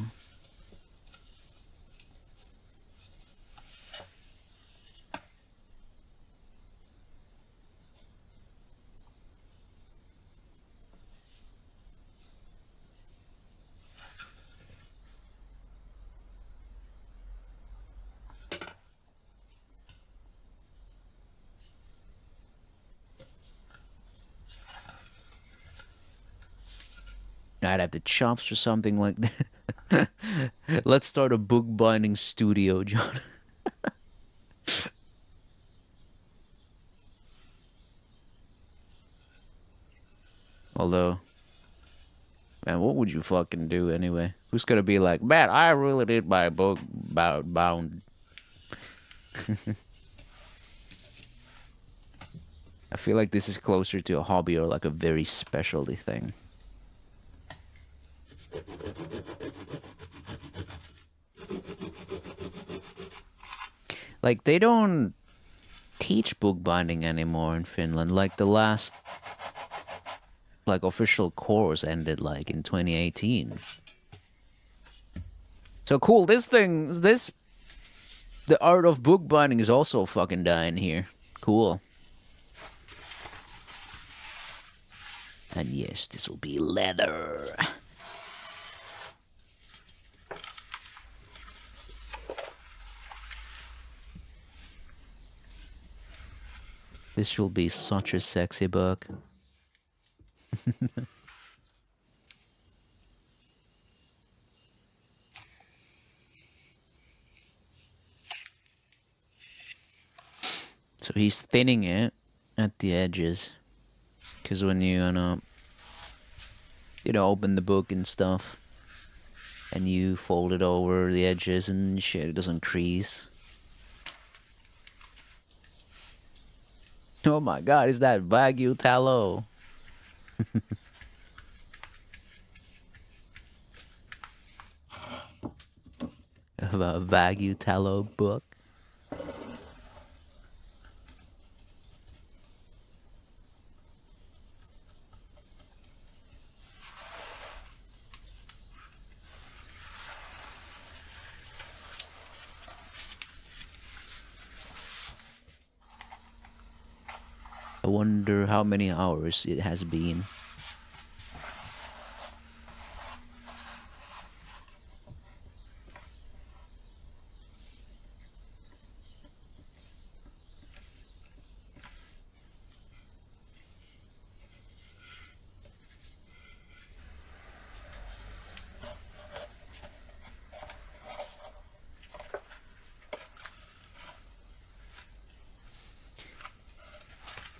Speaker 1: I'd have the chops for something like that. Let's start a bookbinding studio, John. Although, man, what would you fucking do anyway? Who's gonna be like, man, I really did my book bound. I feel like this is closer to a hobby or like a very specialty thing. Like, they don't teach bookbinding anymore in Finland. Like, the last, like, official course ended, like, in 2018. So cool, the art of bookbinding is also fucking dying here. Cool. And yes, this will be leather. This will be such a sexy book. So he's thinning it at the edges. Because when you, open the book and stuff, and you fold it over the edges and shit, it doesn't crease. Oh my god, is that Wagyu tallow? A Wagyu tallow book. I wonder how many hours it has been.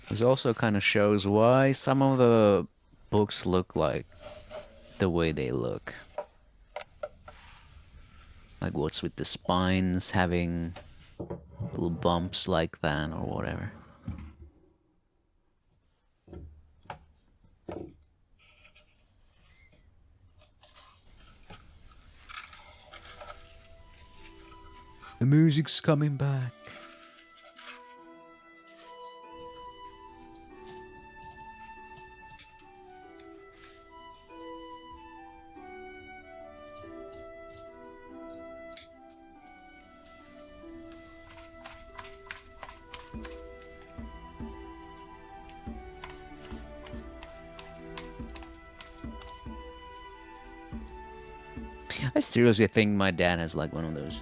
Speaker 1: This also kind of shows why some of the books look like the way they look. Like what's with the spines having little bumps like that or whatever. The music's coming back. I seriously think my dad has like one of those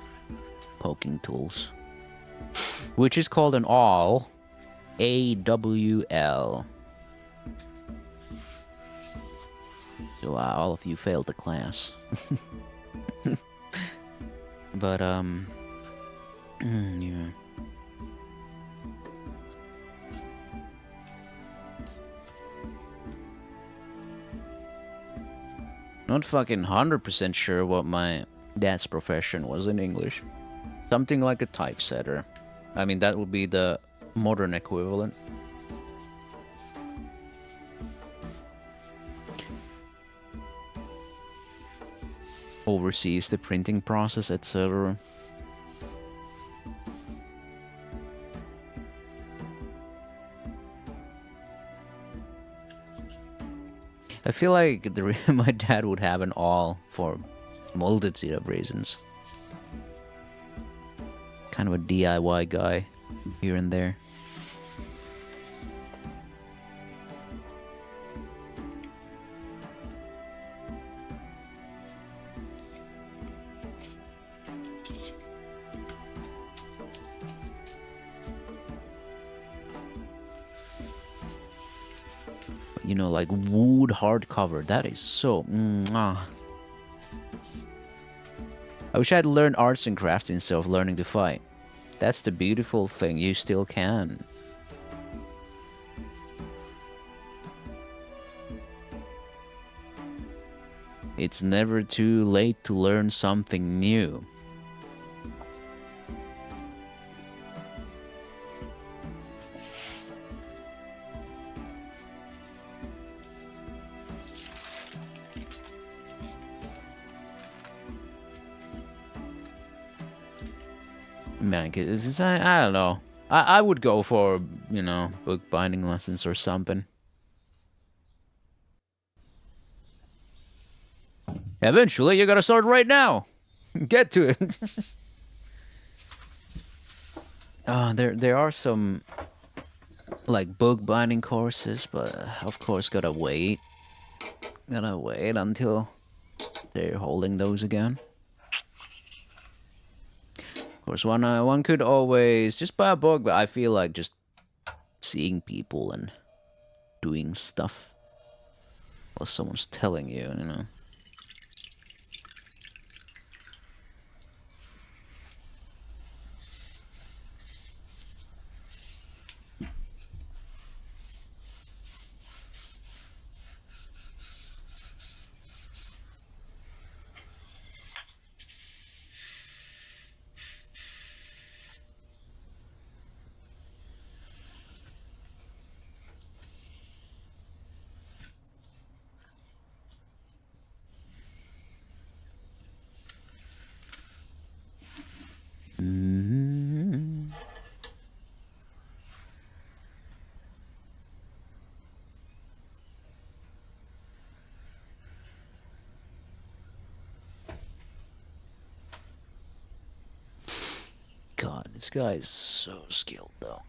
Speaker 1: poking tools, which is called an awl, AWL. So all of you failed the class. But yeah. Not fucking 100% sure what my dad's profession was in English. Something like a typesetter. I mean, that would be the modern equivalent. Oversees the printing process, etc. I feel like my dad would have an awl for a multitude of reasons. Kind of a DIY guy here and there. You know, like wood hardcover. That is so... I wish I'd learned arts and crafts instead of learning to fight. That's the beautiful thing. You still can. It's never too late to learn something new. Man, I don't know. I would go for, you know, book binding lessons or something. Eventually, you gotta start right now. Get to it. There are some, like, book binding courses, but of course, gotta wait. Gotta wait until they're holding those again. Of course, one could always just buy a book, but I feel like just seeing people and doing stuff while someone's telling you, you know. God, this guy is so skilled, though.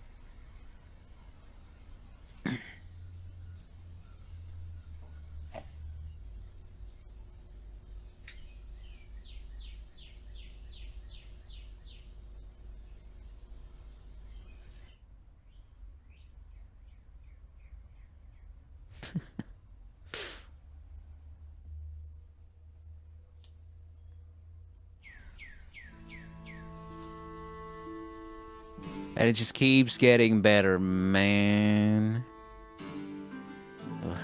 Speaker 1: And it just keeps getting better, man. Ugh.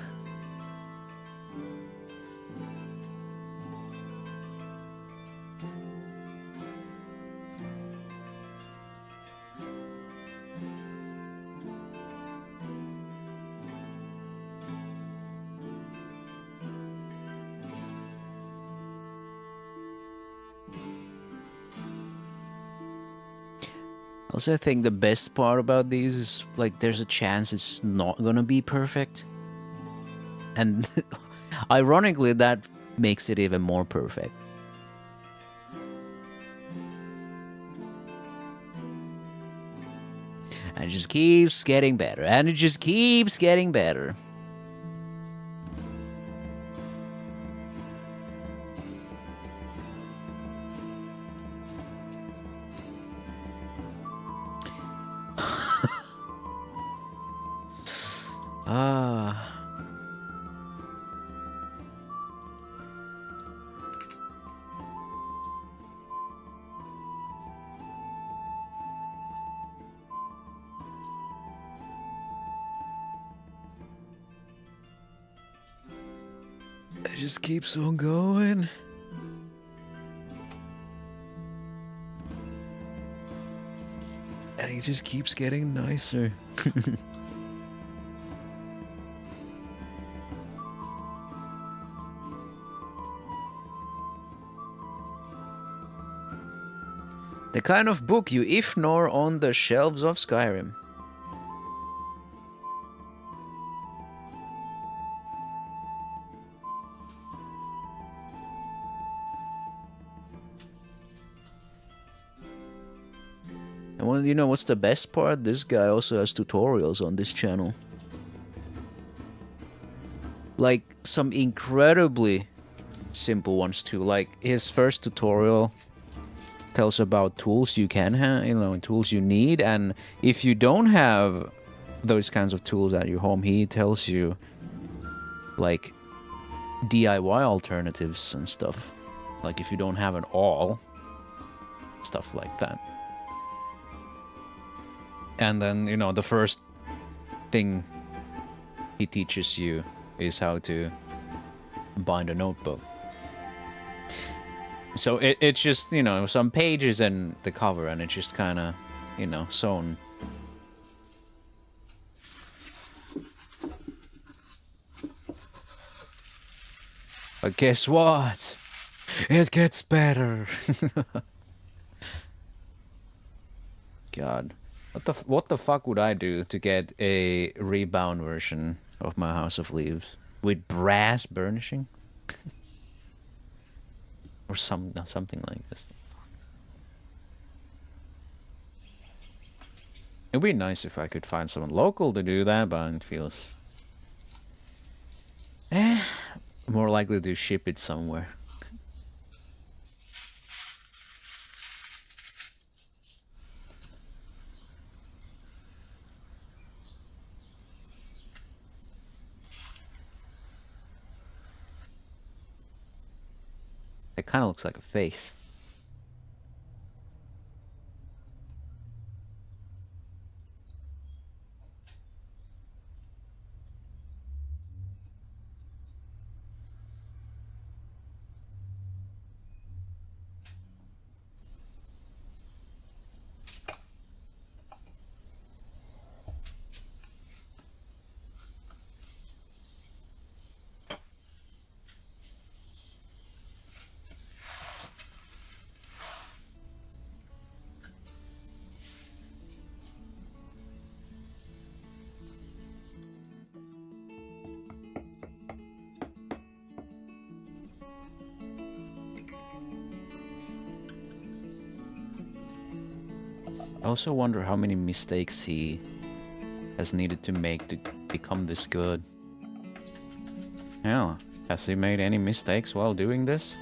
Speaker 1: Also, I think the best part about these is, like, there's a chance it's not gonna be perfect. And ironically, that makes it even more perfect. And it just keeps getting better. And it just keeps getting better. Ah. It just keeps on going. And he just keeps getting nicer. The kind of book you ignore on the shelves of Skyrim. And well, you know what's the best part? This guy also has tutorials on this channel. Like, some incredibly simple ones too. Like, his first tutorial tells about tools you can have, you know, tools you need, and if you don't have those kinds of tools at your home, he tells you like DIY alternatives and stuff. Like if you don't have it all, stuff like that. And then, you know, the first thing he teaches you is how to bind a notebook. So it's just, you know, some pages and the cover, and it's just kind of, you know, sewn. But guess what? It gets better. God. What the fuck would I do to get a rebound version of my House of Leaves? With brass burnishing? Or something like this. It'd be nice if I could find someone local to do that, but it feels more likely to ship it somewhere. It kind of looks like a face. I also wonder how many mistakes he has needed to make to become this good. Yeah, has he made any mistakes while doing this?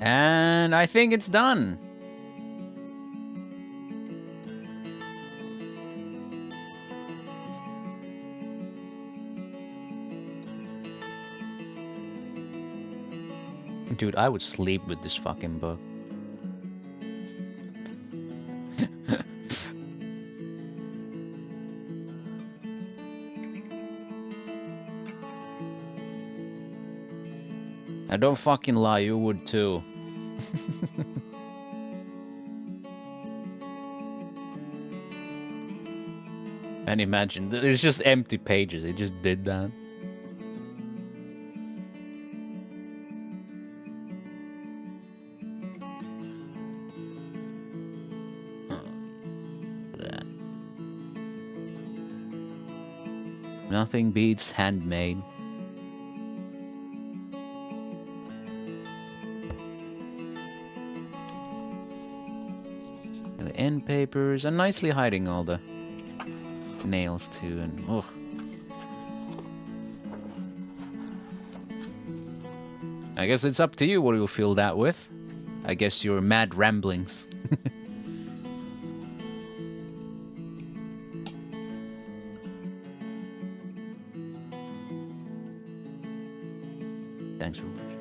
Speaker 1: And I think it's done. Dude, I would sleep with this fucking book. I don't fucking lie, you would too. And imagine, it's just empty pages. It just did that. Nothing beats handmade. The end papers, and nicely hiding all the nails too, and oh. I guess it's up to you what you'll fill that with. I guess your mad ramblings. Thanks for watching.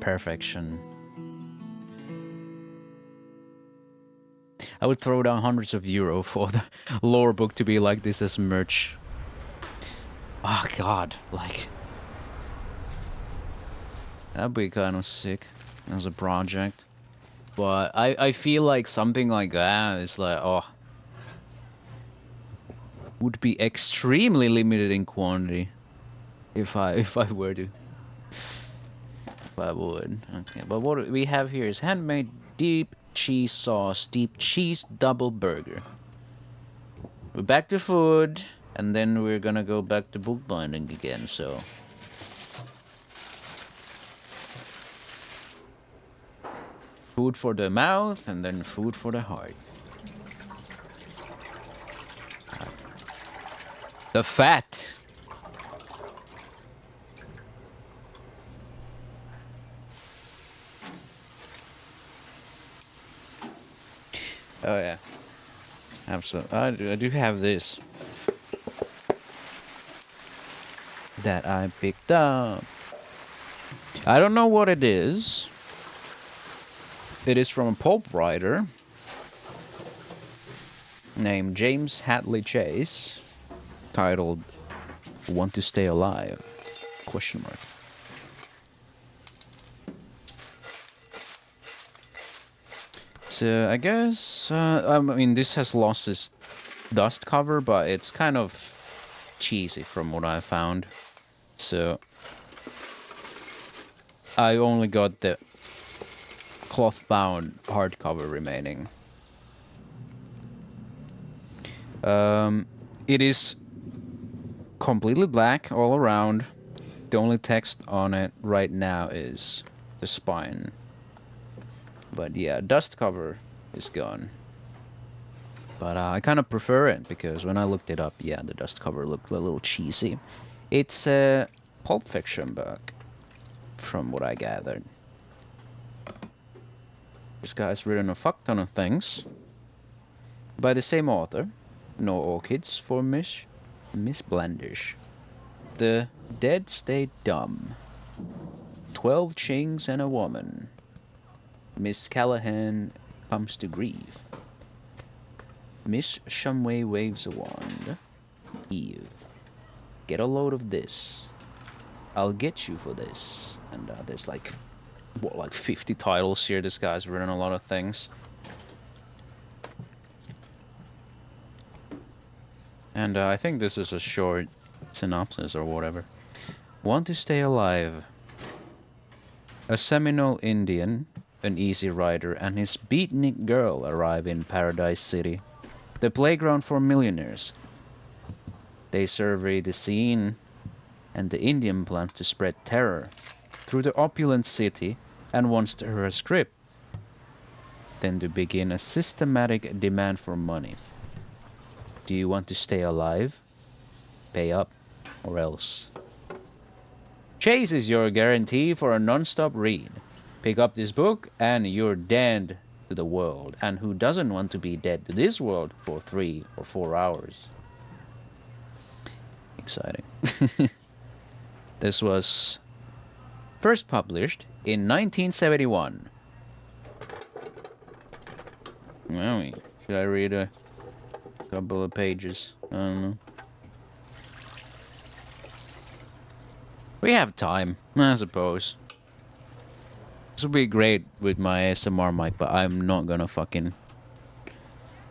Speaker 1: Perfection. I would throw down hundreds of euro for the lore book to be like this as merch. Oh god, like... That'd be kind of sick as a project. But I feel like something like that is like, oh... would be extremely limited in quantity. If I were to. If I would. Okay, but what we have here is handmade deep cheese sauce, deep cheese double burger. We're back to food, and then we're gonna go back to bookbinding again, so... Food for the mouth, and then food for the heart. The fat! Oh yeah, have some. I do have this that I picked up. I don't know what it is. It is from a pulp writer named James Hadley Chase, titled "Want to Stay Alive?" Question mark. So I guess, I mean, this has lost its dust cover, but it's kind of cheesy from what I found. So I only got the cloth-bound hardcover remaining. It is completely black all around. The only text on it right now is the spine. But yeah, dust cover is gone. But I kind of prefer it, because when I looked it up, yeah, the dust cover looked a little cheesy. It's a Pulp Fiction book, from what I gathered. This guy's written a fuck ton of things by the same author. No orchids for Miss Blandish. The Dead Stay Dumb. 12 Chings and a Woman. Miss Callahan comes to grief. Miss Shumway waves a wand. Eve. Get a load of this. I'll get you for this. And there's like, what, like 50 titles here. This guy's written a lot of things. And I think this is a short synopsis or whatever. Want to Stay Alive. A Seminole Indian, an easy rider, and his beatnik girl arrive in Paradise City, the playground for millionaires. They survey the scene, and the Indian plans to spread terror through the opulent city and wants her a script. Then to begin a systematic demand for money. Do you want to stay alive? Pay up, or else. Chase is your guarantee for a non-stop read. Pick up this book and you're dead to the world. And who doesn't want to be dead to this world for 3 or 4 hours? Exciting. This was first published in 1971. Well, should I read a couple of pages? I don't know. We have time, I suppose. This would be great with my ASMR mic, but I'm not gonna fucking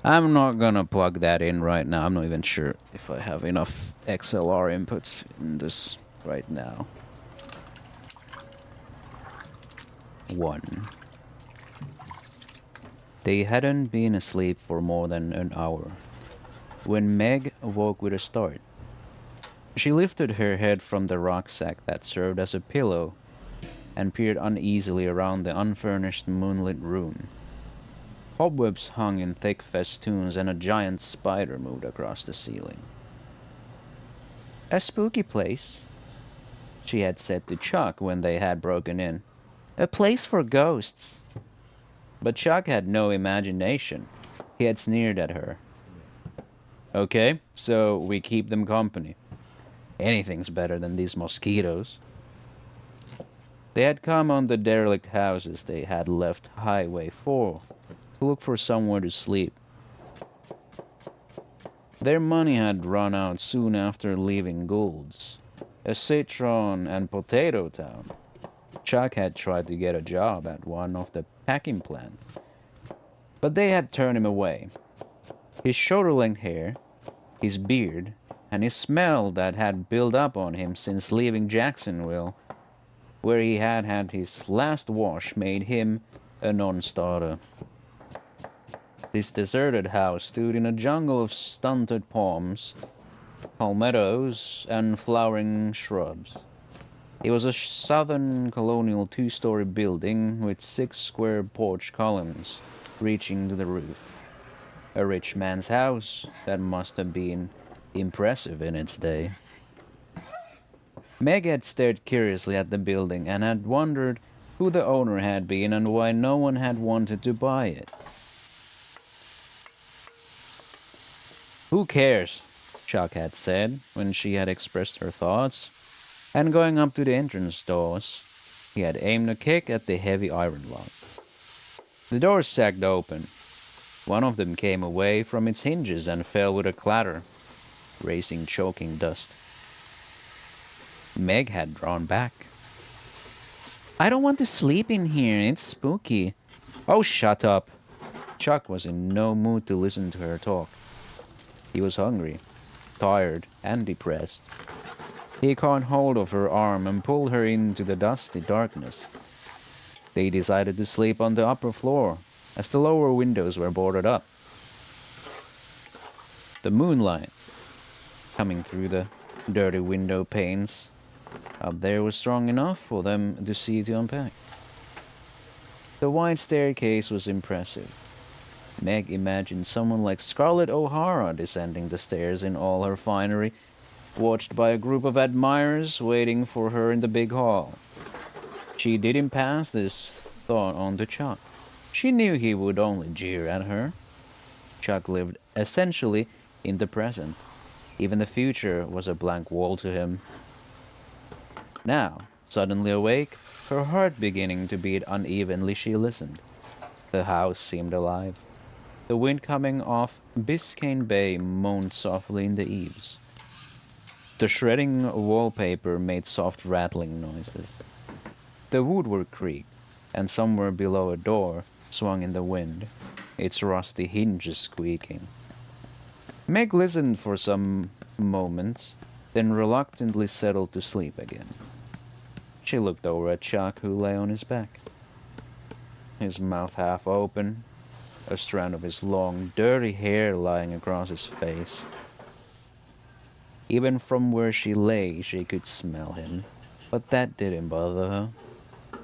Speaker 1: I'm not gonna plug that in right now. I'm not even sure if I have enough XLR inputs in this right now. 1. They hadn't been asleep for more than an hour when Meg awoke with a start. She lifted her head from the rucksack that served as a pillow and peered uneasily around the unfurnished moonlit room. Cobwebs hung in thick festoons and a giant spider moved across the ceiling. "A spooky place," she had said to Chuck when they had broken in. "A place for ghosts." But Chuck had no imagination. He had sneered at her. "Okay, so we keep them company. Anything's better than these mosquitoes." They had come on the derelict houses they had left Highway 4 to look for somewhere to sleep. Their money had run out soon after leaving Gould's, a citron and potato town. Chuck had tried to get a job at one of the packing plants, but they had turned him away. His shoulder-length hair, his beard, and his smell that had built up on him since leaving Jacksonville, where he had had his last wash, made him a non-starter. This deserted house stood in a jungle of stunted palms, palmettos, and flowering shrubs. It was a southern colonial 2-story building with 6 square porch columns reaching to the roof. A rich man's house that must have been impressive in its day. Meg had stared curiously at the building and had wondered who the owner had been and why no one had wanted to buy it. "Who cares?" Chuck had said when she had expressed her thoughts, and going up to the entrance doors, he had aimed a kick at the heavy iron lock. The doors sagged open. One of them came away from its hinges and fell with a clatter, raising choking dust. Meg had drawn back. "I don't want to sleep in here. It's spooky." "Oh, shut up." Chuck was in no mood to listen to her talk. He was hungry, tired, and depressed. He caught hold of her arm and pulled her into the dusty darkness. They decided to sleep on the upper floor, as the lower windows were boarded up. The moonlight, coming through the dirty window panes up there, was strong enough for them to see to unpack. The wide staircase was impressive. Meg imagined someone like Scarlett O'Hara descending the stairs in all her finery, watched by a group of admirers waiting for her in the big hall. She didn't pass this thought on to Chuck. She knew he would only jeer at her. Chuck lived essentially in the present. Even the future was a blank wall to him. Now, suddenly awake, her heart beginning to beat unevenly, she listened. The house seemed alive. The wind coming off Biscayne Bay moaned softly in the eaves. The shredding wallpaper made soft rattling noises. The woodwork creaked, and somewhere below a door swung in the wind, its rusty hinges squeaking. Meg listened for some moments, then reluctantly settled to sleep again. She looked over at Chuck, who lay on his back, his mouth half open, a strand of his long, dirty hair lying across his face. Even from where she lay, she could smell him, but that didn't bother her.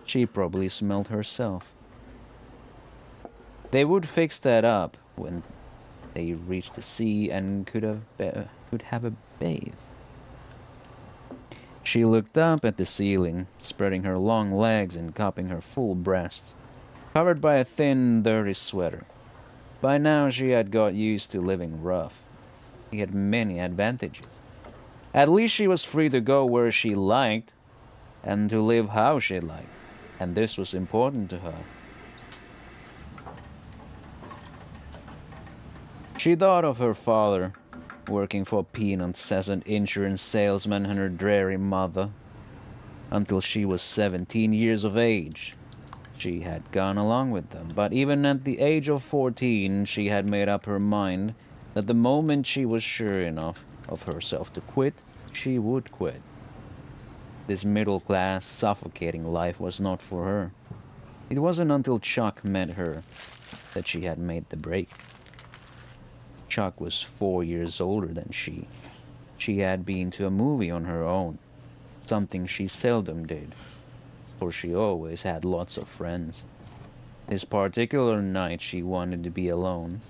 Speaker 1: She probably smelled herself. They would fix that up when they reached the sea and could have a bathe. She looked up at the ceiling, spreading her long legs and cupping her full breasts, covered by a thin, dirty sweater. By now she had got used to living rough. He had many advantages. At least she was free to go where she liked, and to live how she liked, and this was important to her. She thought of her father, working for peanuts as an insurance salesman, and her dreary mother. Until she was 17 years of age, She had gone along with them, but even at the age of 14, she had made up her mind that the moment she was sure enough of herself to quit, she would quit. This middle-class, suffocating life was not for her. It wasn't until Chuck met her that she had made the break. Chuck was 4 years older than she. She had been to a movie on her own, something she seldom did, for she always had lots of friends. This particular night she wanted to be alone.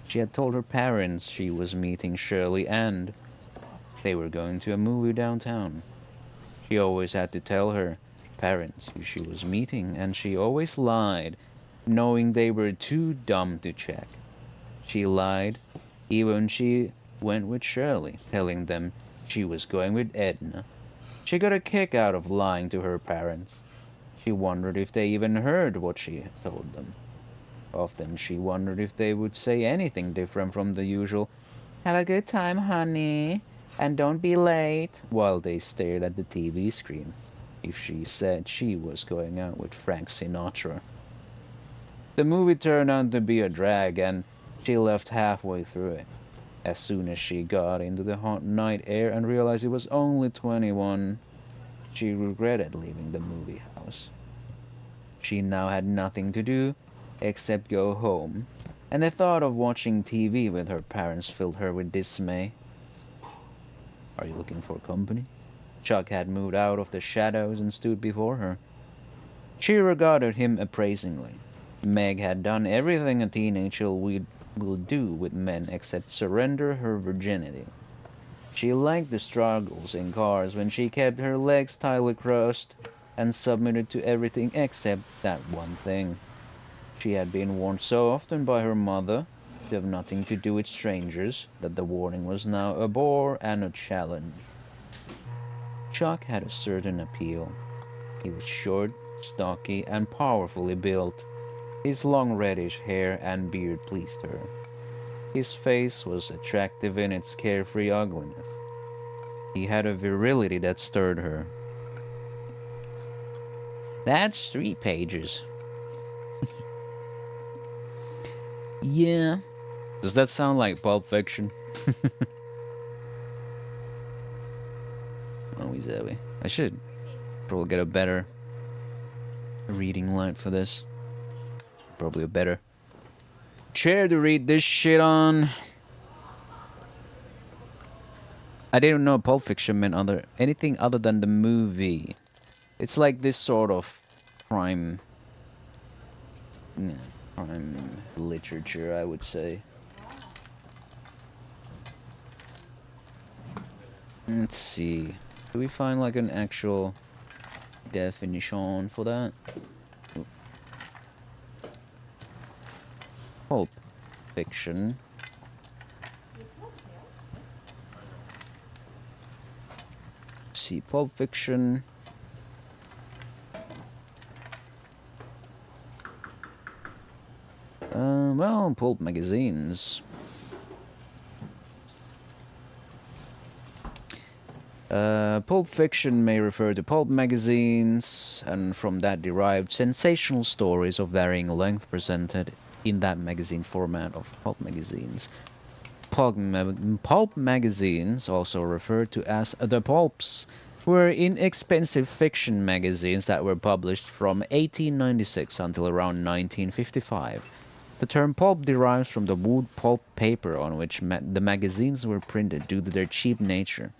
Speaker 1: She had told her parents she was meeting Shirley and they were going to a movie downtown. She always had to tell her parents who she was meeting, and she always lied, knowing they were too dumb to check. She lied even when she went with Shirley, telling them she was going with Edna. She got a kick out of lying to her parents. She wondered if they even heard what she told them. Often she wondered if they would say anything different from the usual, "Have a good time, honey, and don't be late," while they stared at the TV screen, if she said she was going out with Frank Sinatra. The movie turned out to be a drag, and she left halfway through it. As soon as she got into the hot night air and realized it was only 21, she regretted leaving the movie house. She now had nothing to do except go home, and the thought of watching TV with her parents filled her with dismay. "Are you looking for company?" Chuck had moved out of the shadows and stood before her. She regarded him appraisingly. Meg had done everything a teenager will do with men except surrender her virginity. She liked the struggles in cars when she kept her legs tightly crossed and submitted to everything except that one thing. She had been warned so often by her mother to have nothing to do with strangers that the warning was now a bore and a challenge. Chuck had a certain appeal. He was short, stocky, and powerfully built. His long reddish hair and beard pleased her. His face was attractive in its carefree ugliness. He had a virility that stirred her. "That's 3 pages. Yeah. Does that sound like Pulp Fiction?" Oh, Zoe. I should probably get a better reading light for this. Probably a better chair to read this shit on. I didn't know Pulp Fiction meant anything other than the movie. It's like this sort of crime literature, I would say. Let's see. Do we find like an actual definition for that? Pulp Fiction. Let's see, Pulp Fiction. Well, pulp magazines. Pulp fiction may refer to pulp magazines, and from that derived sensational stories of varying length presented in that magazine format of pulp magazines. Pulp magazines, also referred to as the pulps, were inexpensive fiction magazines that were published from 1896 until around 1955. The term pulp derives from the wood pulp paper on which the magazines were printed due to their cheap nature.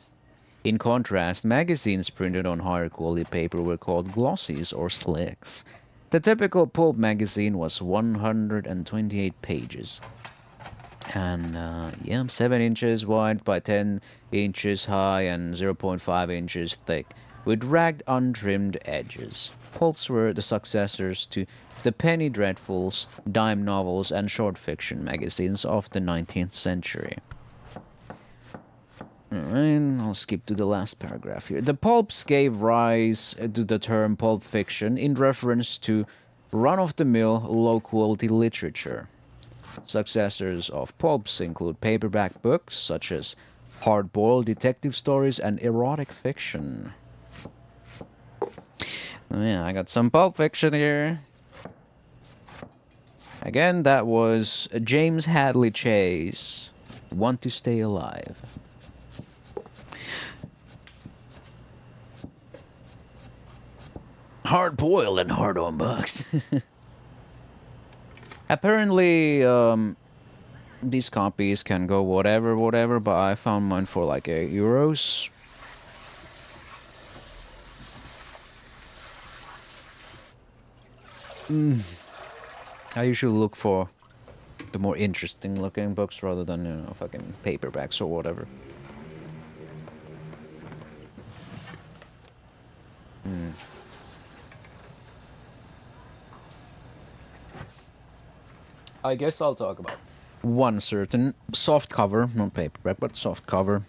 Speaker 1: In contrast, magazines printed on higher quality paper were called glossies or slicks. The typical pulp magazine was 128 pages. And, 7 inches wide by 10 inches high and 0.5 inches thick, with ragged, untrimmed edges. Pulps were the successors to the penny dreadfuls, dime novels, and short fiction magazines of the 19th century. Alright, I'll skip to the last paragraph here. The pulps gave rise to the term pulp fiction in reference to run-of-the-mill, low-quality literature. Successors of pulps include paperback books such as hard-boiled detective stories and erotic fiction. Oh, yeah, I got some Pulp Fiction here. Again, that was James Hadley Chase. Want to Stay Alive. Hard boiled and hard on bucks. Apparently, these copies can go whatever, but I found mine for like €8. I usually look for the more interesting looking books rather than, you know, fucking paperbacks or whatever. I guess I'll talk about one certain soft cover, not paperback, but soft cover.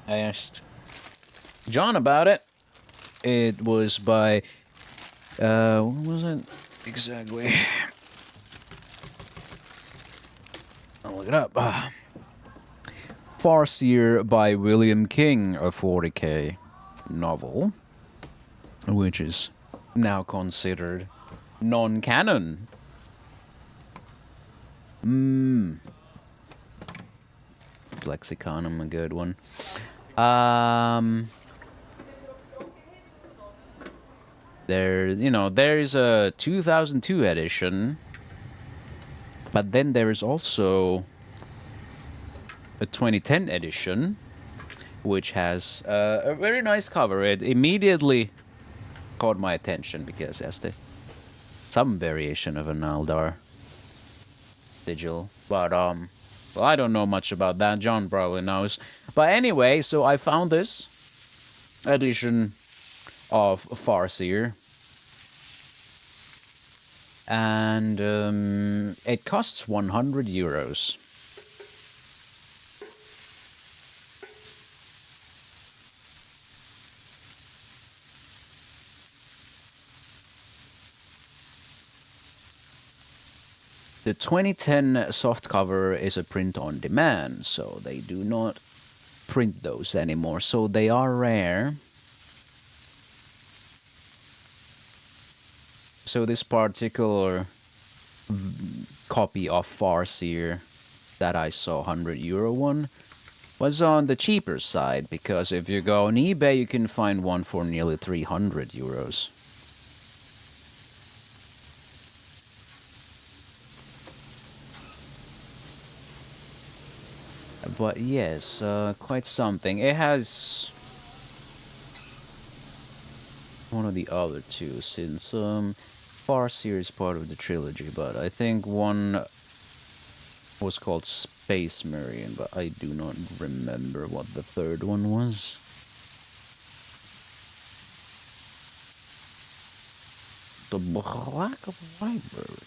Speaker 1: I asked John about it. It was by, what was it exactly? I'll look it up. Farseer by William King, a 40k novel, which is now considered non-canon. Lexiconum, a good one. There's a 2002 edition, but then there is also a 2010 edition, which has a very nice cover. It immediately caught my attention because it has some variation of an Aldar sigil, but well, I don't know much about that. John probably knows. But anyway, so I found this edition of Farseer, and it costs €100. The 2010 softcover is a print on demand, so they do not print those anymore, so they are rare. So this particular copy of Farseer that I saw, €100 one, was on the cheaper side, because if you go on eBay you can find one for nearly €300. But yes, quite something. It has one of the other two, since Farseer is part of the trilogy, but I think one was called Space Marine, but I do not remember what the third one was. The Black Library.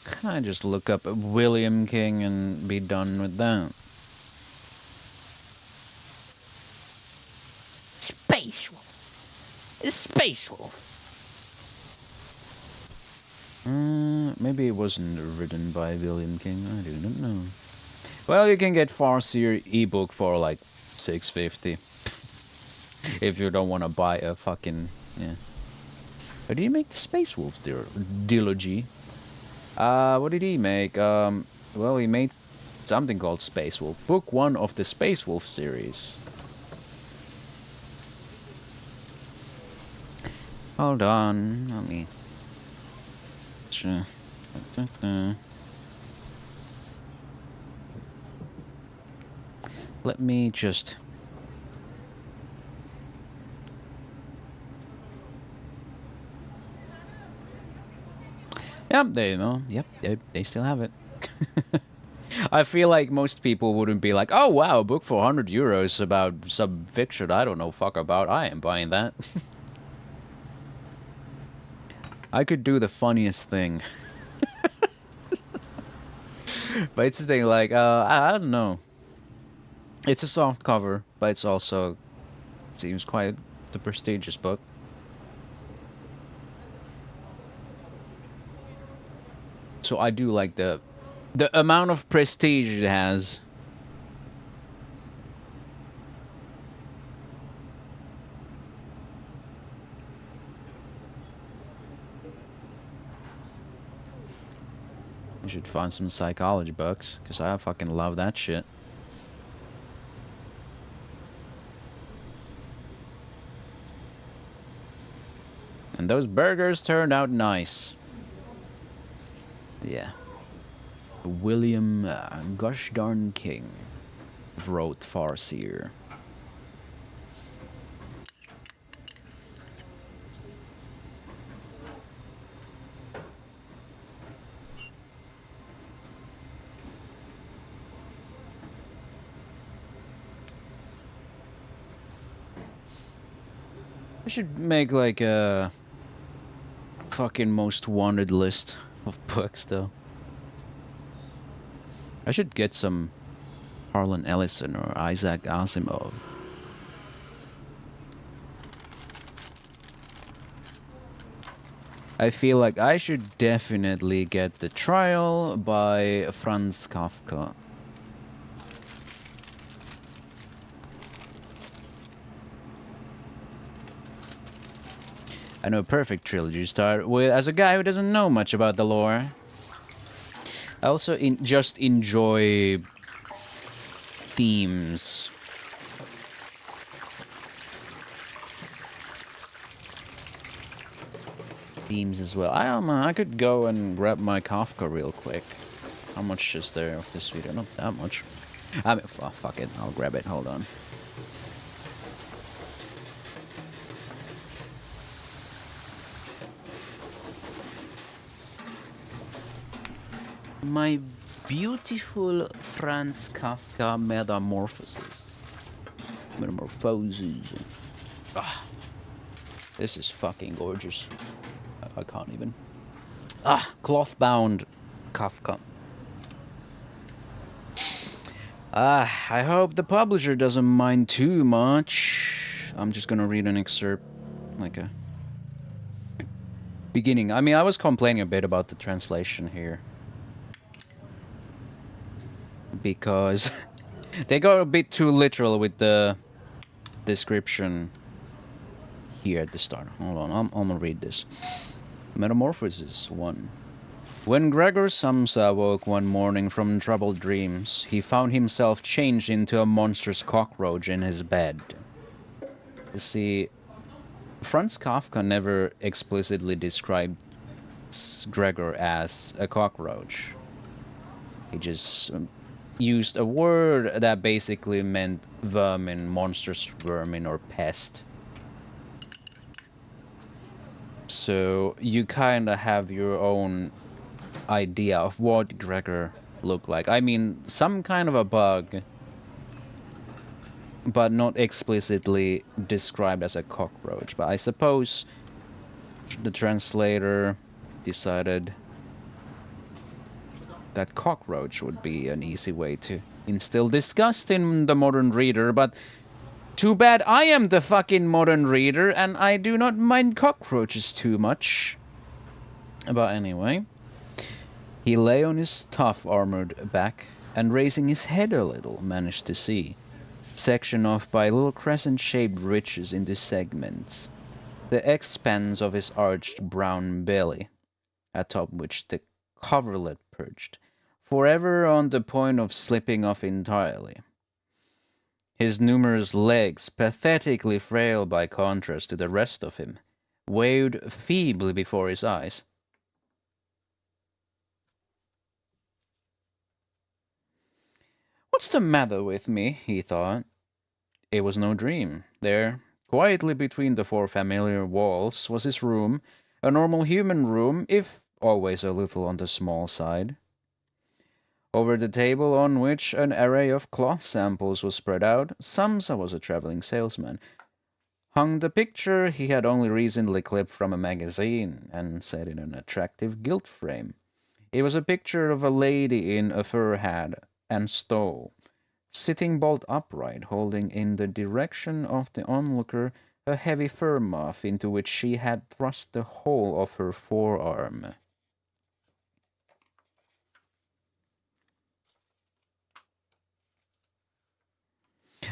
Speaker 1: Can I just look up William King and be done with that? Space Wolf. Space Wolf. Maybe it wasn't written by William King. I do not know. Well, you can get Farseer ebook for like $6.50 if you don't want to buy a fucking, yeah. But did he make the Space Wolf trilogy? What did he make? Well, he made something called Space Wolf. Book 1 of the Space Wolf series. Hold on, let me... Let me just... Yep, there you know. Yep, they still have it. I feel like most people wouldn't be like, oh wow, a book for €100 about some fiction I don't know fuck about. I am buying that. I could do the funniest thing. But it's the thing, like, I don't know. It's a soft cover, but it's also seems quite the prestigious book. So I do like the amount of prestige it has. We should find some psychology books, because I fucking love that shit. And those burgers turned out nice. Yeah. William Gosh Darn King wrote Farseer. I should make like a fucking most wanted list of books though. I should get some Harlan Ellison or Isaac Asimov. I feel like I should definitely get The Trial by Franz Kafka. I know perfect trilogy start with as a guy who doesn't know much about the lore. I also just enjoy themes. Themes as well. I don't know, I could go and grab my Kafka real quick. How much is there of this video? Not that much. I mean, fuck it, I'll grab it, hold on. My beautiful Franz Kafka Metamorphoses. Metamorphoses. Ah, this is fucking gorgeous. I can't even. Ah, cloth-bound Kafka. Ah, I hope the publisher doesn't mind too much. I'm just gonna read an excerpt, like a beginning. I mean, I was complaining a bit about the translation here. Because they got a bit too literal with the description here at the start. Hold on, I'm gonna read this. Metamorphosis 1. When Gregor Samsa woke one morning from troubled dreams, he found himself changed into a monstrous cockroach in his bed. You see, Franz Kafka never explicitly described Gregor as a cockroach. He just used a word that basically meant vermin, monstrous vermin, or pest. So you kind of have your own idea of what Gregor looked like. I mean, some kind of a bug, but not explicitly described as a cockroach. But I suppose the translator decided that cockroach would be an easy way to instill disgust in the modern reader, but too bad I am the fucking modern reader and I do not mind cockroaches too much. But anyway, he lay on his tough armored back and raising his head a little managed to see, sectioned off by little crescent-shaped ridges into segments, the expanse of his arched brown belly, atop which the coverlet perched, forever on the point of slipping off entirely. His numerous legs, pathetically frail by contrast to the rest of him, waved feebly before his eyes. What's the matter with me? He thought. It was no dream. There, quietly between the four familiar walls, was his room, a normal human room, if always a little on the small side. Over the table on which an array of cloth samples was spread out, Samsa was a traveling salesman, hung the picture he had only recently clipped from a magazine and set in an attractive gilt frame. It was a picture of a lady in a fur hat and stole, sitting bolt upright, holding in the direction of the onlooker a heavy fur muff into which she had thrust the whole of her forearm.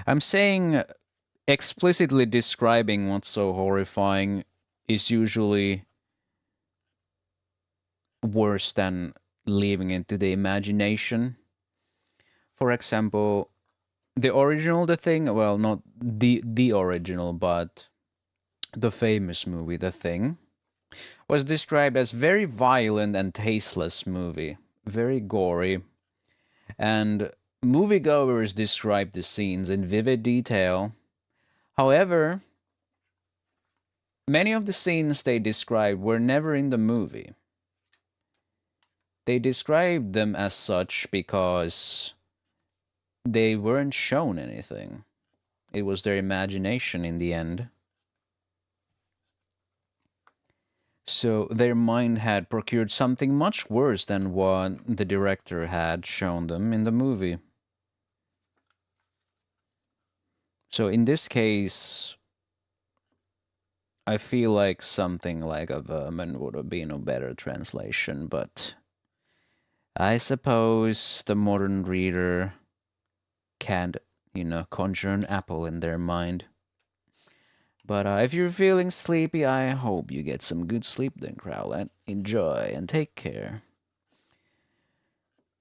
Speaker 1: I'm saying explicitly describing what's so horrifying is usually worse than leaving it to the imagination. For example, the original The Thing, well, not the original, but the famous movie The Thing, was described as very violent and tasteless movie, very gory, and moviegoers described the scenes in vivid detail. However, many of the scenes they described were never in the movie. They described them as such because they weren't shown anything. It was their imagination in the end. So their mind had procured something much worse than what the director had shown them in the movie. So in this case, I feel like something like a vermin would have been a better translation, but I suppose the modern reader can't, conjure an apple in their mind. But if you're feeling sleepy, I hope you get some good sleep then, Crowlette. Enjoy and take care.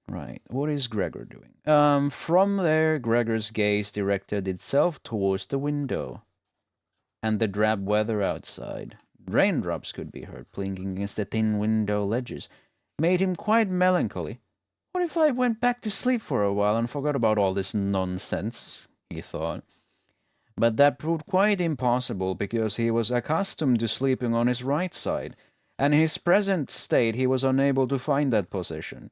Speaker 1: Right, what is Gregor doing? From there, Gregor's gaze directed itself towards the window and the drab weather outside. Raindrops could be heard plinking against the thin window ledges. Made him quite melancholy. What if I went back to sleep for a while and forgot about all this nonsense, he thought. But that proved quite impossible because he was accustomed to sleeping on his right side, and in his present state he was unable to find that position.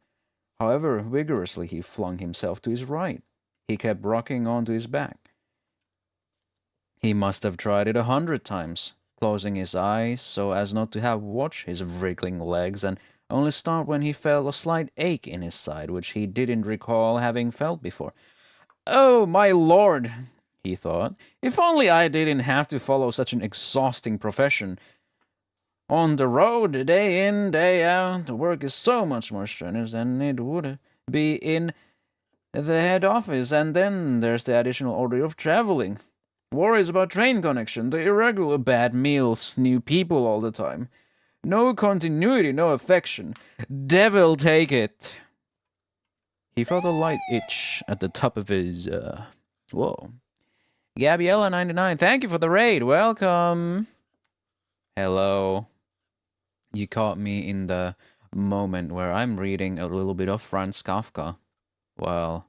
Speaker 1: However vigorously he flung himself to his right, he kept rocking onto his back. He must have tried it 100 times, closing his eyes so as not to have watch his wriggling legs, and only start when he felt a slight ache in his side, which he didn't recall having felt before. Oh, my lord, he thought, if only I didn't have to follow such an exhausting profession. On the road, day in, day out, the work is so much more strenuous than it would be in the head office, and then there's the additional order of traveling. Worries about train connection, the irregular bad meals, new people all the time. No continuity, no affection. Devil take it. He felt a light itch at the top of his, whoa. Gabriella99, thank you for the raid. Welcome. Hello. You caught me in the moment where I'm reading a little bit of Franz Kafka. Well,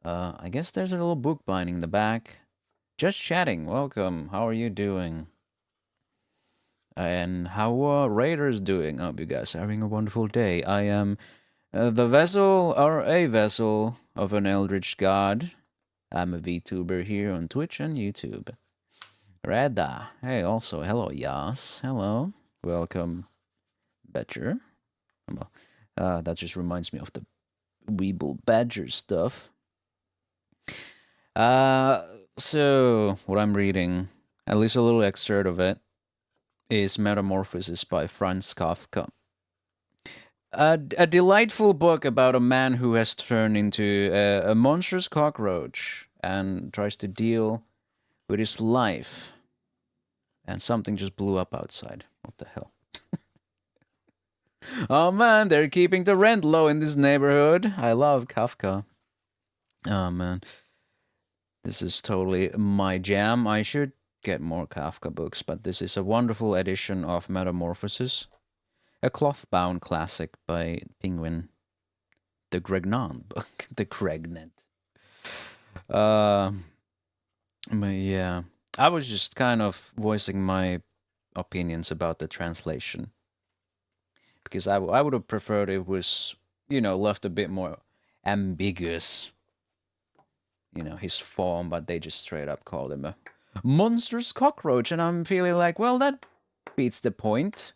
Speaker 1: I guess there's a little book binding in the back. Just chatting. Welcome. How are you doing? And how are Raiders doing? I hope you guys are having a wonderful day. I am the vessel, or a vessel, of an eldritch god. I'm a VTuber here on Twitch and YouTube. Reda. Hey, also, hello, Yas. Hello. Welcome, Badger. Well, that just reminds me of the Weeble Badger stuff. So, what I'm reading, at least a little excerpt of it, is Metamorphosis by Franz Kafka. A delightful book about a man who has turned into a monstrous cockroach and tries to deal with his life. And something just blew up outside. What the hell? Oh man, they're keeping the rent low in this neighborhood. I love Kafka. Oh man. This is totally my jam. I should get more Kafka books, but this is a wonderful edition of Metamorphosis. A cloth-bound classic by Penguin. The Gregnan book. The Gregnet. But yeah. I was just kind of voicing my opinions about the translation. Because I would have preferred it was, left a bit more ambiguous. His form, but they just straight up called him a monstrous cockroach, and I'm feeling like, well, that beats the point.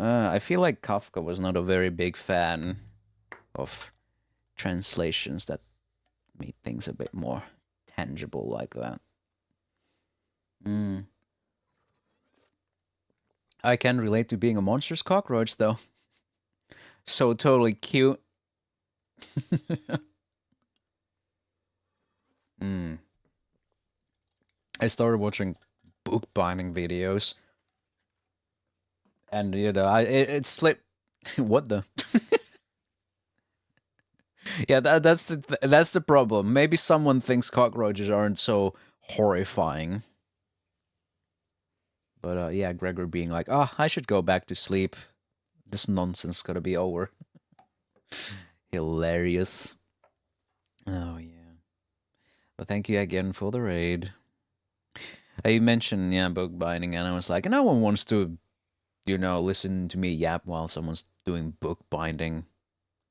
Speaker 1: I feel like Kafka was not a very big fan of translations that made things a bit more tangible like that. I can relate to being a monstrous cockroach, though. So totally cute. I started watching bookbinding videos, and you know, it slipped. What the? Yeah, that's the problem. Maybe someone thinks cockroaches aren't so horrifying. But yeah, Gregor being like, "Oh, I should go back to sleep. This nonsense gotta be over." Hilarious. Oh yeah. But thank you again for the raid. You mentioned bookbinding, and I was like, no one wants to, listen to me yap while someone's doing bookbinding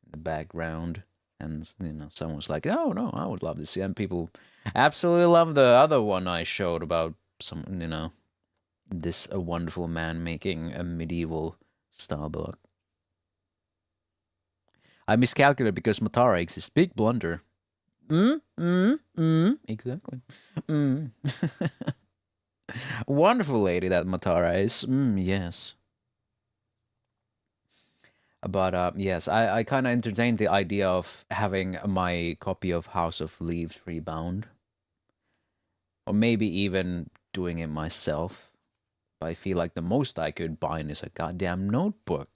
Speaker 1: in the background. And someone was like, "Oh no, I would love to see." And people absolutely love the other one I showed about this a wonderful man making a medieval style book. I miscalculated because Matara exists. Big blunder. Exactly. Wonderful lady that Matara is. Yes. But yes, I kind of entertained the idea of having my copy of House of Leaves rebound. Or maybe even doing it myself. But I feel like the most I could bind is a goddamn notebook.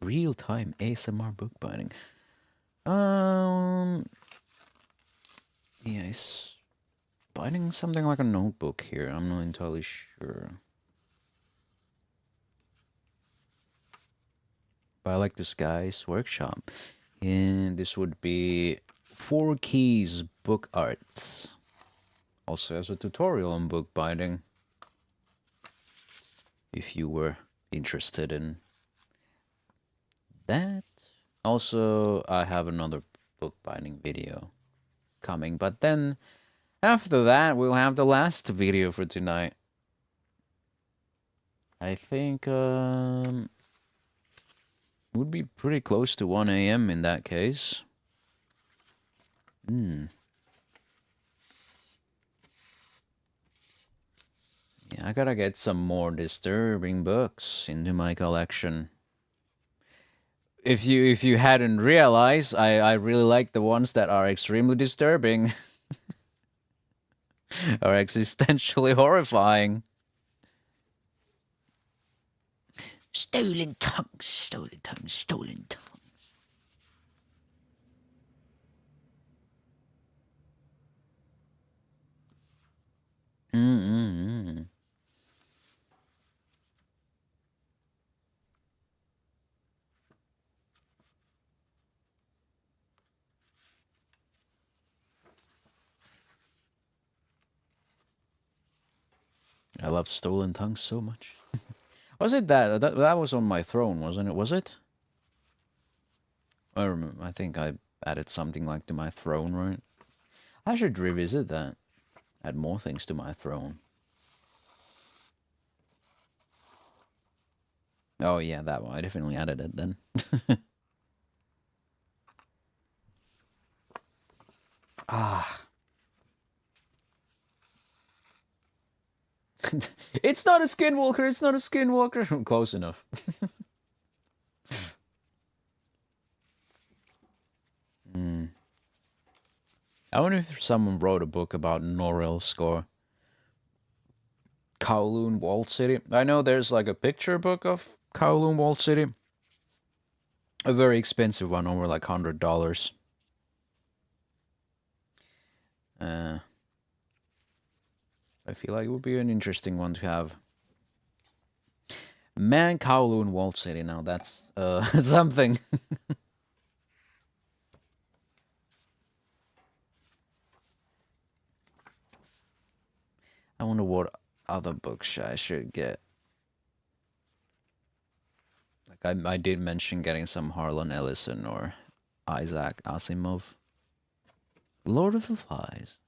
Speaker 1: Real-time ASMR bookbinding. Yeah, he's binding something like a notebook here. I'm not entirely sure. But I like this guy's workshop. And this would be 4 Keys Book Arts. Also has a tutorial on bookbinding. If you were interested in that. Also, I have another bookbinding video coming. But then, after that, we'll have the last video for tonight. I think, would be pretty close to 1 AM in that case. Yeah, I gotta get some more disturbing books into my collection. If you hadn't realized, I really like the ones that are extremely disturbing. Or existentially horrifying. Stolen tongues, stolen tongues, stolen tongues. I love stolen tongues so much. Was it that was on my throne, wasn't it? Was it? I think I added something like to my throne, right? I should revisit that. Add more things to my throne. Oh yeah, that one. I definitely added it then. It's not a skinwalker, it's not a skinwalker. Close enough. I wonder if someone wrote a book about Norrell score. Kowloon Walled City. I know there's like a picture book of Kowloon Walled City. A very expensive one, over like $100. I feel like it would be an interesting one to have. Man, Kowloon Walled City. Now that's something. I wonder what other books I should get. Like I did mention getting some Harlan Ellison or Isaac Asimov. Lord of the Flies.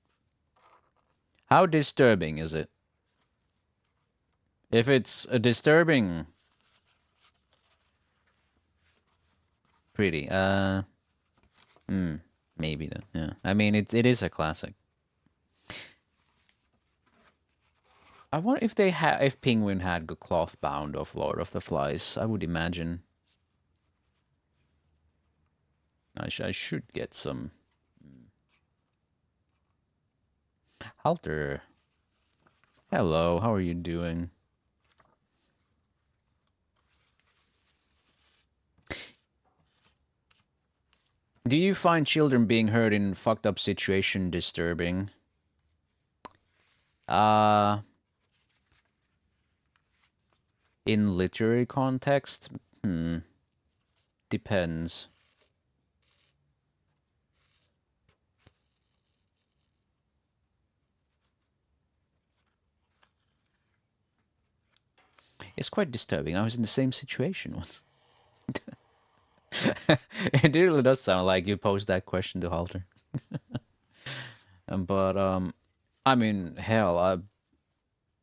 Speaker 1: How disturbing is it? If it's a disturbing... Pretty, maybe then, yeah. I mean, it is a classic. I wonder if they if Penguin had the cloth bound of Lord of the Flies. I would imagine. I should get some. Halter. Hello, how are you doing? Do you find children being hurt in fucked up situation disturbing? In literary context? Depends. It's quite disturbing. I was in the same situation once. It really does sound like you posed that question to Halter. But I mean, hell,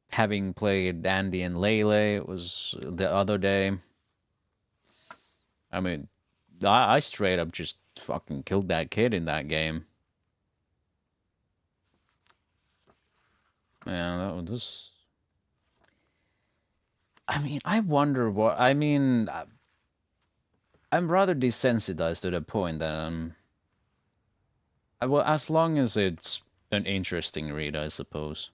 Speaker 1: having played Andy and Lele, it was the other day. I mean, I straight up just fucking killed that kid in that game. Yeah, that was. I mean, I wonder what. I mean, I'm rather desensitized to the point that well, as long as it's an interesting read, I suppose.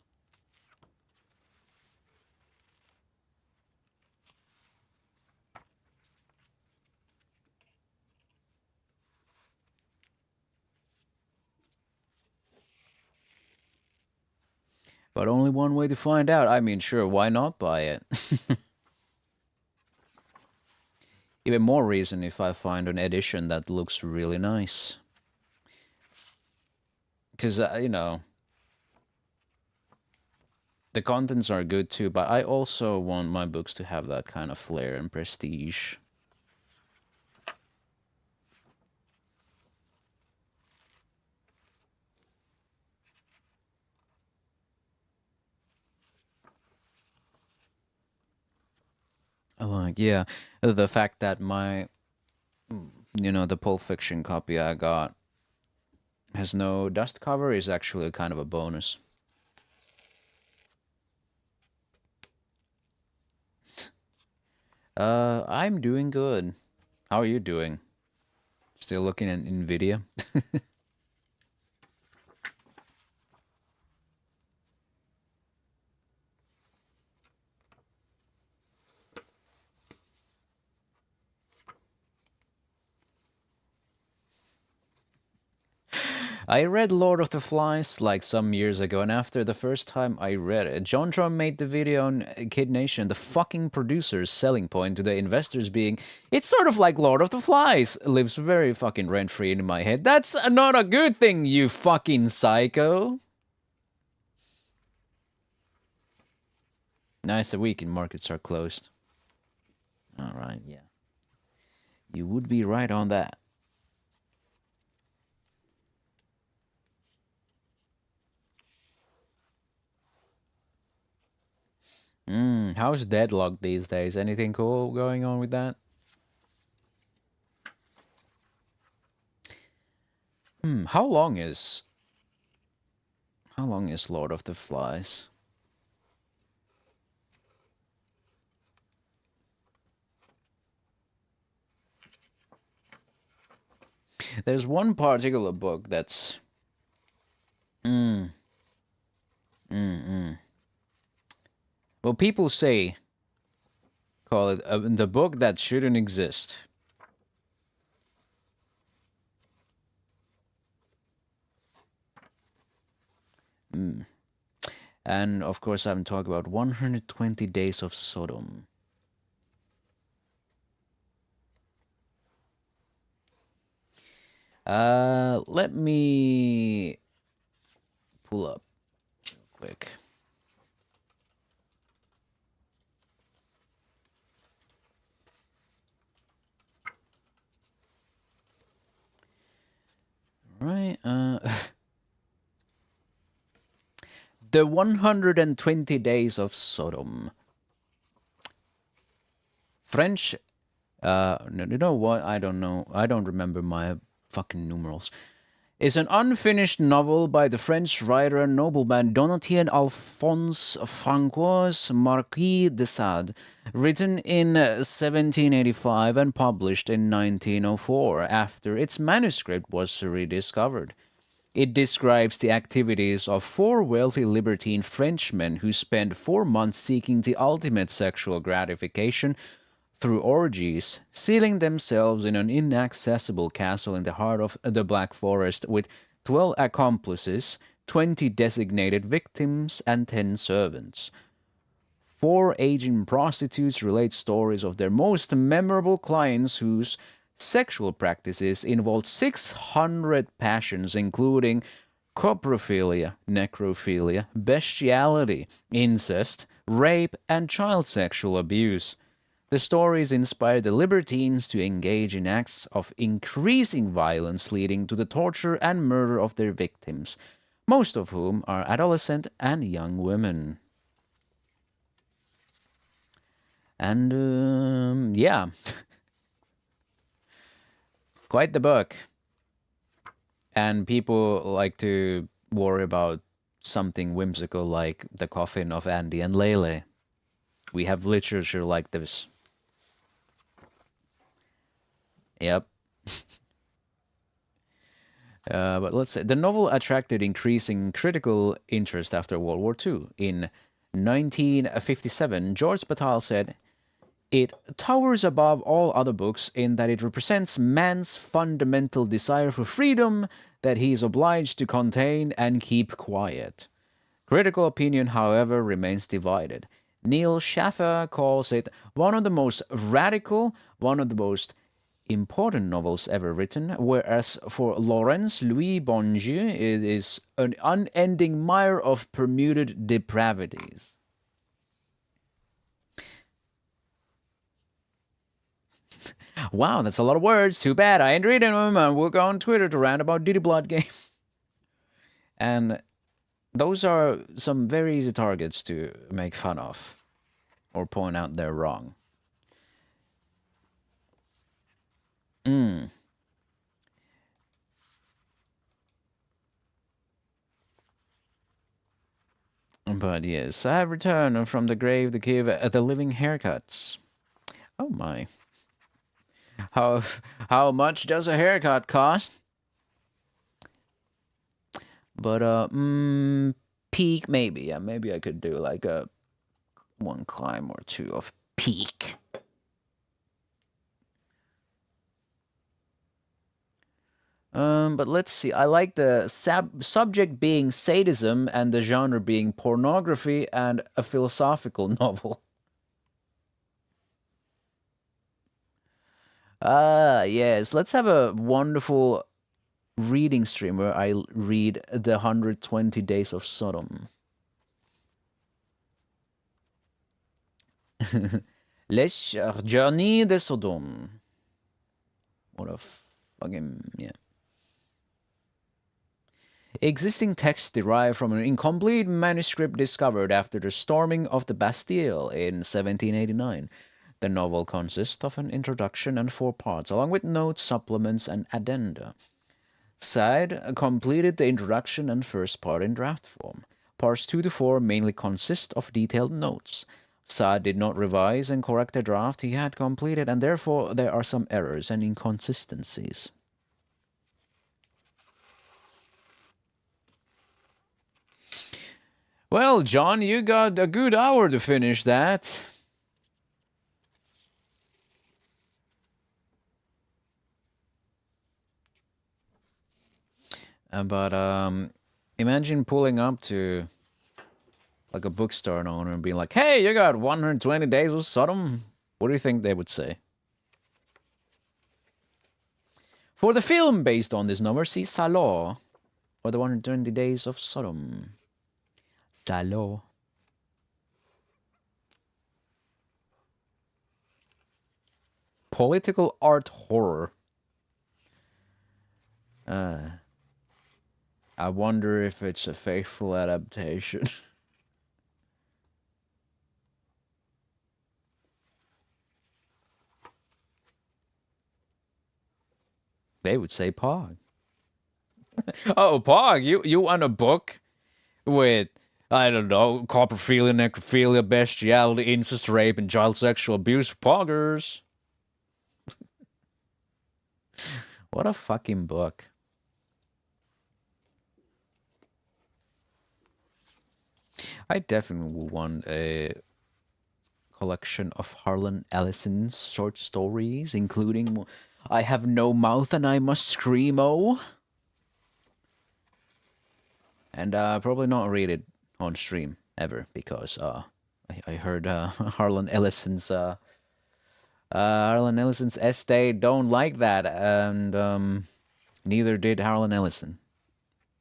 Speaker 1: But only one way to find out. I mean, sure, why not buy it? Even more reason if I find an edition that looks really nice. Because, you know, the contents are good too, but I also want my books to have that kind of flair and prestige. Like, yeah, the fact that my, you know, the Pulp Fiction copy I got has no dust cover is actually kind of a bonus. I'm doing good. How are you doing? Still looking at Nvidia? I read Lord of the Flies like some years ago, and after the first time I read it, John Tron made the video on Kid Nation, the fucking producer's selling point to the investors being, it's sort of like Lord of the Flies, lives very fucking rent-free in my head. That's not a good thing, you fucking psycho. Nice, the weekend markets are closed. Alright, yeah. You would be right on that. How's Deadlock these days? Anything cool going on with that? How long is Lord of the Flies? There's one particular book that's well, people say, call it the book that shouldn't exist. And of course, I'm talking about 120 Days of Sodom. Let me pull up real quick. Right, The 120 Days of Sodom. French, you know what? I don't know. I don't remember my fucking numerals. is an unfinished novel by the French writer and nobleman Donatien Alphonse François Marquis de Sade, written in 1785 and published in 1904 after its manuscript was rediscovered. It describes the activities of 4 wealthy libertine Frenchmen who spend 4 months seeking the ultimate sexual gratification through orgies, sealing themselves in an inaccessible castle in the heart of the Black Forest with 12 accomplices, 20 designated victims, and 10 servants. 4 aging prostitutes relate stories of their most memorable clients whose sexual practices involved 600 passions, including coprophilia, necrophilia, bestiality, incest, rape, and child sexual abuse. The stories inspired the libertines to engage in acts of increasing violence, leading to the torture and murder of their victims, most of whom are adolescent and young women. And, yeah. Quite the book. And people like to worry about something whimsical like the coffin of Andy and Lele. We have literature like this. Yep. But let's say the novel attracted increasing critical interest after World War II. In 1957, George Bataille said, "It towers above all other books in that it represents man's fundamental desire for freedom that he is obliged to contain and keep quiet." Critical opinion, however, remains divided. Neil Schaffer calls it one of the most radical, one of the most important novels ever written, whereas for Laurence Louis Bonjour it is an unending mire of permuted depravities. Wow, that's a lot of words. Too bad I ain't reading them. We'll go on Twitter to rant about Diddy Blood Game. And those are some very easy targets to make fun of or point out they're wrong. But yes, I have returned from the grave to give the living haircuts. Oh my. How much does a haircut cost? But peak maybe. Yeah, maybe I could do like a 1 climb or 2 of peak. But let's see. I like the subject being sadism and the genre being pornography and a philosophical novel. Yes. Let's have a wonderful reading stream where I read the 120 Days of Sodom. Les Journées de Sodome. What a fucking, yeah. Existing texts derived from an incomplete manuscript discovered after the storming of the Bastille in 1789. The novel consists of an introduction and 4 parts, along with notes, supplements, and addenda. Sade completed the introduction and first part in draft form. Parts 2 to 4 mainly consist of detailed notes. Sade did not revise and correct the draft he had completed, and therefore there are some errors and inconsistencies. Well, John, you got a good hour to finish that. But imagine pulling up to like a bookstore owner and being like, "Hey, you got 120 Days of Sodom?" What do you think they would say? For the film based on this novel, see Salo, or the 120 Days of Sodom. Salo. Political art horror. I wonder if it's a faithful adaptation. They would say Pog. Oh, Pog, you want a book with, I don't know, coprophilia, necrophilia, bestiality, incest, rape, and child sexual abuse? Poggers. What a fucking book. I definitely want a collection of Harlan Ellison's short stories, including I Have No Mouth and I Must Screamo. And probably not read it on stream ever, because I heard Harlan Ellison's estate don't like that, and neither did Harlan Ellison,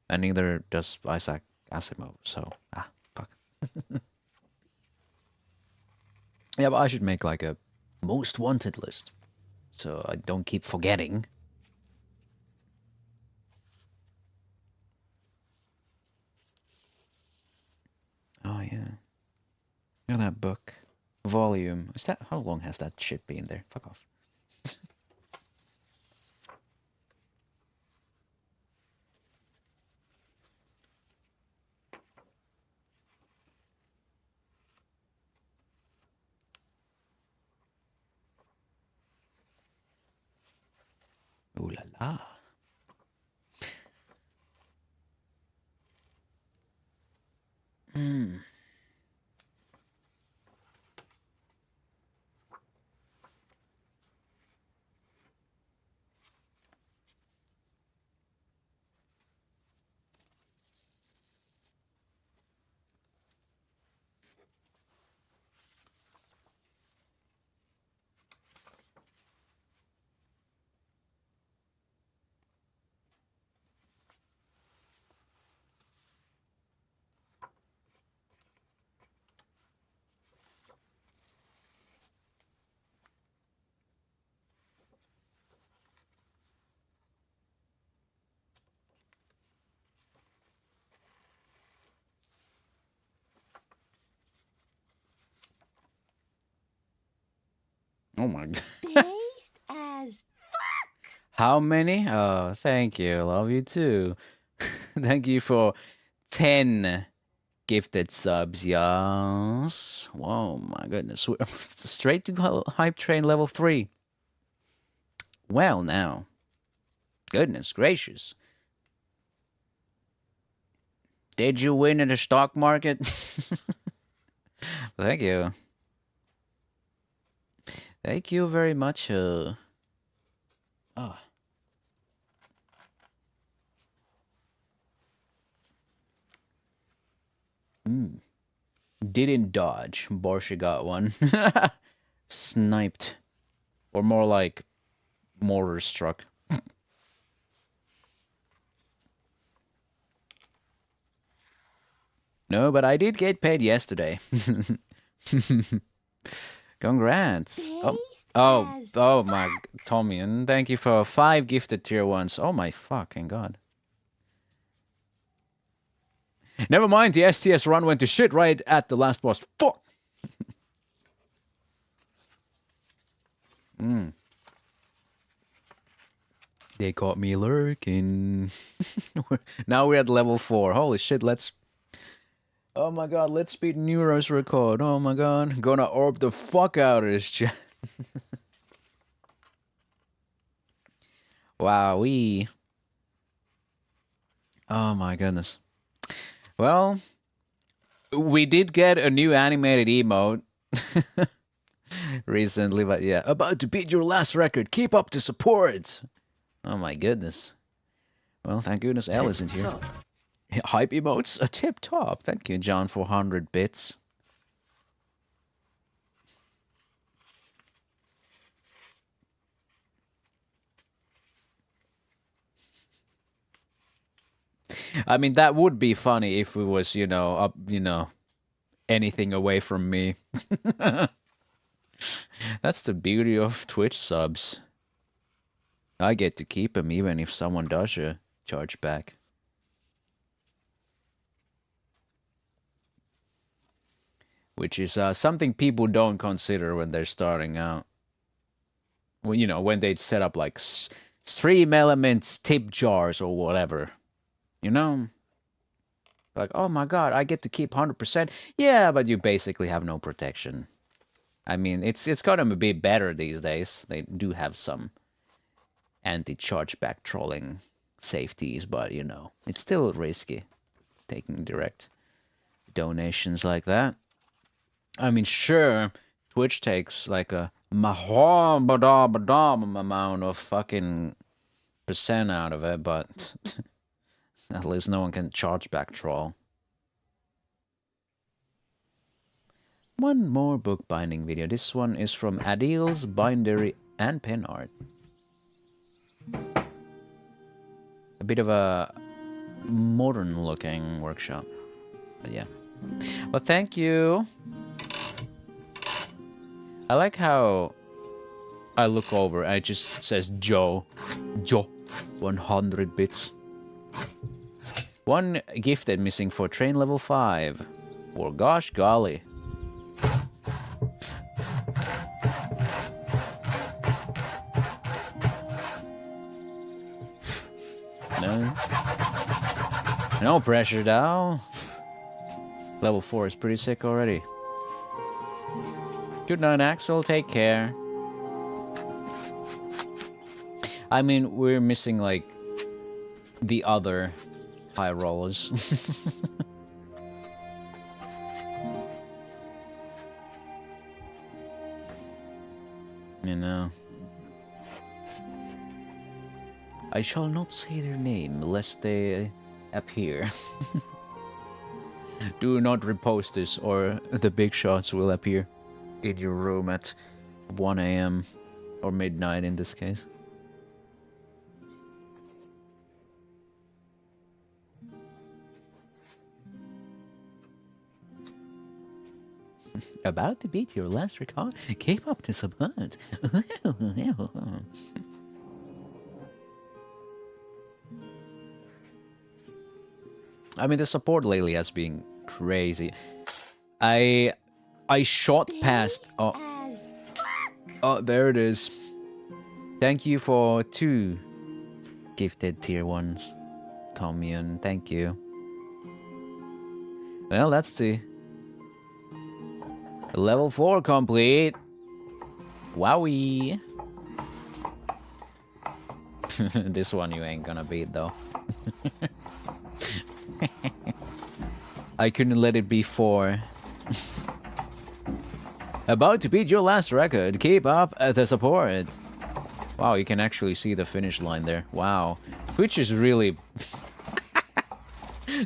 Speaker 1: and neither does Isaac Asimov. So fuck. Yeah, but I should make like a most wanted list, so I don't keep forgetting. Oh yeah, look at that book. Volume. Is that, how long has that shit been there? Fuck off. Ooh la la. Hmm. Oh my god.
Speaker 9: Based as fuck.
Speaker 1: How many? Oh, thank you. Love you too. Thank you for 10 gifted subs, yes. Whoa, my goodness. We're straight to Hype Train level 3. Well, now. Goodness gracious. Did you win in the stock market? Thank you. Thank you very much. Oh. Didn't dodge. Borsha got one. Sniped. Or more like mortar struck. No, but I did get paid yesterday. Congrats. Oh my Tommy, and thank you for 5 gifted tier 1s. Oh my fucking god. Never mind, the STS run went to shit right at the last boss. Fuck! They caught me lurking. Now we're at level 4. Holy shit, let's... Oh my god, let's beat Neuro's record. Oh my god. Gonna orb the fuck out of this chat. Wowee. Oh my goodness. Well, we did get a new animated emote recently, but yeah. About to beat your last record. Keep up the support. Oh my goodness. Well, thank goodness Elle isn't here. Hype emotes? A tip top. Thank you, John, for 100 bits. I mean, that would be funny if it was, anything away from me. That's the beauty of Twitch subs. I get to keep them even if someone does a charge back. Which is something people don't consider when they're starting out. Well, when they set up like stream elements, tip jars, or whatever. You know? Like, oh my god, I get to keep 100%. Yeah, but you basically have no protection. I mean, it's gotta be better these days. They do have some anti-chargeback trolling safeties, but you know, it's still risky taking direct donations like that. I mean, sure, Twitch takes like a amount of fucking percent out of it, but at least no one can chargeback troll. One more bookbinding video. This one is from Adil's Bindery and Pen Art. A bit of a modern looking workshop. But yeah. Well, thank you. I like how I look over and it just says Joe. 100 bits. One gifted missing for train level 5. Or gosh golly. No pressure, though. Level 4 is pretty sick already. Good night, Axel. Take care. I mean, we're missing, like, the other high rollers. You know. I shall not say their name, lest they appear. Do not repost this, or the big shots will appear in your room at 1 AM or midnight in this case. About to beat your last record? Keep up the support. I mean, the support lately has been crazy. I shot past. Oh, there it is. Thank you for 2 gifted tier 1s, Tommyon. Thank you. Well, that's the level 4 complete. Wowie. This one you ain't gonna beat though. I couldn't let it be 4. About to beat your last record. Keep up the support. Wow, you can actually see the finish line there. Wow. Twitch is really...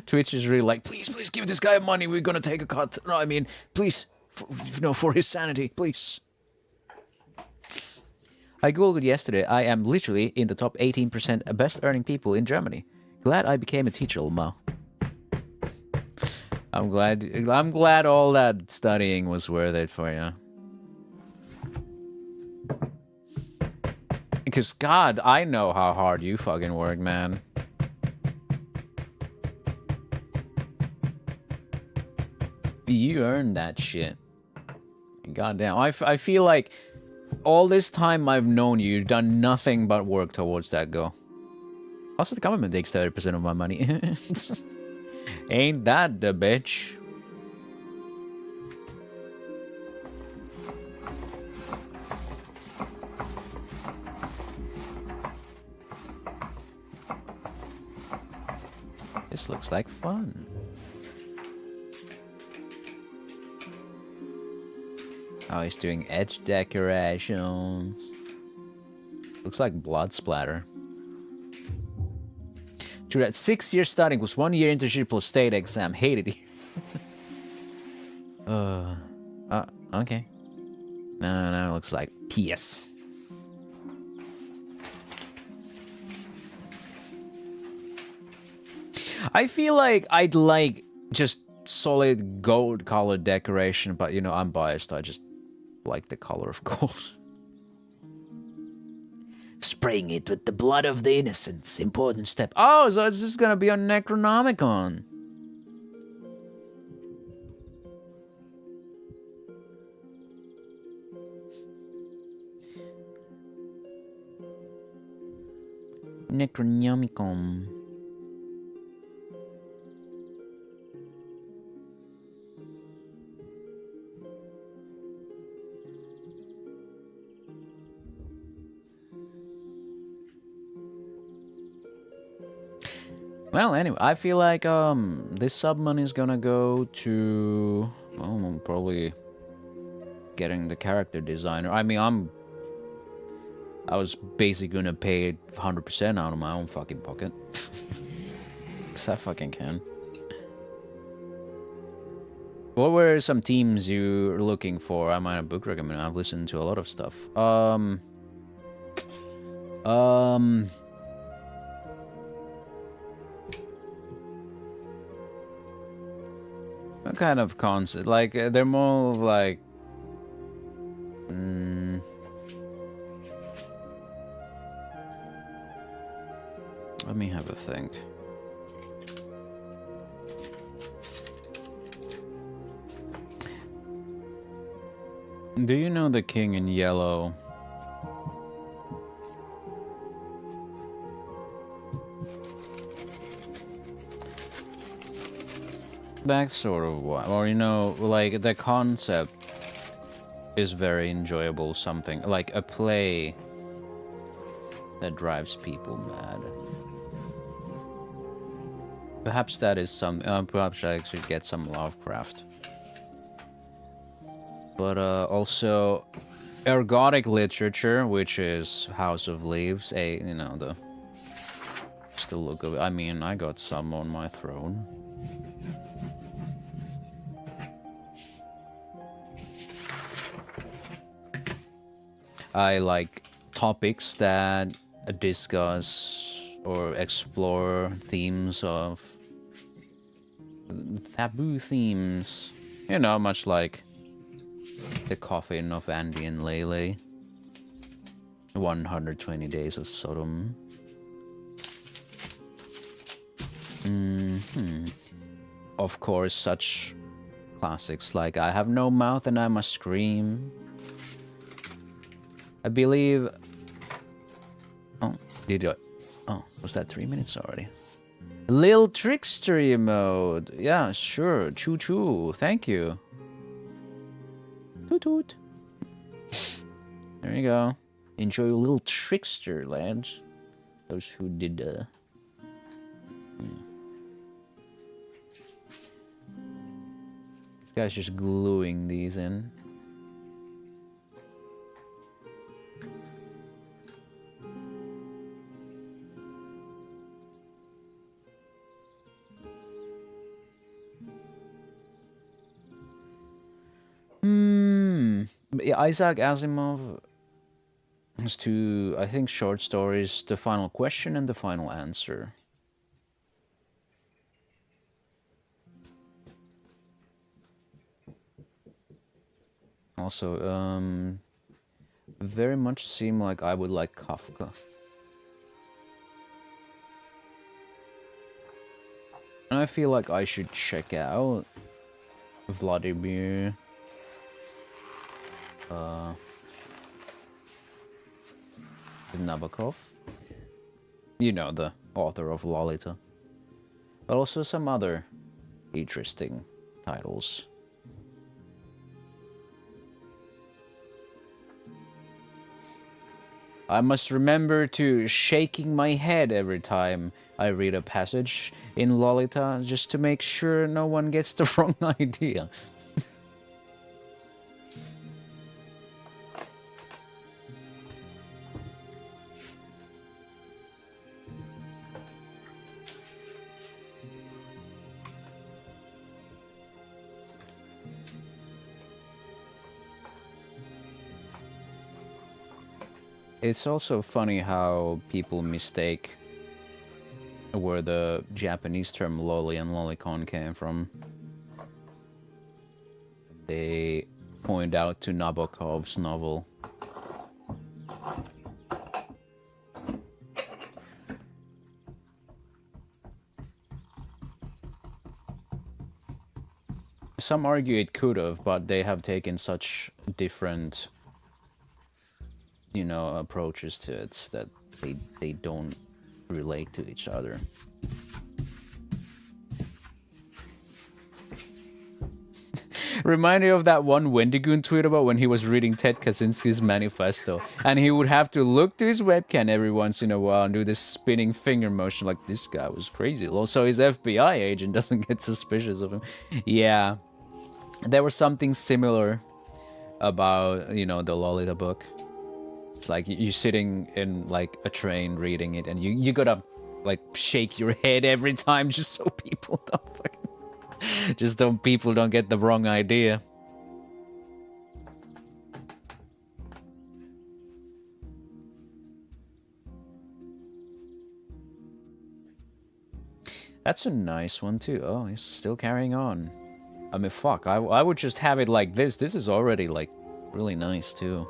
Speaker 1: Twitch is really like, please, please give this guy money. We're gonna take a cut. No, I mean, please. For his sanity, please. I googled it yesterday. I am literally in the top 18% best earning people in Germany. Glad I became a teacher, Mo. I'm glad all that studying was worth it for you. Because God, I know how hard you fucking work, man. You earned that shit. Goddamn. I feel like all this time I've known you, you've done nothing but work towards that goal. Also, the government takes 30% of my money. Ain't that the bitch? This looks like fun. Oh, he's doing edge decorations. Looks like blood splatter. True that 6 years studying was 1 year internship plus state exam. Hated it. Okay. No, it looks like PS. I feel like I'd like just solid gold colored decoration, but you know, I'm biased. I just like the color of gold. Spraying it with the blood of the innocents. Important step. Oh, so it's just gonna be on Necronomicon. Necronomicon. Well, anyway, I feel like this sub money is gonna go to, well, probably getting the character designer. I mean, I was basically gonna pay 100% out of my own fucking pocket. Cause I fucking can. What were some teams you were looking for? I might have book recommend. I've listened to a lot of stuff. What kind of concept? Like, they're more of like... Let me have a think. Do you know the king in yellow? That sort of what, or you know, like the concept is very enjoyable. Something like a play that drives people mad. Perhaps that is some. Perhaps I should get some Lovecraft. But also ergodic literature, which is House of Leaves. You know, the just the look of it. I mean, I got some on my throne. I like topics that discuss or explore themes of taboo themes. You know, much like The Coffin of Andy and Lele, 120 Days of Sodom. Of course, such classics like I Have No Mouth and I Must Scream. I believe... Oh, did I... Oh, was that 3 minutes already? Lil Trickster emote. Yeah, sure. Choo choo. Thank you. Toot toot. There you go. Enjoy your little Trickster, lads. Those who did, This guy's just gluing these in. Isaac Asimov has two, I think, short stories, The Final Question and The Final Answer. Also, very much seem like I would like Kafka. And I feel like I should check out Vladimir Nabokov. You know, the author of Lolita. But also some other interesting titles. I must remember to shaking my head every time I read a passage in Lolita just to make sure no one gets the wrong idea. It's also funny how people mistake where the Japanese term loli and lolicon came from. They point out to Nabokov's novel. Some argue it could have, but they have taken such different, you know, approaches to it that they don't relate to each other. Remind me of that one Wendigoon tweet about when he was reading Ted Kaczynski's manifesto, and he would have to look to his webcam every once in a while and do this spinning finger motion like this guy was crazy. Also, his FBI agent doesn't get suspicious of him. Yeah, there was something similar about, you know, the Lolita book. It's like you're sitting in like a train reading it, and you gotta like shake your head every time just so people don't fucking people don't get the wrong idea. That's a nice one too. Oh, he's still carrying on. I mean, fuck, I would just have it like this. This is already like really nice too.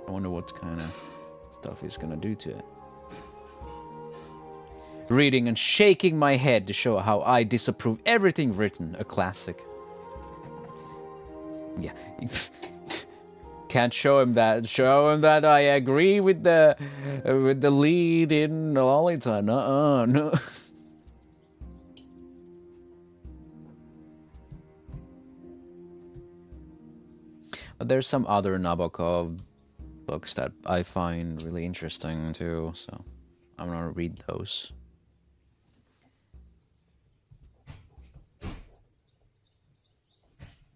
Speaker 1: I wonder what kind of stuff he's gonna do to it. Reading and shaking my head to show how I disapprove everything written. A classic. Yeah. Can't show him that. Show him that I agree with the lead in Lolita. No. But there's some other Nabokov books that I find really interesting too, so I'm gonna read those.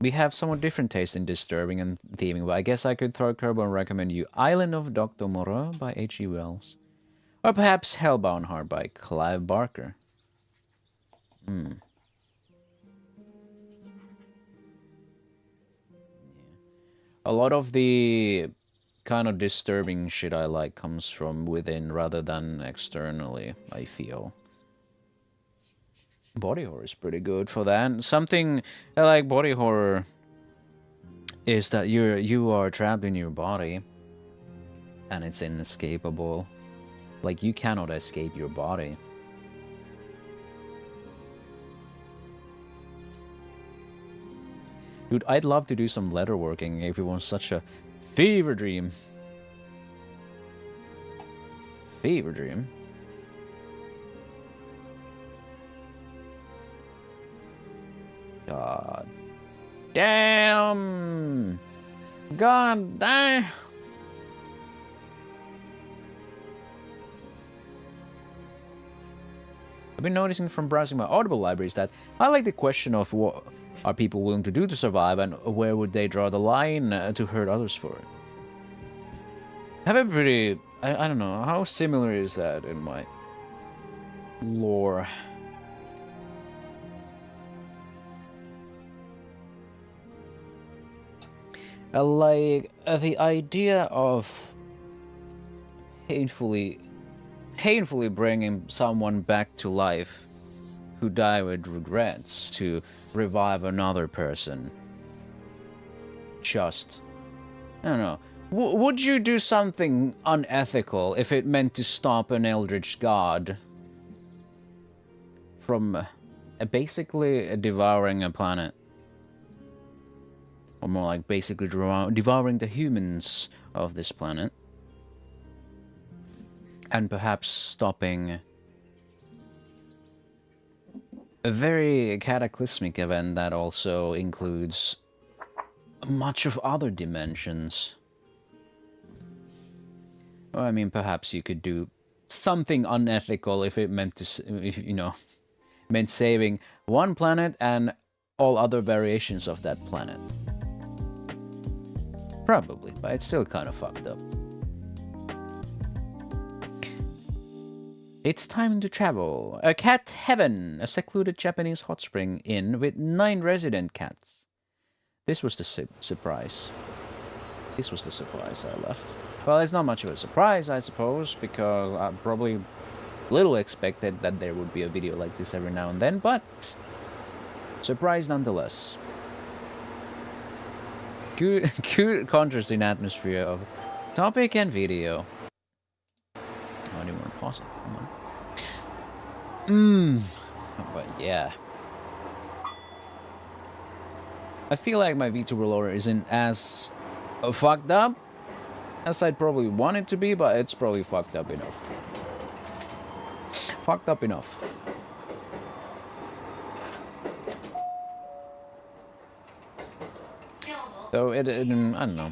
Speaker 1: We have somewhat different taste in disturbing and theming, but I guess I could throw a curveball and recommend you Island of Dr. Moreau by H.G. Wells. Or perhaps Hellbound Heart by Clive Barker. Yeah. A lot of the kind of disturbing shit I like comes from within rather than externally, I feel. Body horror is pretty good for that. Something I like body horror is that you are trapped in your body and it's inescapable. Like, you cannot escape your body. Dude, I'd love to do some leatherworking if it was such a fever dream. Fever dream? God damn! God damn! I've been noticing from browsing my Audible libraries that I like the question of what are people willing to do to survive and where would they draw the line to hurt others for it. I have a pretty... I don't know, how similar is that in my lore? Like, the idea of painfully bringing someone back to life who died with regrets to revive another person. Just, I don't know. Would you do something unethical if it meant to stop an eldritch god from basically devouring a planet? Or more like basically devouring the humans of this planet. And perhaps stopping a very cataclysmic event that also includes much of other dimensions. Well, I mean, perhaps you could do something unethical if it meant to, meant saving one planet and all other variations of that planet. Probably, but it's still kind of fucked up. It's time to travel. A cat heaven, a secluded Japanese hot spring inn with 9 resident cats. This was the surprise. This was the surprise I left. Well, it's not much of a surprise, I suppose, because I probably little expected that there would be a video like this every now and then, but surprise nonetheless. Good contrasting atmosphere of topic and video. I didn't want to pause it. Come on. But yeah. I feel like my VTuber lore isn't as fucked up as I'd probably want it to be, but it's probably fucked up enough. Fucked up enough. So I don't know.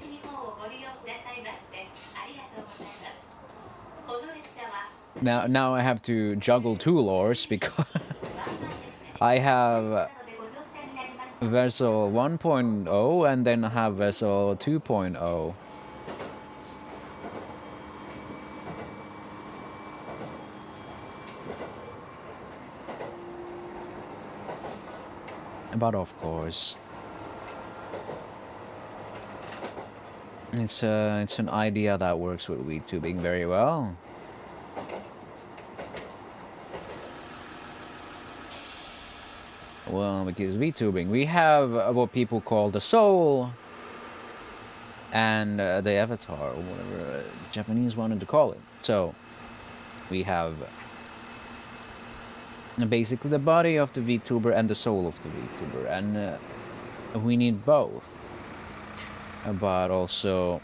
Speaker 1: Now I have to juggle two lores because I have vessel 1.0 and then I have vessel 2.0. But of course, it's an idea that works with VTubing very well. Well, because VTubing, we have what people call the soul and the avatar, or whatever the Japanese wanted to call it. So we have basically the body of the VTuber and the soul of the VTuber, and we need both. But also,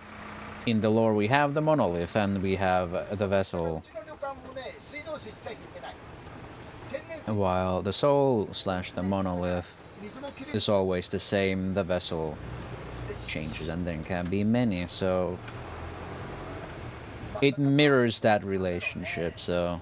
Speaker 1: in the lore we have the monolith and we have the vessel. While the soul slash the monolith is always the same, the vessel changes, and there can be many, so it mirrors that relationship. So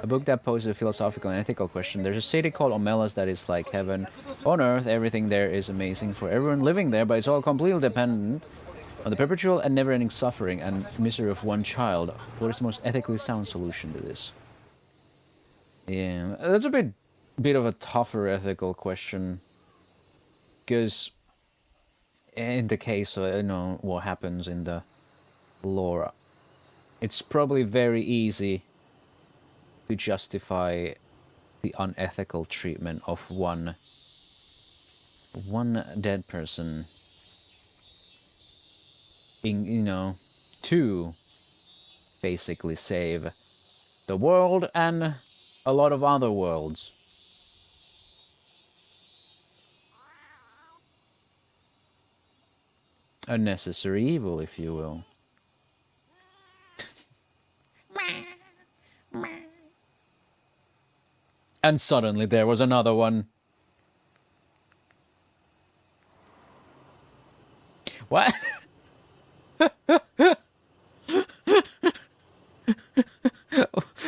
Speaker 1: a book that poses a philosophical and ethical question. There's a city called Omelas that is like heaven on earth. Everything there is amazing for everyone living there, but it's all completely dependent on the perpetual and never-ending suffering and misery of one child. What is the most ethically sound solution to this? Yeah, that's a bit of a tougher ethical question, because in the case of, you know, what happens in the lore, it's probably very easy to justify the unethical treatment of one dead person being, you know, to basically save the world and a lot of other worlds. A necessary evil, if you will. And suddenly there was another one. What?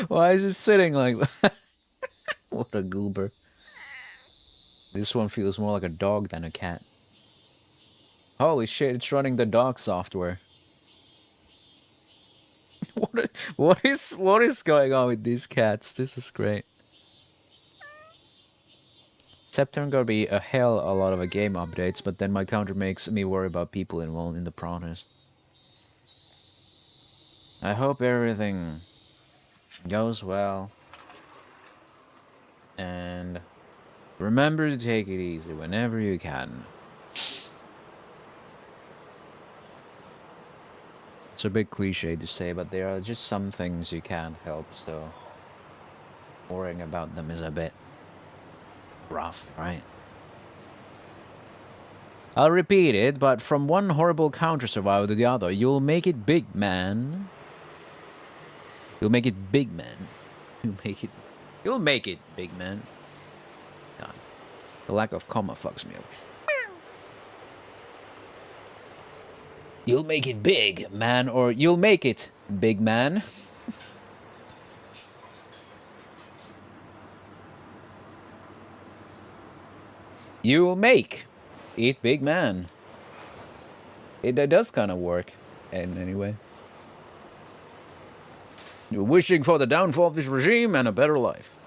Speaker 1: Why is it sitting like that? What a goober. This one feels more like a dog than a cat. Holy shit, it's running the dog software. What is going on with these cats? This is great. September gonna be a lot of game updates, but then my counter makes me worry about people involved in the protest. I hope everything goes well. And remember to take it easy whenever you can. It's a bit cliche to say, but there are just some things you can't help, so worrying about them is a bit rough, right? I'll repeat it, but from one horrible counter survivor to the other, you'll make it big, man. You'll make it big, man. You'll make it big, man. God. The lack of comma fucks me up. You'll make it big, man, or you'll make it big, man. You'll make it big, man. It does kind of work in any way. You're wishing for the downfall of this regime and a better life.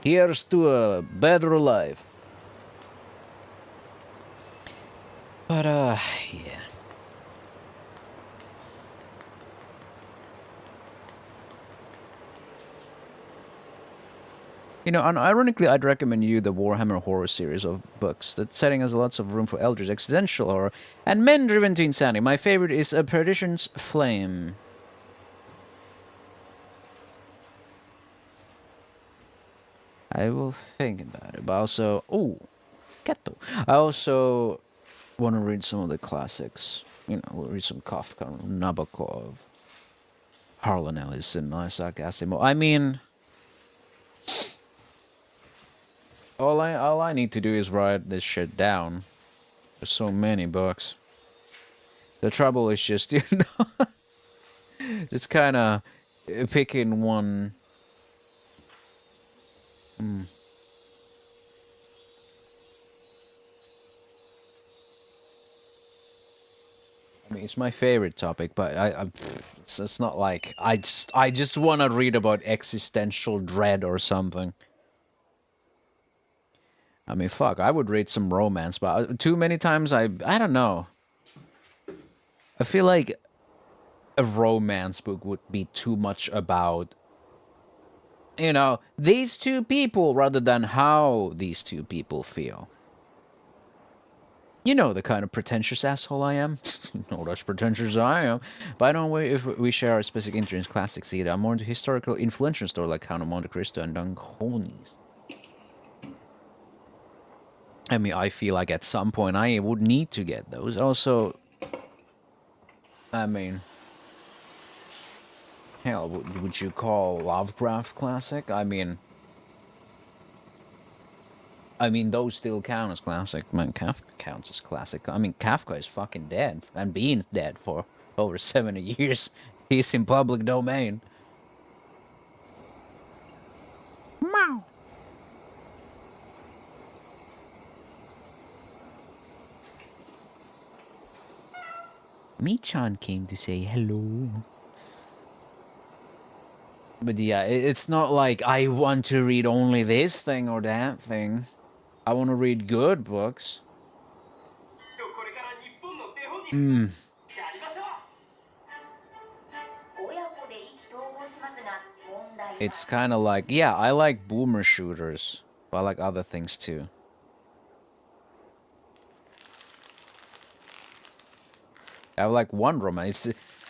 Speaker 1: Here's to a better life. But, yeah. You know, ironically, I'd recommend you the Warhammer horror series of books. That setting has lots of room for eldritch existential horror and men driven to insanity. My favorite is A Perdition's Flame. I will think about it, but also... Oh, Keto. I also want to read some of the classics. You know, we'll read some Kafka, Nabokov, Harlan Ellison, Isaac Asimov. I mean... All I need to do is write this shit down. There's so many books. The trouble is just, you know, just kind of picking one. I mean, it's my favorite topic, but it's not like I just want to read about existential dread or something. I mean, fuck, I would read some romance, but too many times I don't know. I feel like a romance book would be too much about, you know, these two people rather than how these two people feel. You know the kind of pretentious asshole I am. Not as pretentious as I am. But I don't know if we share our specific interest in classics either. I'm more into historical influential stories like Count of Monte Cristo and Don Cornelius. I mean, I feel like at some point I would need to get those. Also, I mean, hell, would you call Lovecraft classic? I mean, those still count as classic. Man, Kafka counts as classic. I mean, Kafka is fucking dead, and being dead for over 70 years. He's in public domain. Meow. Michan came to say hello. But yeah, it's not like I want to read only this thing or that thing. I want to read good books. It's kind of like, yeah, I like boomer shooters, but I like other things too. I like one romance.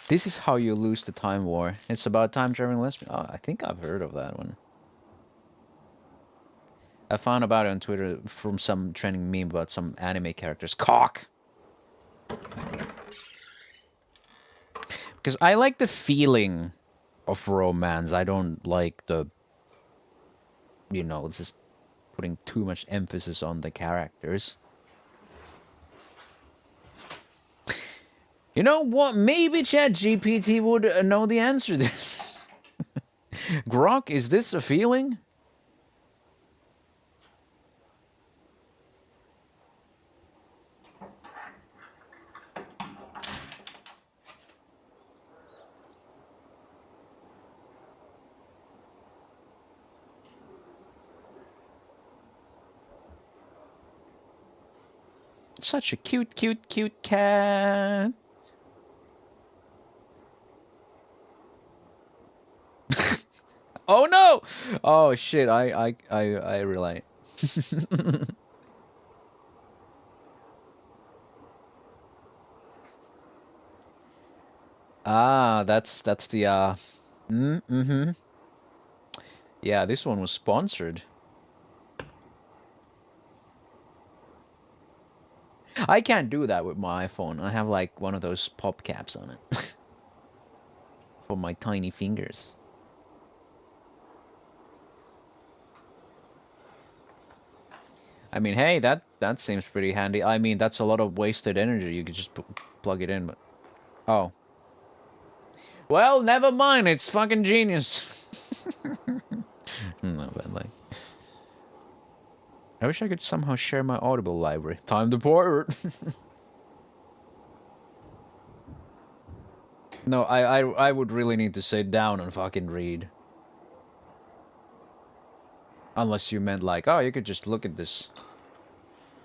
Speaker 1: This is how you lose the time war. It's about time traveling lesbian. Oh, I think I've heard of that one. I found about it on Twitter from some trending meme about some anime characters. Cock! Because I like the feeling of romance. I don't like the, you know, just putting too much emphasis on the characters. You know what? Maybe ChatGPT would know the answer to this. Grok, is this a feeling? Such a cute, cute, cute cat. Oh no! Oh shit! I relate. Ah, that's the Yeah, this one was sponsored. I can't do that with my iPhone. I have like one of those pop caps on it. For my tiny fingers. I mean, hey, that seems pretty handy. I mean, that's a lot of wasted energy. You could just plug it in, but... Oh. Well, never mind. It's fucking genius. No, but like... I wish I could somehow share my Audible library. Time to port. No, I would really need to sit down and fucking read. Unless you meant like, oh, you could just look at this.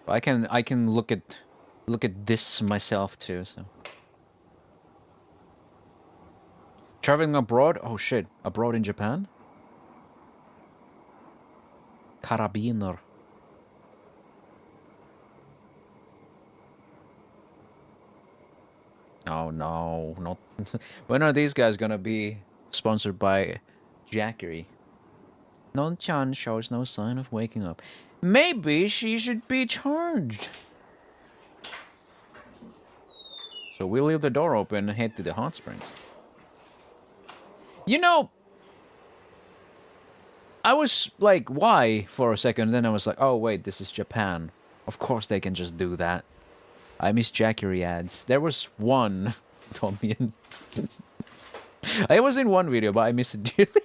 Speaker 1: I can look at this myself too, so. Traveling abroad? Oh shit, abroad in Japan? Carabiner. Oh no, not. When are these guys gonna be sponsored by Jackery? Non-chan shows no sign of waking up. Maybe she should be charged. So we'll leave the door open and head to the hot springs. You know, I was like, why for a second? Then I was like, oh wait, this is Japan. Of course they can just do that. I miss Jackery ads. There was one, Tomian. I was in one video, but I missed it dearly.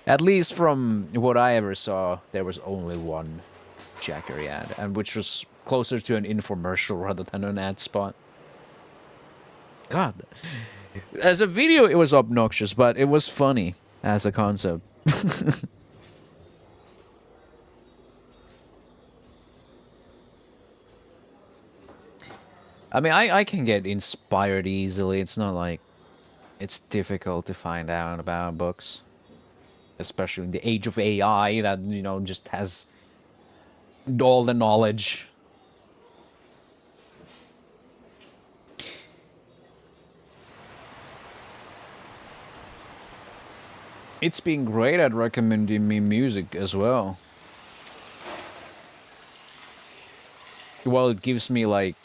Speaker 1: At least from what I ever saw, there was only one Jackery ad, and which was closer to an infomercial rather than an ad spot. God. As a video, it was obnoxious, but it was funny as a concept. I mean, I can get inspired easily. It's not like it's difficult to find out about books. Especially in the age of AI that, you know, just has all the knowledge. It's been great at recommending me music as well. Well, it gives me like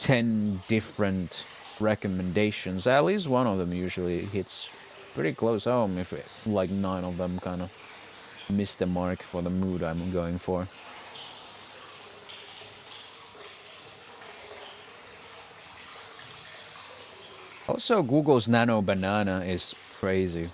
Speaker 1: 10 different recommendations. At least one of them usually hits pretty close home if like 9 of them kind of miss the mark for the mood I'm going for. Also, Google's Nano Banana is crazy.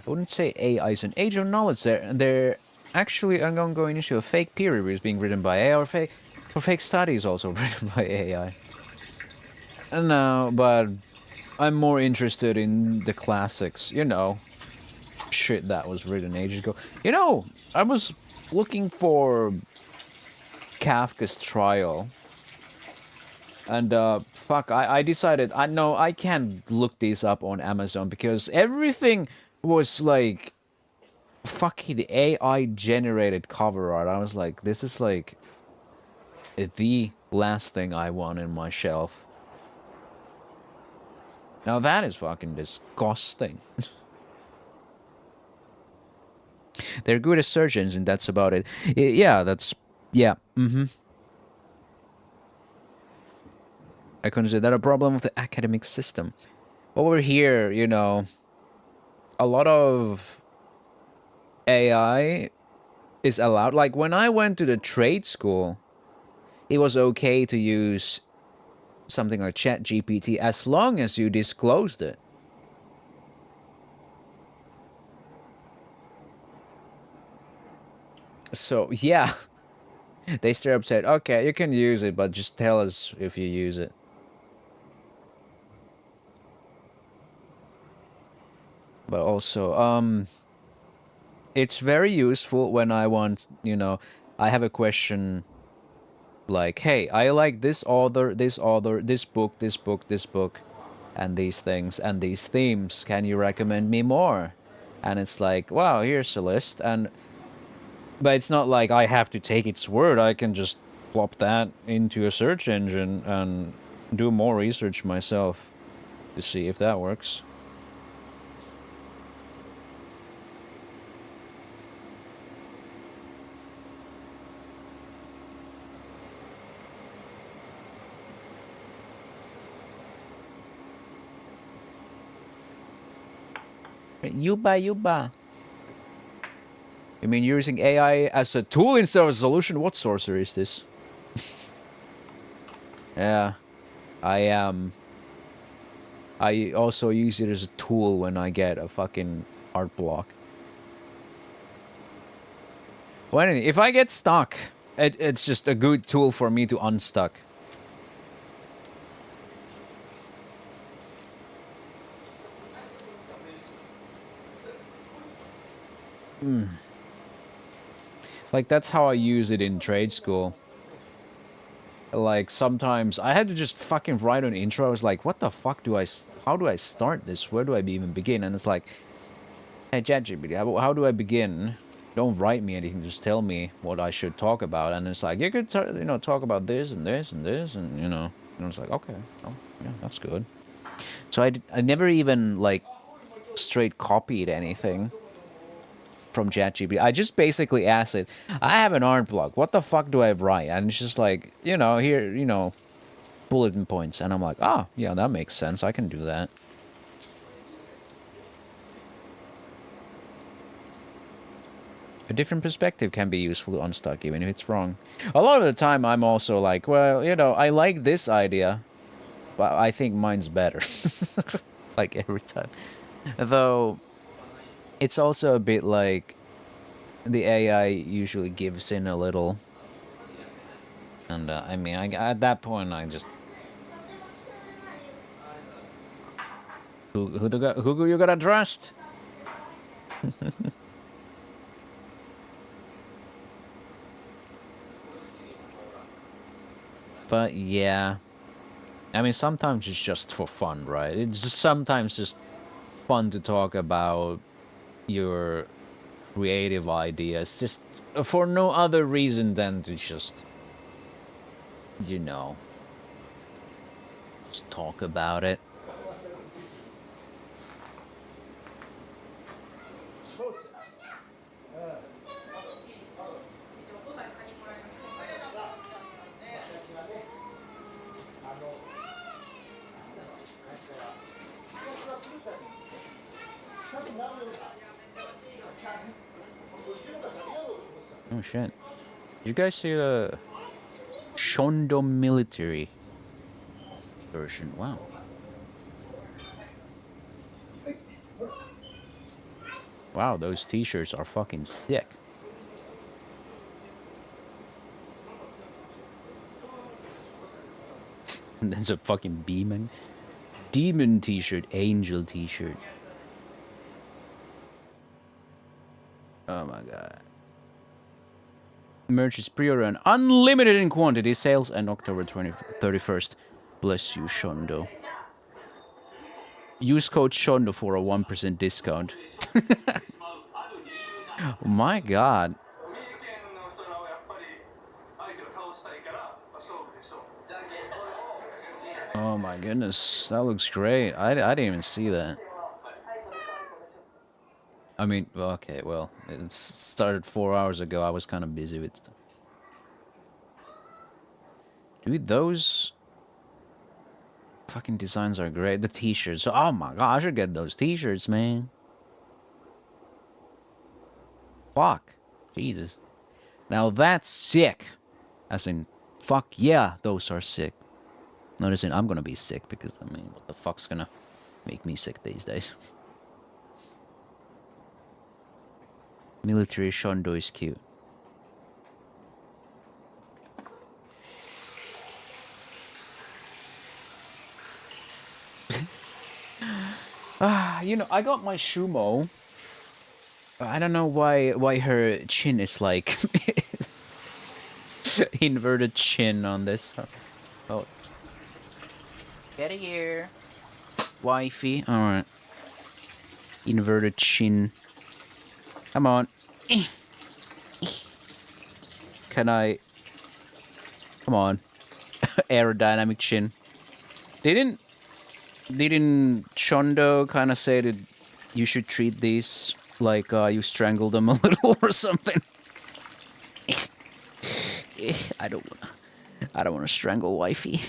Speaker 1: I wouldn't say AI is an age of knowledge. They're actually an ongoing issue of fake peer reviews being written by AI or fake studies also written by AI. And now, but I'm more interested in the classics, you know, shit that was written ages ago. You know, I was looking for Kafka's Trial. And fuck, I decided, I can't look these up on Amazon because everything was like fucking AI generated cover art. I was like, this is like the last thing I want in my shelf. Now that is fucking disgusting. They're good as surgeons and that's about it. Yeah, that's... Yeah, I consider that a problem of the academic system. Over here, you know, a lot of AI is allowed. Like, when I went to the trade school, it was okay to use something like ChatGPT as long as you disclosed it. So, yeah. They straight up said, okay, you can use it, but just tell us if you use it. But also, it's very useful when I want, you know, I have a question like, hey, I like this author, this book, and these things, and these themes. Can you recommend me more? And it's like, wow, here's a list. But it's not like I have to take its word. I can just plop that into a search engine and do more research myself to see if that works. Yuba. You mean using AI as a tool instead of a solution? What sorcery is this? Yeah, I am. I also use it as a tool when I get a fucking art block. Well, anyway, if I get stuck, it's just a good tool for me to unstuck. Like, that's how I use it in trade school. Like, sometimes I had to just fucking write an intro. I was like, what the fuck how do I start this? Where do I even begin? And it's like, hey, ChatGPT, how do I begin? Don't write me anything. Just tell me what I should talk about, and it's like you could, talk about this and this and this, and and it's like okay, oh, yeah, that's good. So I never even like straight copied anything from ChatGPT. I just basically asked it, I have an art blog. What the fuck do I write? And it's just like, here, bulletin points. And I'm like, ah, yeah, that makes sense. I can do that. A different perspective can be useful unstuck, even if it's wrong. A lot of the time, I'm also like, well, I like this idea, but I think mine's better. Like every time. Though, it's also a bit like the AI usually gives in a little. And, I mean, at that point, I just... Who you gotta trust? But yeah, I mean, sometimes it's just for fun, right? It's just sometimes just fun to talk about your creative ideas, just for no other reason than to just, just talk about it. Oh shit. Did you guys see the Shondo military version? Wow. Wow, those t-shirts are fucking sick. And there's a fucking demon t-shirt, angel t-shirt. Oh my god. Merch is pre-order unlimited in quantity. Sales and October 31st. Bless you, Shondo. Use code Shondo for a 1% discount. Oh my god. Oh my goodness, that looks great. I didn't even see that. I mean, okay, well, it started 4 hours ago. I was kind of busy with stuff. Dude, those fucking designs are great. The t-shirts. Oh my god, I should get those t-shirts, man. Fuck. Jesus. Now that's sick. As in, fuck yeah, those are sick. Not as in, I'm gonna be sick, because, I mean, what the fuck's gonna make me sick these days? Military Shondo is cute. I got my Shumo. I don't know why her chin is like inverted chin on this. Oh. Get here. Wifey. Alright. Inverted chin. Come on. Can I... Come on. Aerodynamic chin. Didn't Shondo kind of say that you should treat these like you strangled them a little or something? I don't wanna strangle wifey.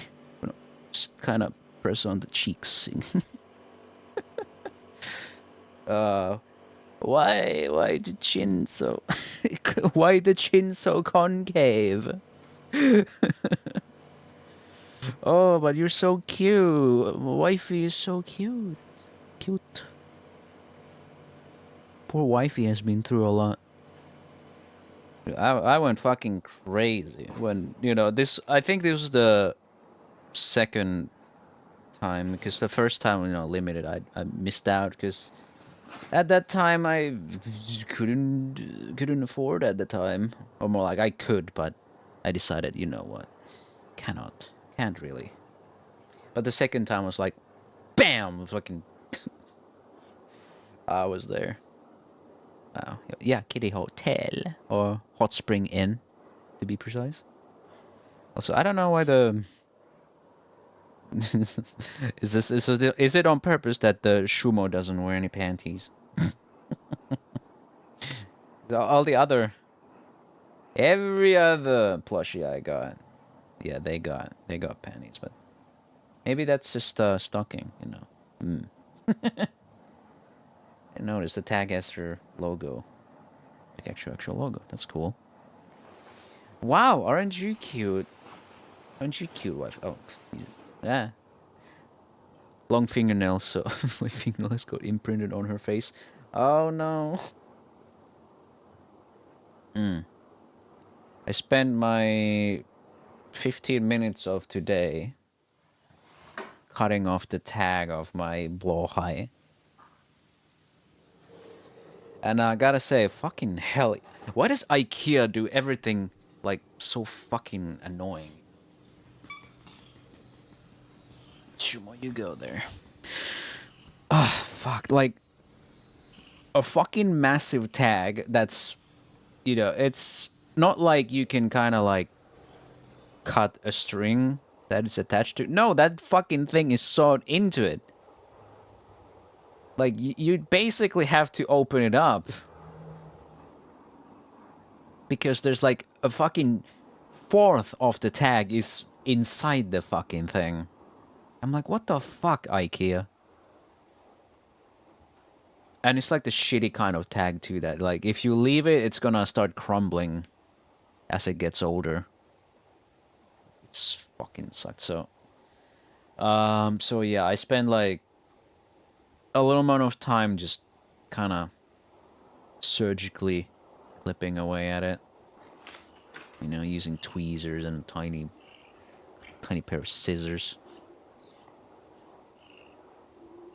Speaker 1: Just kind of press on the cheeks. Why the chin so why the chin so concave? Oh, but you're so cute. Wifey is so cute. Cute. Poor wifey has been through a lot. I went fucking crazy when, this... I think this was the second time, because the first time, limited, I missed out, because at that time I couldn't afford at the time. Or more like I could, but I decided, you know what? Can't really. But the second time was like, bam! Fucking... I was there. Yeah, Kitty Hotel or Hot Spring Inn, to be precise. Also, I don't know why the is it on purpose that the Shumo doesn't wear any panties? All the other, every other plushie I got, yeah, they got panties, but maybe that's just stocking, you know. I noticed the Tag Esther logo, like actual logo. That's cool. Wow, aren't you cute? Aren't you cute, wife? Oh, Jesus. Yeah. Long fingernails, so my fingernails got imprinted on her face. Oh no. I spent my 15 minutes of today cutting off the tag of my blowhigh. And I gotta say, fucking hell, why does IKEA do everything like so fucking annoying? Shumo, you go there. Ah, fuck, like a fucking massive tag that's, you know, it's not like you can kind of like cut a string that is attached to. No, that fucking thing is sewed into it. Like, you basically have to open it up. Because there's like a fucking fourth of the tag is inside the fucking thing. I'm like, what the fuck, IKEA? And it's like the shitty kind of tag too, that like if you leave it, it's gonna start crumbling as it gets older. It's fucking sucks. So yeah, I spend like a little amount of time just kind of surgically clipping away at it. You know, using tweezers and a tiny pair of scissors.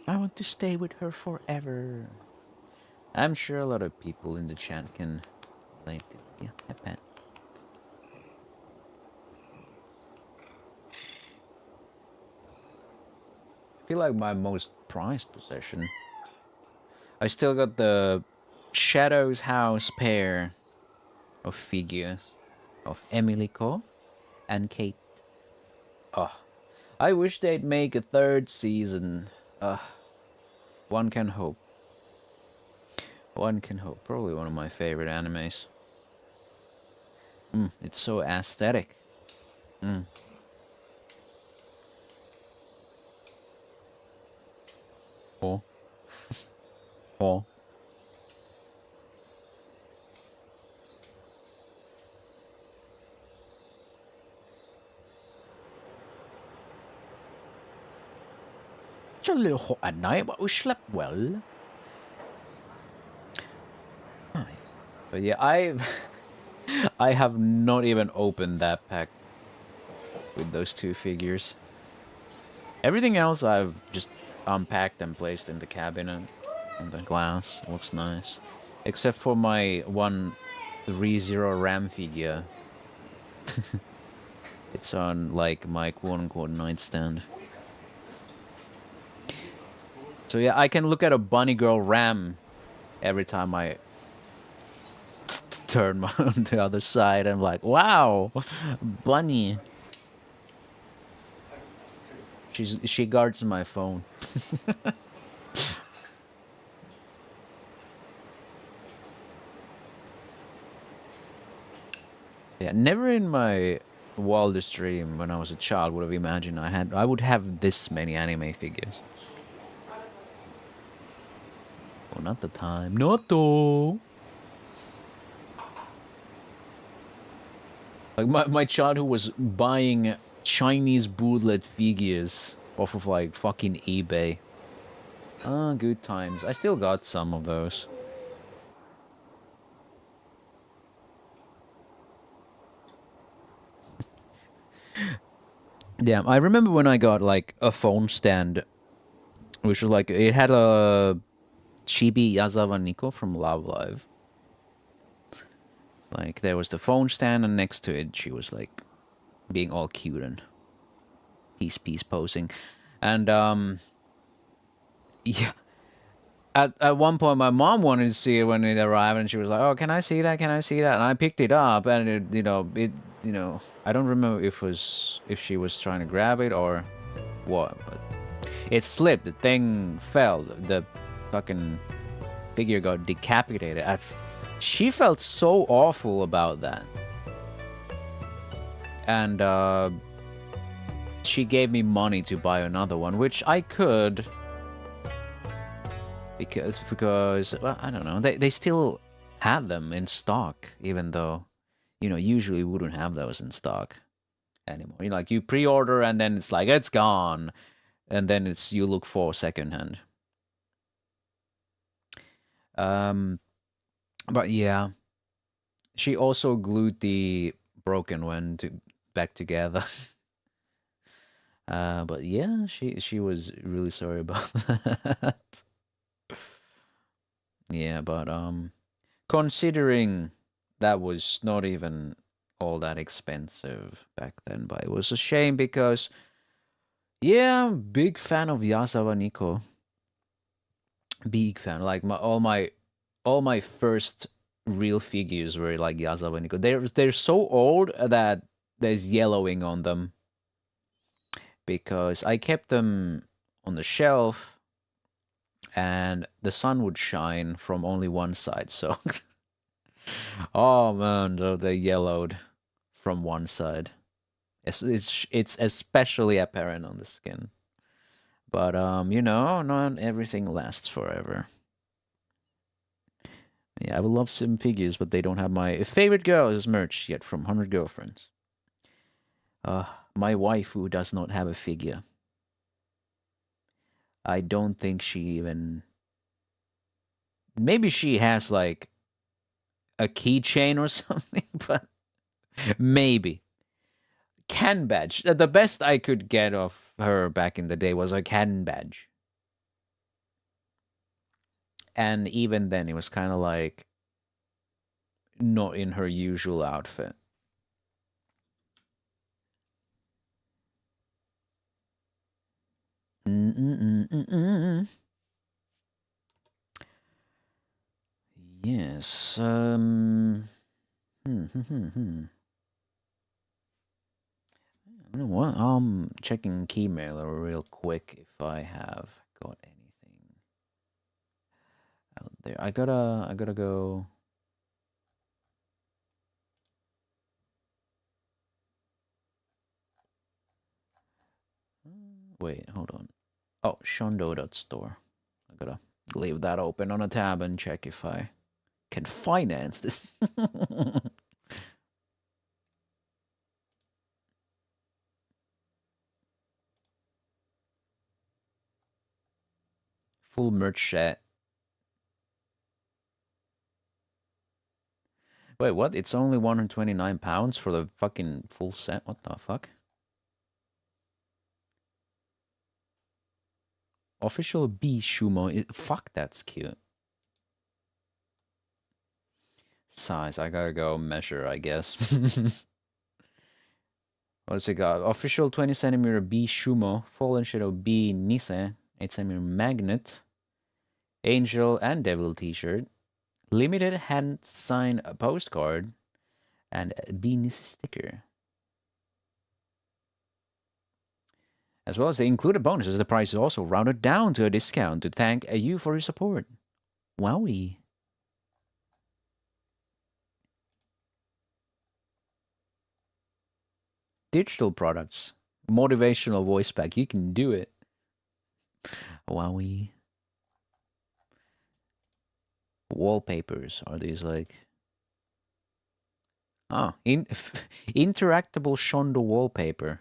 Speaker 1: I want to stay with her forever. I'm sure a lot of people in the chat can relate to. Yeah, I bet. I feel like my most prized possession. I still got the Shadow's House pair of figures of Emiliko and Kate. Oh, I wish they'd make a third season. One can hope. One can hope. Probably one of my favorite animes. It's so aesthetic. Oh. Oh. It's a little hot at night, but we slept well. But yeah, I have not even opened that pack with those two figures. Everything else I've just unpacked and placed in the cabinet. And the glass looks nice. Except for my one ReZero RAM figure. It's on like my quote-unquote nightstand. So yeah, I can look at a bunny girl RAM every time I turn on the other side. I'm like, wow, bunny. She guards my phone. Yeah, never in my wildest dream when I was a child would have imagined I would have this many anime figures. Oh, not the time. Not though. Like my childhood was buying Chinese bootleg figures off of like fucking eBay. Ah, good times. I still got some of those. Yeah, I remember when I got like a phone stand, which was like, it had a Chibi Yazawa Nico from Love Live. Like, there was the phone stand, and next to it, she was like being all cute and peace posing. And yeah, At one point, my mom wanted to see it when it arrived, and she was like, "Oh, can I see that? Can I see that?" And I picked it up, and I don't remember if she was trying to grab it or what, but it slipped. The thing fell. The fucking figure got decapitated. She felt so awful about that, and she gave me money to buy another one, which I could. Because well, I don't know, they still had them in stock, even though, usually we wouldn't have those in stock anymore. Like you pre-order and then it's like it's gone, and then you look for secondhand. But yeah, she also glued the broken one back together. But yeah, she was really sorry about that. Yeah, but considering that was not even all that expensive back then, but it was a shame because yeah, I'm big fan of Yasawa Niko. Big fan. Like all my first real figures were like Yasawa Niko. They're so old that there's yellowing on them because I kept them on the shelf and the sun would shine from only one side, so oh man, they yellowed from one side. It's especially apparent on the skin. But not everything lasts forever. Yeah, I would love some figures, but they don't have my favorite girls merch yet from 100 Girlfriends. My wife who does not have a figure. I don't think she even. Maybe she has like a keychain or something, but maybe. Can badge. The best I could get of her back in the day was a can badge. And even then, it was kind of like not in her usual outfit. Yes. You know what? I'm checking Keymailer real quick if I have got anything out there. I gotta go. Wait, hold on. Oh, Shondo.store. I gotta leave that open on a tab and check if I can finance this. Full merch set. Wait, what? It's only £129 for the fucking full set? What the fuck? Official B Shumo. Fuck, that's cute. Size. I gotta go measure, I guess. What's it got? Official 20 centimeter B Shumo. Fallen Shadow B Nise. 8 centimeter magnet. Angel and Devil t-shirt. Limited hand sign postcard. And B Nise sticker. As well as the included bonuses, the price is also rounded down to a discount to thank you for your support. Wowie. Digital products. Motivational voice pack. You can do it. Wowie. Wallpapers. Are these like... Oh, interactable Shondo wallpaper.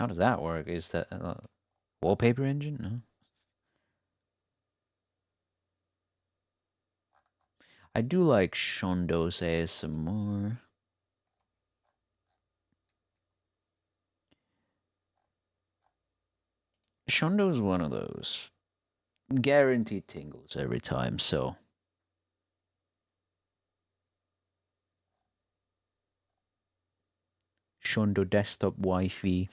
Speaker 1: How does that work? Is that a wallpaper engine? No. I do like Shondo's ASMR. Shondo's one of those guaranteed tingles every time, so. Shondo desktop Wi-Fi.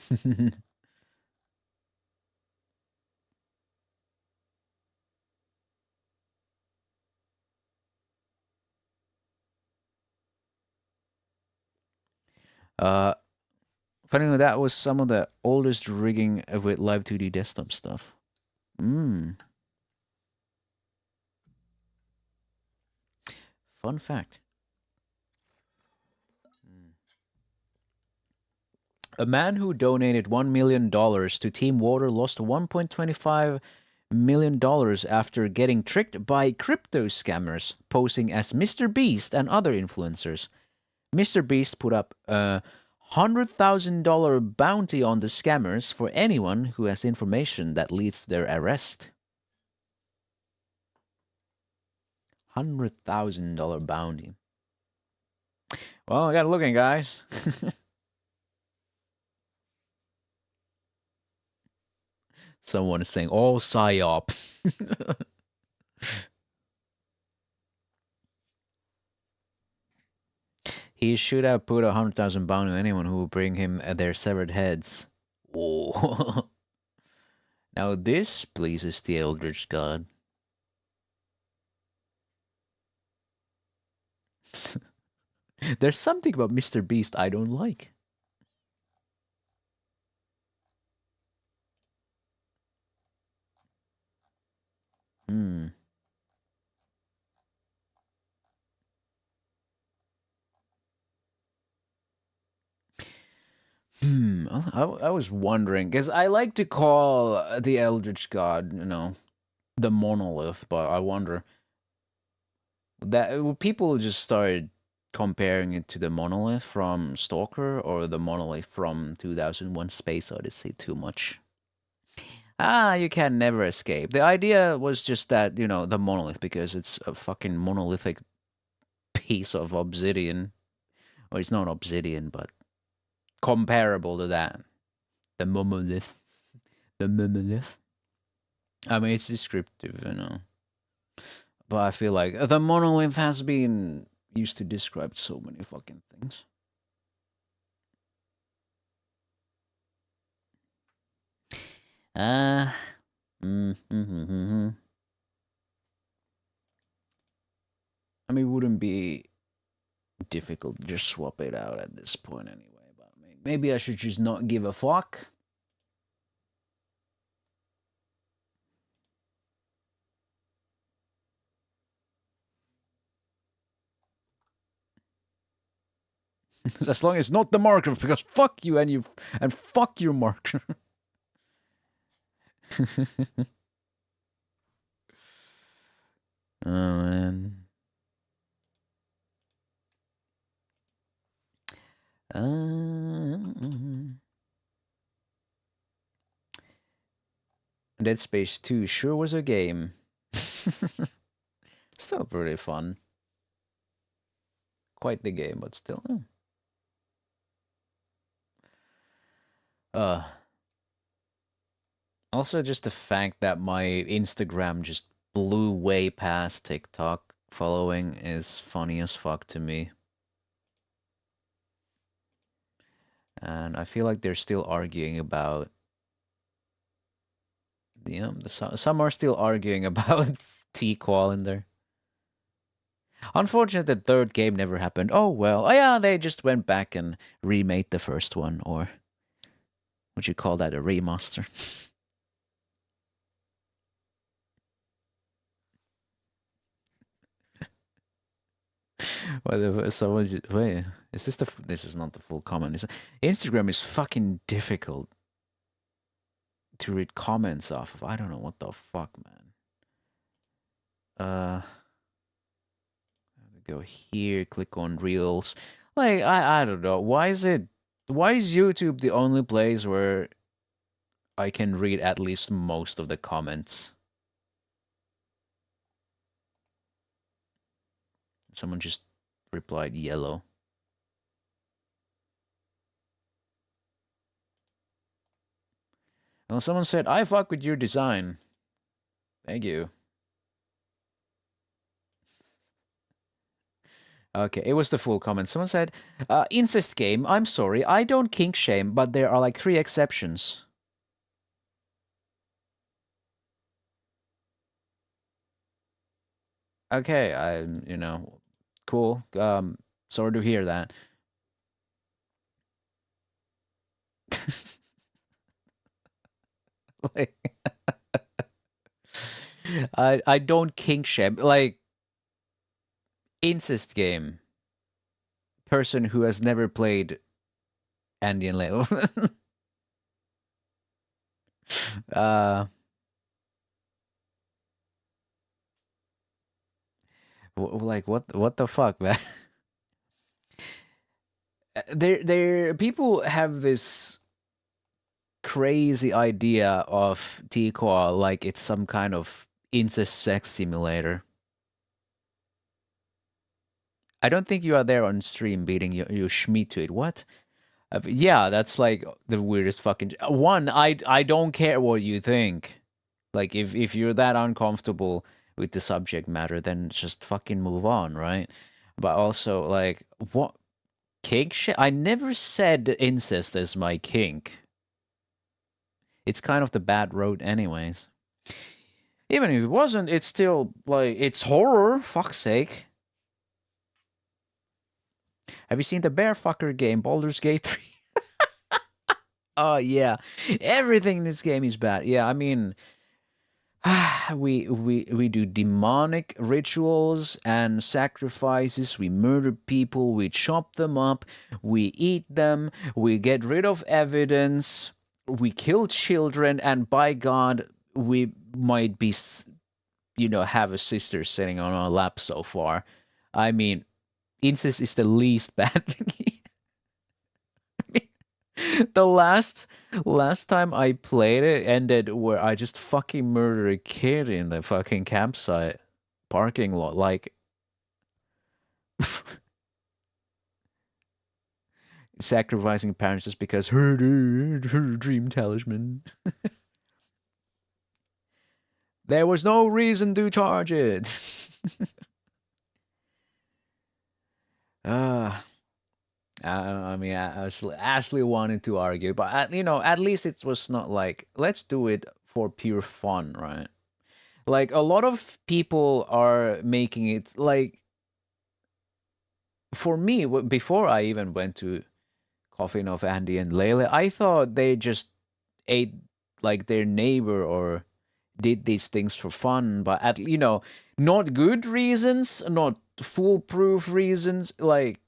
Speaker 1: Funny, that was some of the oldest rigging with live 2D desktop stuff. Fun fact. A man who donated $1 million to Team Water lost $1.25 million after getting tricked by crypto scammers posing as Mr. Beast and other influencers. Mr. Beast put up a $100,000 bounty on the scammers for anyone who has information that leads to their arrest. $100,000 bounty. Well, I got looking, guys. Someone is saying, all psyop. He should have put 100,000 bounty on anyone who will bring him their severed heads. Oh. Now this pleases the Eldritch God. There's something about Mr. Beast I don't like. I was wondering, because I like to call the Eldritch God, you know, the monolith, but I wonder that people just started comparing it to the monolith from Stalker or the monolith from 2001 Space Odyssey too much. You can never escape. The idea was just that, you know, the monolith, because it's a fucking monolithic piece of obsidian. Or it's not obsidian, but comparable to that. The monolith. The monolith. I mean, it's descriptive, you know. But I feel like the monolith has been used to describe so many fucking things. I mean, it wouldn't be difficult to just swap it out at this point anyway. But maybe I should just not give a fuck. As long as it's not the marker, because fuck you and fuck your marker. Oh man. Dead Space 2 sure was a game. Still pretty fun. Quite the game, but still. Also, just the fact that my Instagram just blew way past TikTok following is funny as fuck to me. And I feel like they're still arguing about... Yeah, some are still arguing about T-Qual in there. Unfortunate the third game never happened. Oh well. Oh yeah, they just went back and remade the first one, or... Would you call that a remaster? Someone wait, is this this is not the full comment. Instagram is fucking difficult to read comments off of. I don't know what the fuck, man. Go here, click on Reels. Like, I don't know. Why is YouTube the only place where I can read at least most of the comments? Someone just replied yellow. Well, someone said, I fuck with your design. Thank you. Okay, it was the full comment. Someone said, incest game, I'm sorry, I don't kink shame, but there are like 3 exceptions. Okay, you know, cool. Sorry to hear that. Like, I don't kink shame. Like, incest game. Person who has never played Andy and Leo. uh, like what the fuck, man? There people have this crazy idea of T-Qual like it's some kind of incest sex simulator. I don't think you are there on stream beating your schmeat to it. What? Yeah, that's like the weirdest fucking one. I don't care what you think. Like if you're that uncomfortable with the subject matter, then just fucking move on, right? But also like what kink shit? I never said incest is my kink. It's kind of the bad road anyways. Even if it wasn't, it's still like it's horror, fuck's sake. Have you seen the bear fucker game, Baldur's Gate 3? Oh yeah. Everything in this game is bad. Yeah, I mean we do demonic rituals and sacrifices, we murder people, we chop them up, we eat them, we get rid of evidence, we kill children, and by God, we might be, have a sister sitting on our lap so far. I mean, incest is the least bad thing. The last time I played it ended where I just fucking murdered a kid in the fucking campsite parking lot. Like, sacrificing parents just because her dream talisman. There was no reason to charge it. I mean, Ashley wanted to argue, but at least it was not like let's do it for pure fun, right? Like a lot of people are making it like. For me, before I even went to Coffin of Andy and Layla, I thought they just ate like their neighbor or did these things for fun, but not good reasons, not foolproof reasons, like.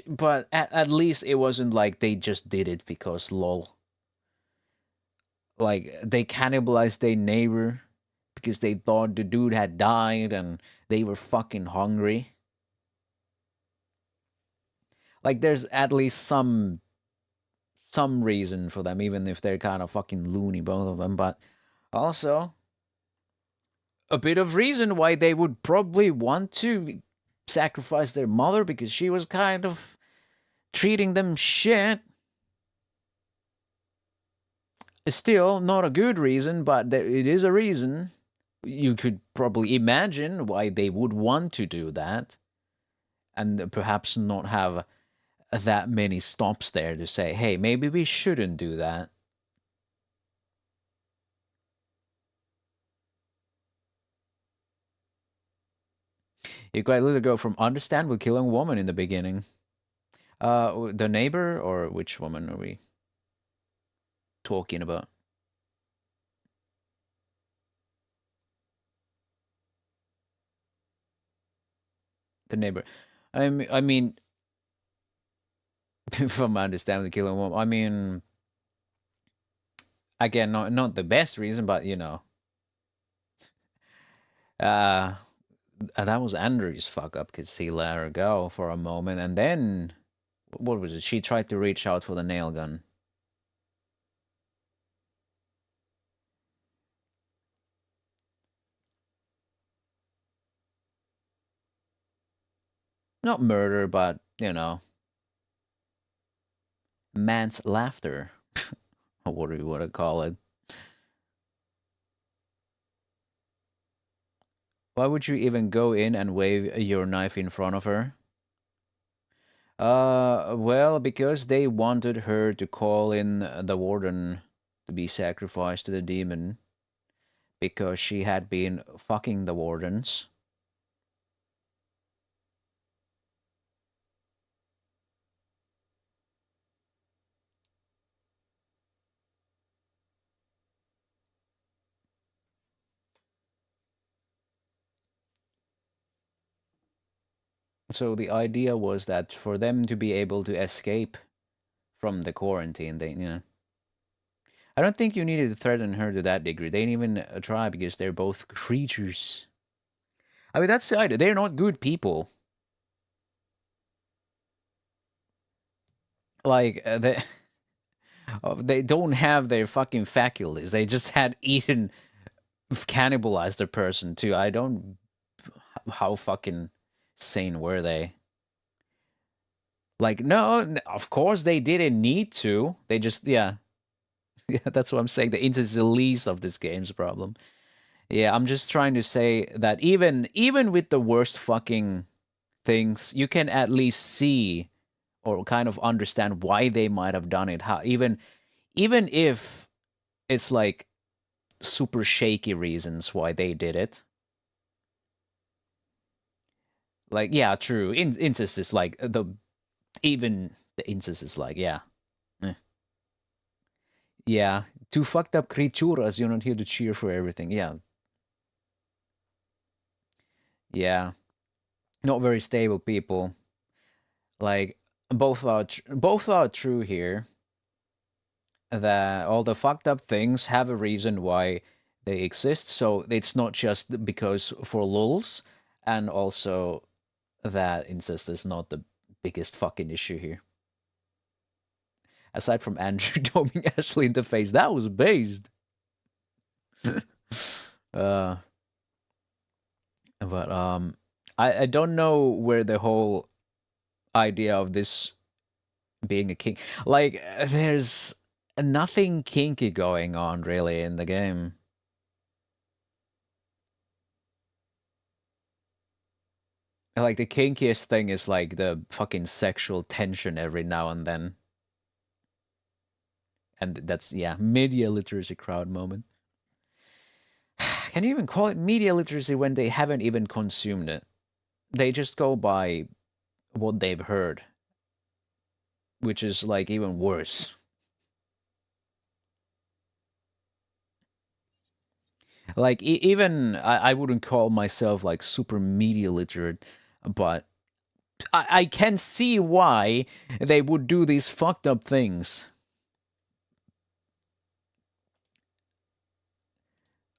Speaker 1: But at least it wasn't like they just did it because lol. Like they cannibalized their neighbor because they thought the dude had died and they were fucking hungry. Like there's at least some reason for them, even if they're kind of fucking loony, both of them. But also a bit of reason why they would probably want to sacrifice their mother because she was kind of treating them shit. Still not a good reason, but it is a reason. You could probably imagine why they would want to do that, and perhaps not have that many stops there to say, hey, maybe we shouldn't do that. You quite literally go from understandable killing woman in the beginning. The neighbor, or which woman are we talking about? The neighbor. I mean, if I'm understanding killing woman, I mean, again, not the best reason, but that was Andrew's fuck up because he let her go for a moment, and then what was it? She tried to reach out for the nail gun. Not murder, but man's laughter. What do you want to call it? Why would you even go in and wave your knife in front of her? Well, because they wanted her to call in the warden to be sacrificed to the demon. Because she had been fucking the wardens. So the idea was that for them to be able to escape from the quarantine, they, I don't think you needed to threaten her to that degree. They didn't even try because they're both creatures. I mean, that's the idea. They're not good people. Like, they don't have their fucking faculties. They just had eaten, cannibalized a person too. I don't... How fucking sane were they? Like, no, of course they didn't need to. They just, yeah. Yeah, that's what I'm saying. The incest is the least of this game's problem. Yeah, I'm just trying to say that even with the worst fucking things, you can at least see or kind of understand why they might have done it. How even if it's like super shaky reasons why they did it. Like, yeah, true. Incest is like even the incest is like, yeah. Yeah, two fucked up creaturas, you're not here to cheer for everything. Yeah. Yeah. Not very stable people. Like, both are true here. That all the fucked up things have a reason why they exist, so it's not just because for lulz, and also that incest is not the biggest fucking issue here. Aside from Andrew doming Ashley in the face, that was based. But I don't know where the whole idea of this being a king, like, there's nothing kinky going on really in the game. Like, the kinkiest thing is like the fucking sexual tension every now and then. And that's, yeah, media literacy crowd moment. Can you even call it media literacy when they haven't even consumed it? They just go by what they've heard, which is like even worse. Like, even I wouldn't call myself like super media literate, but I can see why they would do these fucked up things.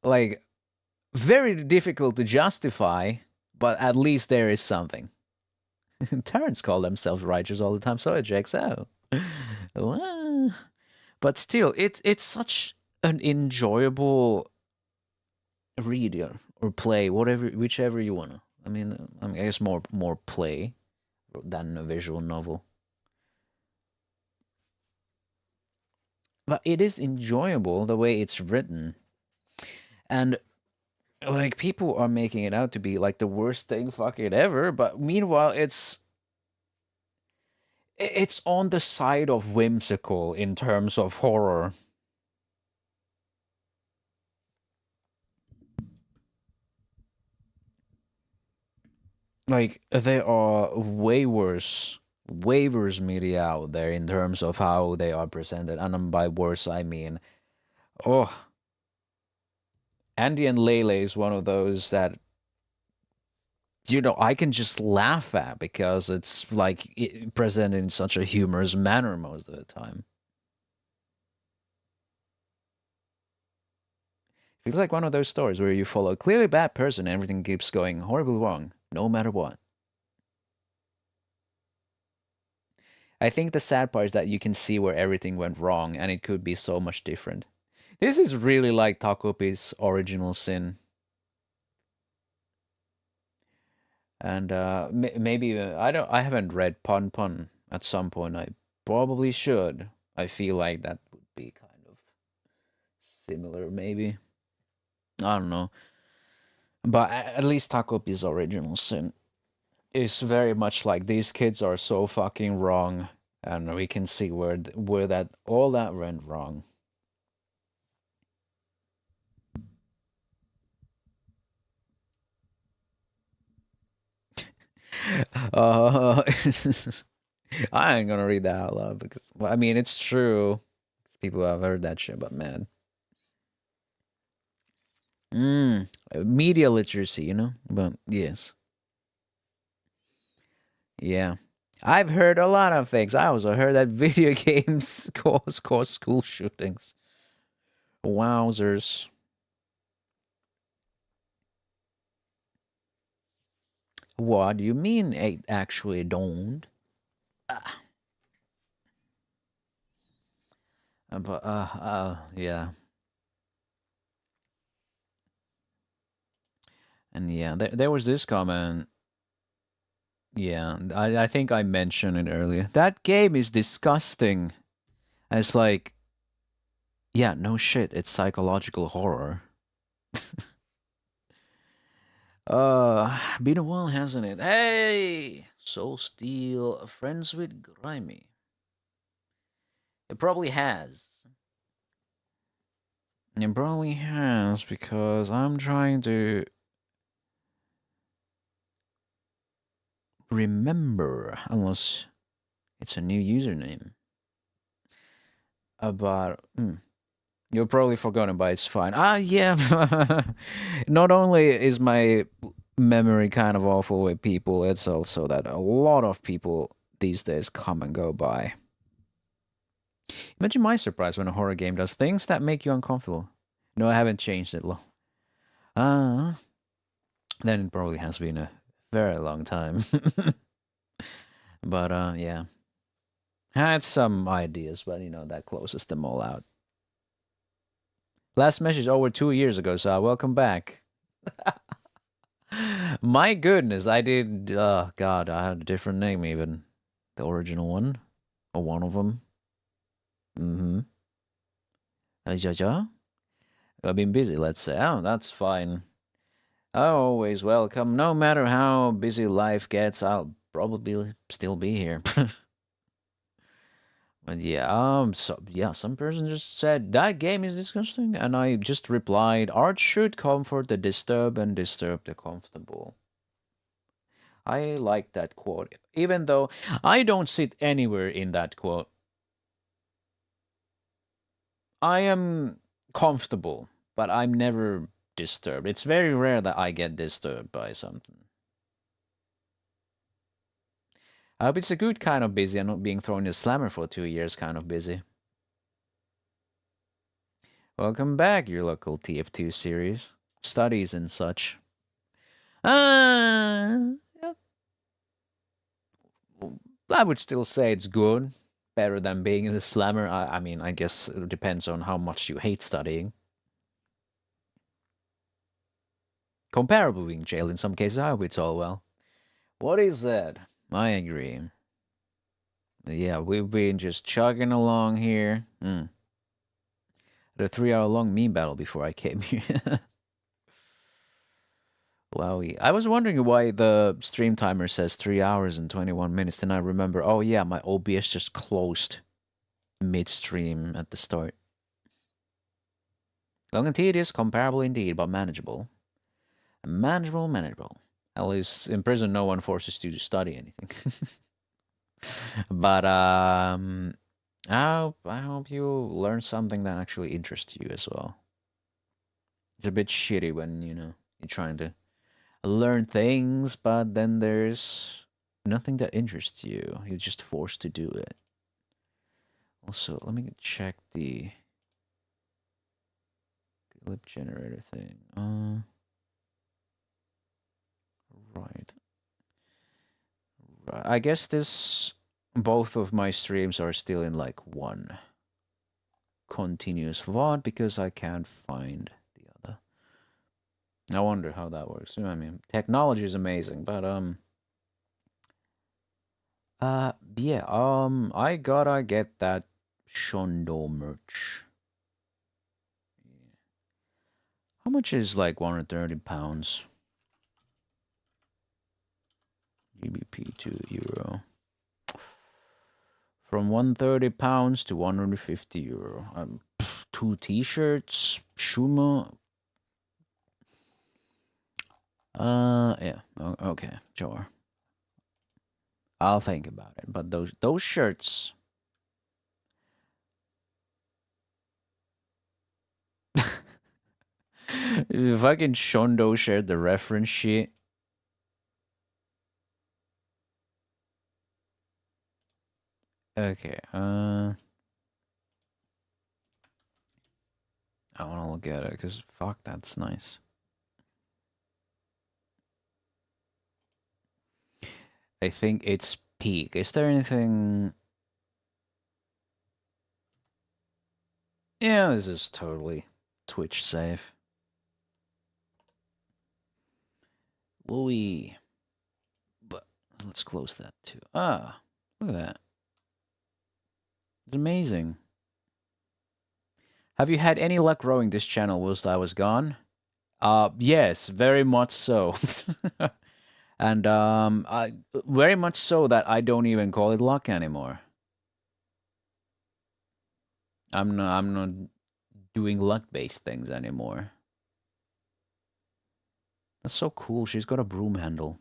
Speaker 1: Like, very difficult to justify, but at least there is something. Terrans call themselves righteous all the time, so it checks out. But still, it's such an enjoyable read or play, whichever you wanna. I mean, I guess more play than a visual novel. But it is enjoyable the way it's written. And like, people are making it out to be like the worst thing fucking ever, but meanwhile it's on the side of whimsical in terms of horror. Like, there are way worse media out there in terms of how they are presented, and by worse I mean, Andy and Lele is one of those that, I can just laugh at because it's like presented in such a humorous manner most of the time. Feels like one of those stories where you follow a clearly bad person and everything keeps going horribly wrong, no matter what. I think the sad part is that you can see where everything went wrong, and it could be so much different. This is really like Takopi's Original Sin. And maybe I haven't read Pun Pun. At some point I probably should. I feel like that would be kind of similar, maybe. I don't know. But at least Takopi's Original Sin is very much like, these kids are so fucking wrong, and we can see where that all that went wrong. I ain't gonna read that out loud because, well, I mean, it's true. People have heard that shit, but man. Media literacy, But yes. Yeah. I've heard a lot of things. I also heard that video games cause school shootings. Wowzers. What do you mean it actually don't? Yeah. And yeah, there was this comment. Yeah, I think I mentioned it earlier. That game is disgusting. And it's like, yeah, no shit, it's psychological horror. Been a while, hasn't it? Hey, Soul Steel, friends with Grimy. It probably has. It probably has because I'm trying to remember, unless it's a new username. But you're probably forgotten, but it's fine. Yeah. Not only is my memory kind of awful with people, it's also that a lot of people these days come and go by. Imagine my surprise when a horror game does things that make you uncomfortable. No, I haven't changed it. Then it probably has been a very long time. But yeah. Had some ideas, but that closes them all out. Last message over 2 years ago, so welcome back. My goodness, I did. God, I had a different name even. The original one, or one of them. Ja. I've been busy, let's say. Oh, that's fine. Always welcome. No matter how busy life gets, I'll probably still be here. But yeah, some person just said that game is disgusting, and I just replied, art should comfort the disturbed and disturb the comfortable. I like that quote, even though I don't sit anywhere in that quote. I am comfortable, but I'm never disturbed. It's very rare that I get disturbed by something. I hope it's a good kind of busy and not being thrown in a slammer for 2 years kind of busy. Welcome back, your local TF2 series. Studies and such. Yeah. I would still say it's good. Better than being in a slammer. I mean, I guess it depends on how much you hate studying. Comparable being jailed in some cases. I hope it's all well. What is that? I agree. Yeah, we've been just chugging along here. The 3-hour long meme battle before I came here. Wowie. I was wondering why the stream timer says 3 hours and 21 minutes. Then I remember, oh yeah, my OBS just closed midstream at the start. Long and tedious, comparable indeed, but manageable. Manageable. At least in prison, no one forces you to study anything. But I hope you learn something that actually interests you as well. It's a bit shitty when you're trying to learn things, but then there's nothing that interests you. You're just forced to do it. Also, let me check the clip generator thing. Right. I guess both of my streams are still in like one continuous VOD because I can't find the other. I wonder how that works. I mean, technology is amazing, but yeah, I gotta get that Shondo merch. How much is like 130 pounds? GBP to euro. From 130 pounds to 150 euro. 2 t-shirts, Shuma. Yeah. Okay, sure. I'll think about it. But those shirts. Fucking Shondo shared the reference sheet. Okay, I want to look at it, because fuck, that's nice. I think it's peak. Is there anything... Yeah, this is totally Twitch safe. Will we... But let's close that too. Ah, look at that. It's amazing. Have you had any luck growing this channel whilst I was gone? Yes, very much so. And I very much so that I don't even call it luck anymore. I'm not doing luck-based things anymore. That's so cool. She's got a broom handle.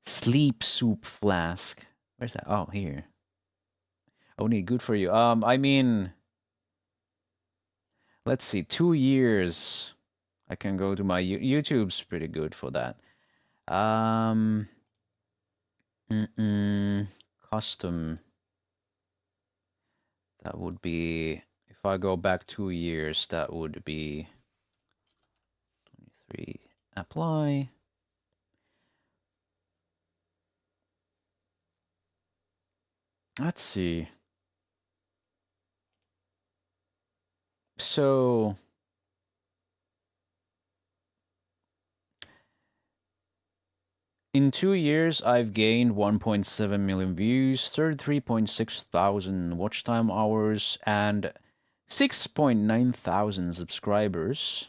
Speaker 1: Sleep soup flask. Where's that? Oh, here. Oh, neat. Good for you. I mean, let's see. 2 years. I can go to my YouTube's pretty good for that. Custom. That would be, if I go back 2 years, that would be 23. Apply. Let's see. So in 2 years, I've gained 1.7 million views, 33.6 thousand watch time hours, and 6.9 thousand subscribers.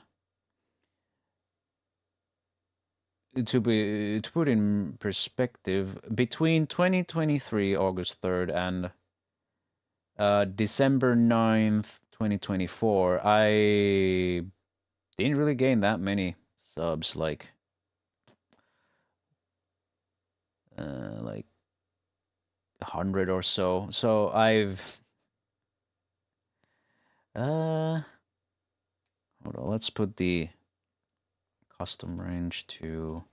Speaker 1: To put in perspective, between 2023 August 3rd and December 9th, 2024, I didn't really gain that many subs, like 100 or so. So I've hold on, let's put the custom range to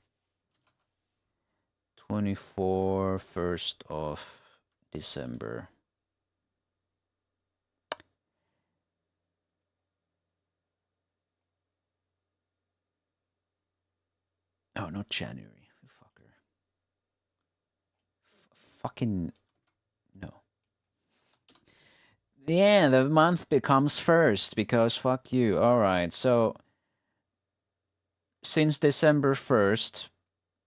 Speaker 1: 1st of December. Oh, not January, you fucker. Fucking no. Yeah, the month becomes first because fuck you. All right, so since December 1st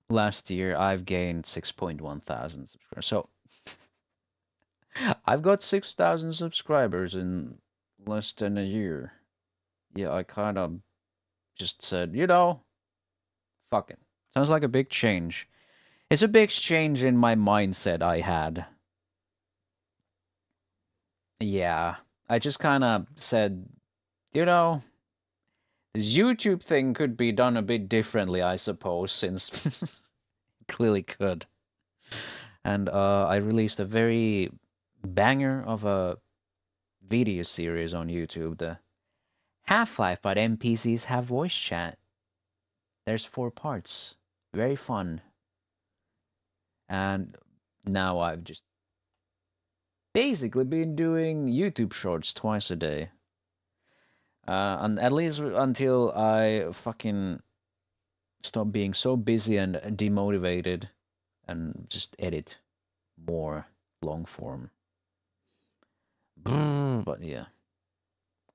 Speaker 1: last year, I've gained 6.1 thousand subscribers. So I've got 6,000 subscribers in less than a year. Yeah, I kind of just said, you know, fuck it. Sounds like a big change. It's a big change in my mindset I had. Yeah, I just kind of said, you know, this YouTube thing could be done a bit differently, I suppose, since clearly could. And I released a very banger of a video series on YouTube, the Half-Life but NPCs have voice chat. There's 4 parts. Very fun. And now I've just basically been doing YouTube shorts twice a day. And at least until I fucking stop being so busy and demotivated and just edit more long form. But yeah.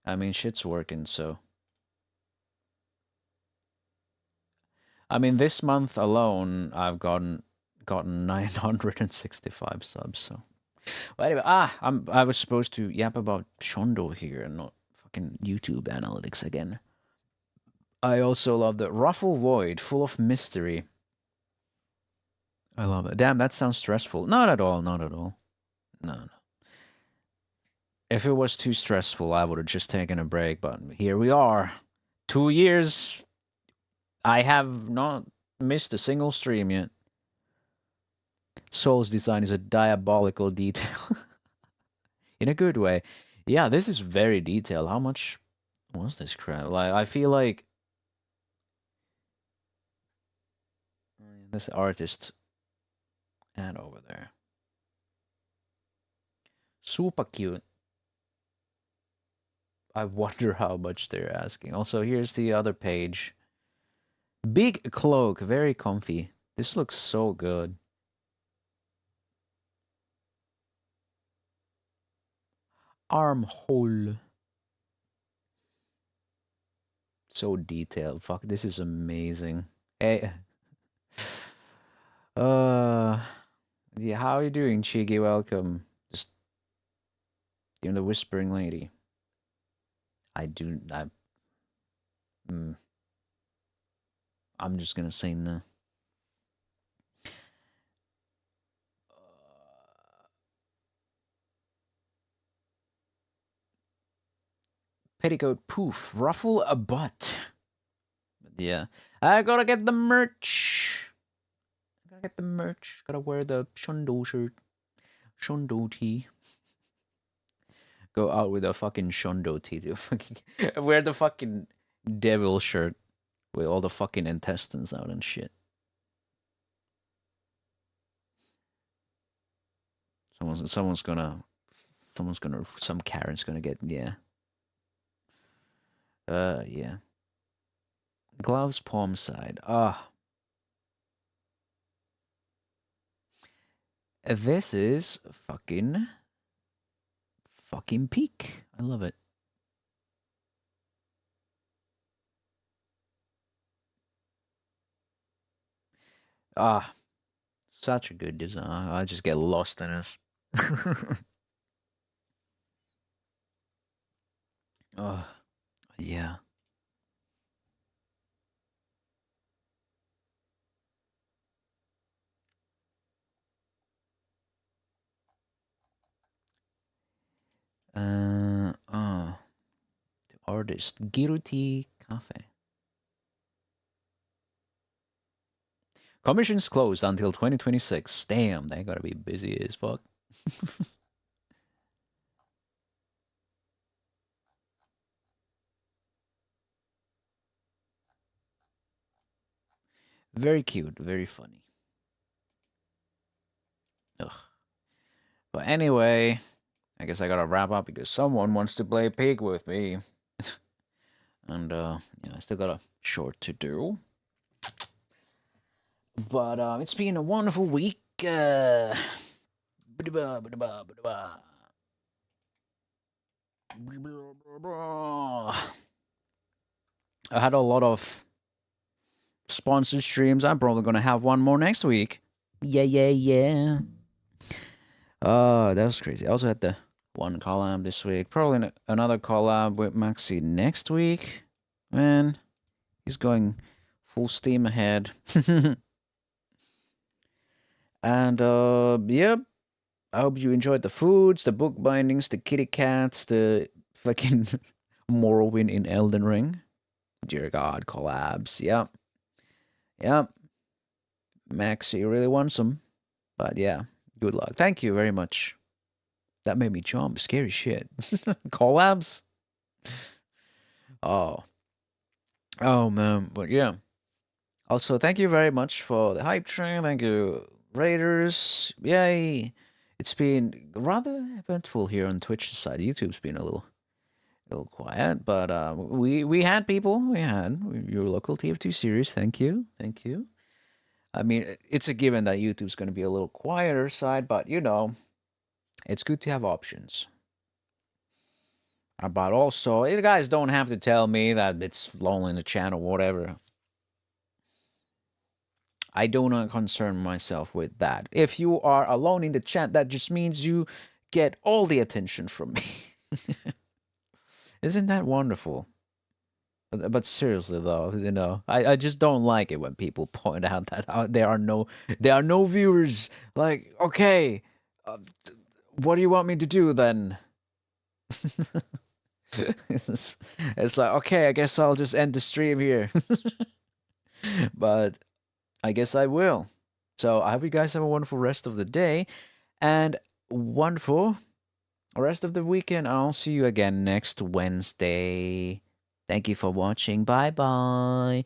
Speaker 1: I mean, shit's working, so. I mean, this month alone, I've gotten 965 subs, so. But anyway, I was supposed to yap about Shondo here and not fucking YouTube analytics again. I also love the Ruffle Void, full of mystery. I love it. Damn, that sounds stressful. Not at all, not at all. No. If it was too stressful, I would have just taken a break, but here we are. 2 years. I have not missed a single stream yet. Soul's design is a diabolical detail. In a good way. Yeah, this is very detailed. How much was this crap? Like, I feel like this artist ad over there. Super cute. I wonder how much they're asking. Also, here's the other page. Big cloak, very comfy. This looks so good. Armhole. So detailed. Fuck, this is amazing. Hey. Yeah, how are you doing, Chigi? Welcome. Just, you're the whispering lady. I'm just gonna say no. Petticoat poof, ruffle a butt. Yeah, I gotta get the merch. Gotta wear the Shondo shirt, Shondo tee. Go out with a fucking Shondo tee. To fucking wear the fucking devil shirt with all the fucking intestines out and shit. Some Karen's gonna get, yeah. Yeah. Gloves, palm side. This is fucking peak. I love it. Such a good design. I just get lost in it. Yeah. The artist Giruti Cafe. Commissions closed until 2026. Damn, they gotta be busy as fuck. Very cute, very funny. Ugh. But anyway, I guess I gotta wrap up because someone wants to play pig with me. And yeah, I still got a short to do. But it's been a wonderful week. I had a lot of sponsored streams. I'm probably gonna have one more next week. Yeah. That was crazy. I also had the one collab this week. Probably another collab with Maxi next week. Man, he's going full steam ahead. And yep. I hope you enjoyed the foods, the book bindings, the kitty cats, the fucking Morrowind in Elden Ring. Dear God, collabs. Yep. Maxi really wants them. But yeah, good luck. Thank you very much. That made me jump. Scary shit. Collabs? Oh, man. But yeah. Also, thank you very much for the hype train. Thank you, Raiders. Yay. It's been rather eventful here on Twitch side. YouTube's been a little quiet, but we had people. We had your local TF2 series. Thank you. I mean, it's a given that YouTube's going to be a little quieter side, but you know, it's good to have options. But also, you guys don't have to tell me that it's lonely in the channel, whatever. I do not concern myself with that. If you are alone in the chat, that just means you get all the attention from me. Isn't that wonderful? But seriously though, you know, I just don't like it when people point out that there are no viewers. Like, okay, what do you want me to do then? It's like, okay, I guess I'll just end the stream here. But I guess I will. So I hope you guys have a wonderful rest of the day and wonderful rest of the weekend. I'll see you again next Wednesday. Thank you for watching. Bye bye.